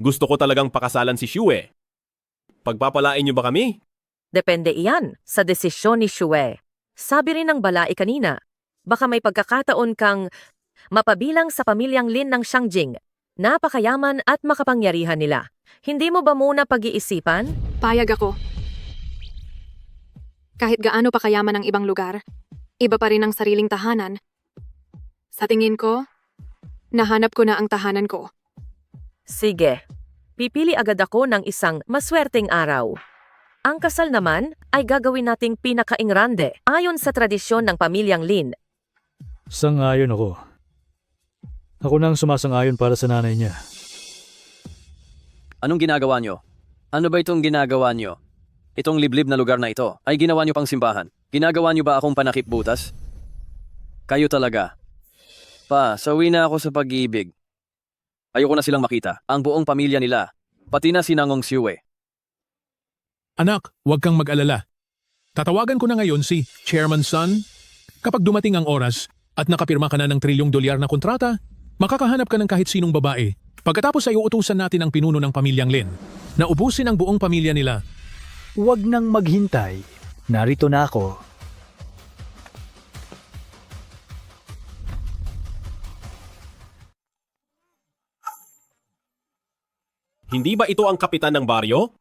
S1: Gusto ko talagang pakasalan si Shue. Pagpapalain niyo ba kami?
S9: Depende iyan sa desisyon ni Shue. Sabi rin ng balai kanina, baka may pagkakataon kang mapabilang sa pamilyang Lin ng Shangjing. Napakayaman at makapangyarihan nila. Hindi mo ba muna pag-iisipan?
S5: Payag ako. Kahit gaano pa kayaman ang ibang lugar, iba pa rin ang sariling tahanan. Sa tingin ko, nahanap ko na ang tahanan ko.
S9: Sige. Pipili agad ako ng isang maswerteng araw. Ang kasal naman ay gagawin nating pinakaingrande ayon sa tradisyon ng pamilyang Lin.
S16: Sang-ayon ako. Ako na ang sumasang-ayon para sa nanay niya.
S6: Anong ginagawa nyo? Ano ba itong ginagawa nyo? Itong liblib na lugar na ito ay ginawa nyo pang simbahan. Ginagawa nyo ba akong panakip butas? Kayo talaga. Pa, sawi na ako sa pag-ibig. Ayoko na silang makita. Ang buong pamilya nila. Pati na si Nangong Siwe.
S18: Anak, huwag kang mag-alala. Tatawagan ko na ngayon si Chairman Sun. Kapag dumating ang oras at nakapirma ka na ng $1 trillion na kontrata, makakahanap ka ng kahit sinong babae. Pagkatapos ay uutusan natin ang pinuno ng pamilyang Lin na ubusin ang buong pamilya nila.
S20: Huwag nang maghintay. Narito na ako.
S1: Hindi ba ito ang kapitan ng baryo?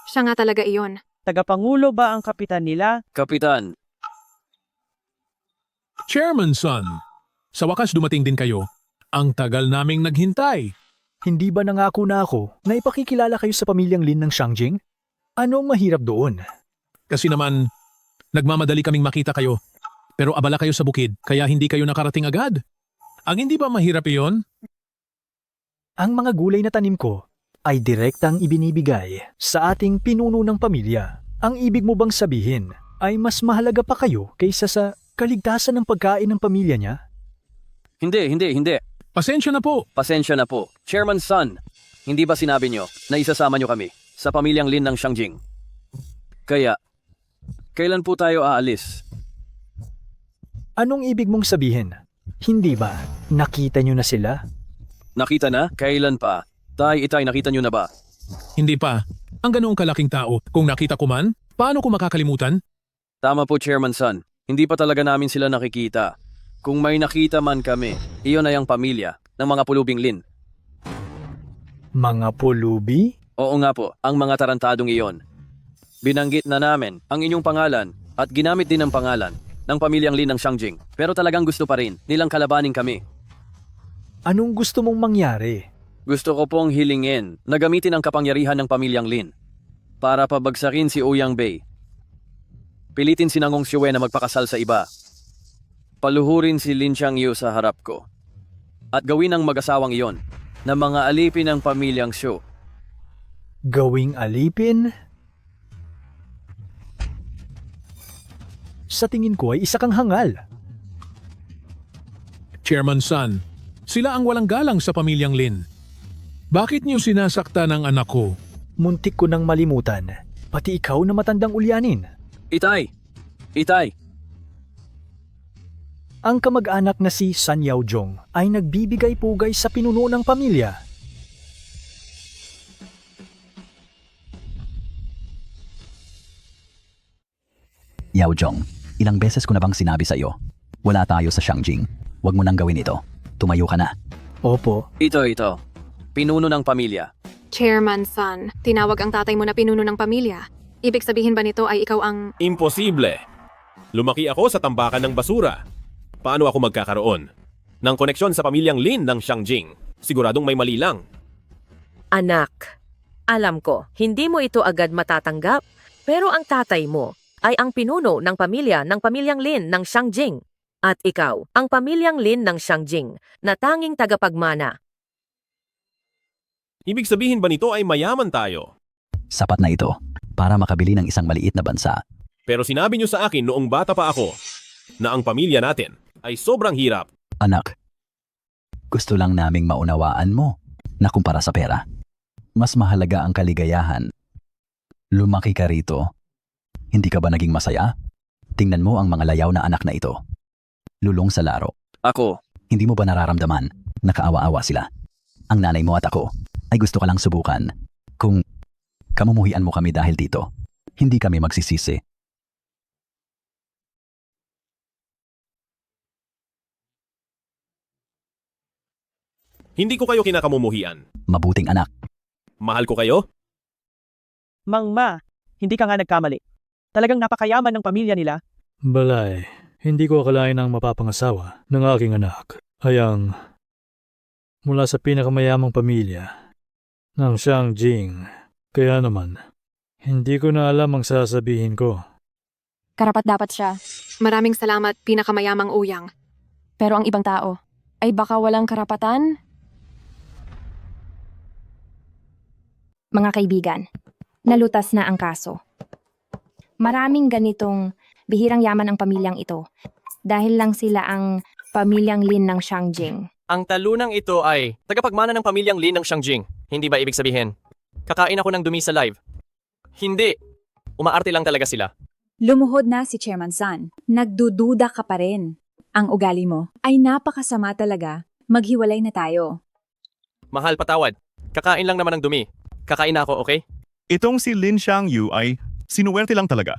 S5: Siya nga talaga iyon.
S15: Tagapangulo ba ang kapitan nila?
S6: Kapitan,
S18: Chairman Sun, sa wakas dumating din kayo. Ang tagal naming naghintay.
S20: Hindi ba nangako na ako na ipakikilala kayo sa pamilyang Lin ng Shangjing? Anong mahirap doon?
S18: Kasi naman, nagmamadali kaming makita kayo. Pero abala kayo sa bukid, kaya hindi kayo nakarating agad. Ang hindi ba mahirap iyon?
S20: Ang mga gulay na tanim ko ay direktang ibinibigay sa ating pinuno ng pamilya. Ang ibig mo bang sabihin ay mas mahalaga pa kayo kaysa sa kaligtasan ng pagkain ng pamilya niya?
S6: Hindi.
S18: Pasensya na po.
S6: Pasensya na po. Chairman Sun, hindi ba sinabi nyo na isasama nyo kami sa pamilyang Lin ng Shangjing? Kaya, kailan po tayo aalis?
S20: Anong ibig mong sabihin? Hindi ba nakita nyo na sila?
S6: Nakita na? Kailan pa? Itay, nakita nyo na ba?
S18: Hindi pa. Ang ganoong kalaking tao, kung nakita ko man, paano ko makakalimutan?
S6: Tama po, Chairman Sun. Hindi pa talaga namin sila nakikita. Kung may nakita man kami, iyon ay ang pamilya ng mga pulubing Lin.
S20: Mga pulubi?
S6: Oo nga po, ang mga tarantadong iyon. Binanggit na namin ang inyong pangalan at ginamit din ang pangalan ng pamilyang Lin ng Shangjing. Pero talagang gusto pa rin nilang kalabanin kami.
S20: Anong gusto mong mangyari?
S6: Gusto ko pong hilingin na gamitin ang kapangyarihan ng pamilyang Lin para pabagsakin si Ouyang Bei. Pilitin si Nangong Siwe na magpakasal sa iba. Paluhurin si Lin Xiangyu sa harap ko. At gawin ang mag-asawang iyon na mga alipin ng pamilyang Xu.
S20: Gawing alipin? Sa tingin ko ay isa kang hangal.
S18: Chairman Sun, sila ang walang galang sa pamilyang Lin. Bakit niyo sinasaktan ang anak ko?
S20: Muntik ko nang malimutan. Pati ikaw na matandang ulyanin.
S6: Itay!
S20: Ang kamag-anak na si San Yaojong ay nagbibigay pugay sa pinuno ng pamilya.
S7: Yaojong, ilang beses ko na bang sinabi sa iyo? Wala tayo sa Shangjing. Huwag mo nang gawin ito. Tumayo ka na.
S20: Opo.
S6: Ito. Pinuno ng pamilya.
S5: Chairman Sun, tinawag ang tatay mo na pinuno ng pamilya. Ibig sabihin ba nito ay ikaw ang...
S1: Imposible. Lumaki ako sa tambakan ng basura. Paano ako magkakaroon ng koneksyon sa pamilyang Lin ng Shangjing? Siguradong may mali lang.
S9: Anak, alam ko, hindi mo ito agad matatanggap, pero ang tatay mo ay ang pinuno ng pamilyang Lin ng Shangjing. At ikaw, ang pamilyang Lin ng Shangjing na tanging tagapagmana.
S1: Ibig sabihin ba nito ay mayaman tayo?
S7: Sapat na ito para makabili ng isang maliit na bansa.
S1: Pero sinabi niyo sa akin noong bata pa ako na ang pamilya natin ay sobrang hirap.
S7: Anak, gusto lang naming maunawaan mo na kumpara sa pera, mas mahalaga ang kaligayahan. Lumaki ka rito. Hindi ka ba naging masaya? Tingnan mo ang mga layaw na anak na ito. Lulong sa laro.
S6: Ako.
S7: Hindi mo ba nararamdaman na kaawa-awa sila? Ang nanay mo at ako ay gusto ka lang subukan. Kung kamumuhian mo kami dahil dito, hindi kami magsisisi.
S1: Hindi ko kayo kinakamumuhian.
S7: Mabuting anak.
S1: Mahal ko kayo?
S15: Mangma, hindi ka nga nagkamali. Talagang napakayaman ng pamilya nila.
S16: Balay, hindi ko akalain ang mapapangasawa ng aking anak ay ang mula sa pinakamayamang pamilya ng Shangjing. Kaya naman, hindi ko na alam ang sasabihin ko.
S3: Karapat dapat siya.
S5: Maraming salamat, pinakamayamang Ouyang.
S3: Pero ang ibang tao ay baka walang karapatan?
S14: Mga kaibigan, nalutas na ang kaso. Maraming ganitong bihirang yaman ang pamilyang ito dahil lang sila ang pamilyang Lin ng Shangjing.
S22: Ang talunang ito ay tagapagmana ng pamilyang Lin ng Shangjing. Hindi ba ibig sabihin? Kakain ako ng dumi sa live. Hindi. Umaarte lang talaga sila.
S21: Lumuhod na si Chairman San. Nagdududa ka pa rin. Ang ugali mo ay napakasama talaga. Maghiwalay na tayo.
S22: Mahal, patawad. Kakain lang naman ng dumi. Kakain na ako, okay?
S23: Itong si Lin Xiangyu ay sinuwerte lang talaga.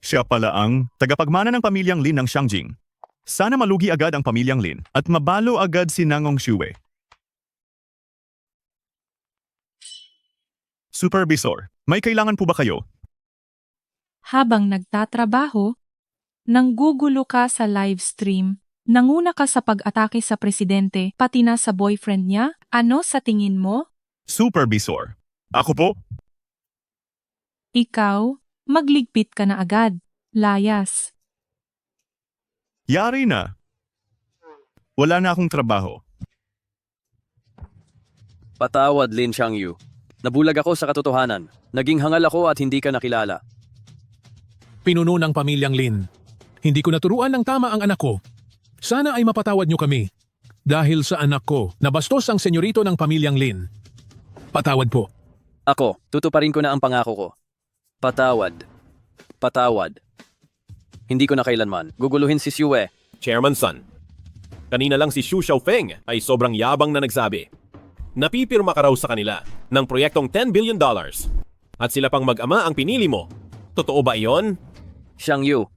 S23: Siya pala ang tagapagmana ng pamilyang Lin ng Shangjing. Sana malugi agad ang pamilyang Lin at mabalo agad si Nangong Xue. Supervisor, may kailangan po ba kayo?
S4: Habang nagtatrabaho, nanggugulo ka sa live stream, nanguna ka sa pag-atake sa presidente, pati na sa boyfriend niya, ano sa tingin mo?
S23: Supervisor, ako po?
S4: Ikaw, magligpit ka na agad. Layas.
S23: Yari na. Wala na akong trabaho.
S6: Patawad, Lin Xiangyu. Nabulag ako sa katotohanan. Naging hangal ako at hindi ka nakilala.
S18: Pinuno ng pamilyang Lin. Hindi ko naturuan ng tama ang anak ko. Sana ay mapatawad niyo kami. Dahil sa anak ko, nabastos ang senyorito ng pamilyang Lin. Patawad po.
S6: Ako, tutuparin ko na ang pangako ko. Patawad. Patawad. Hindi ko na kailanman guguluhin si Xue.
S1: Chairman Sun, kanina lang si Xu Xiaofeng ay sobrang yabang na nagsabi. Napipirma ka raw sa kanila ng proyektong $10 billion. At sila pang mag-ama ang pinili mo. Totoo ba iyon?
S6: Xiangyu,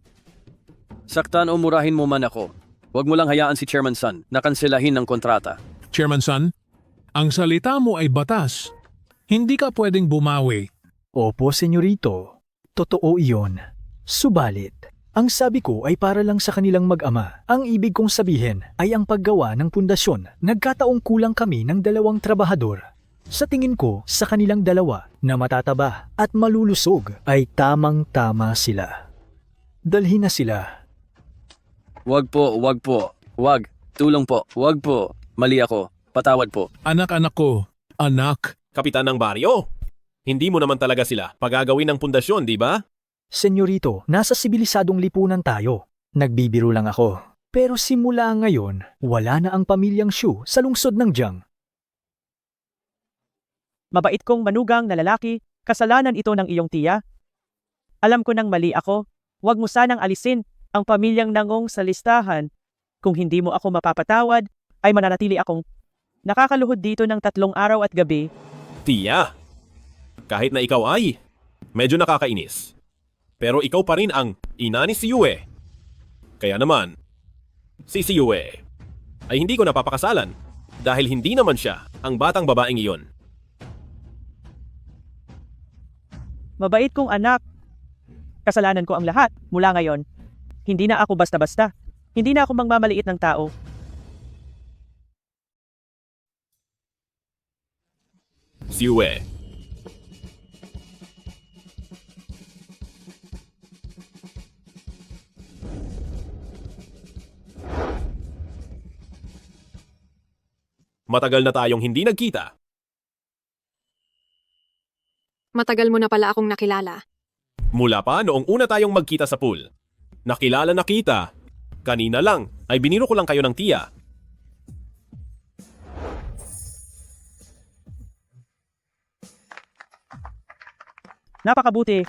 S6: saktan o murahin mo man ako. Huwag mo lang hayaan si Chairman Sun na kanselahin ng kontrata.
S18: Chairman Sun, ang salita mo ay batas. Hindi ka pwedeng bumawi.
S20: Opo, senyorito. Totoo iyon. Subalit, ang sabi ko ay para lang sa kanilang mag-ama. Ang ibig kong sabihin ay ang paggawa ng pundasyon. Nagkataong kulang kami ng 2 trabahador. Sa tingin ko, sa kanilang 2 na matataba at malulusog ay tamang-tama sila. Dalhin na sila.
S6: Wag po, wag po. Wag. Tulong po. Wag po. Mali ako. Patawad po.
S18: Anak-anak ko. Anak.
S1: Kapitan ng baryo. Hindi mo naman talaga sila pagagawin ng pundasyon, di ba?
S20: Senyorito, nasa sibilisadong lipunan tayo. Nagbibiro lang ako. Pero simula ngayon, wala na ang pamilyang Xu sa lungsod ng Jiang.
S15: Mabait kong manugang na lalaki, kasalanan ito ng iyong tiya. Alam ko nang mali ako. Huwag mo sanang alisin ang pamilyang Nangong sa listahan. Kung hindi mo ako mapapatawad, ay mananatili akong nakakaluhod dito ng 3 araw at gabi.
S1: Tiya, kahit na ikaw ay medyo nakakainis. Pero ikaw pa rin ang ina ni Xue. Kaya naman, si Xue ay hindi ko napapakasalan dahil hindi naman siya ang batang babaeng iyon.
S15: Mabait kong anak. Kasalanan ko ang lahat mula ngayon. Hindi na ako basta-basta. Hindi na ako mangmamaliit ng tao.
S1: Xue. Matagal na tayong hindi nagkita.
S5: Matagal mo na pala akong nakilala.
S1: Mula pa noong una tayong magkita sa pool. Nakilala na kita. Kanina lang ay biniro ko lang kayo ng tiya.
S15: Napakabuti.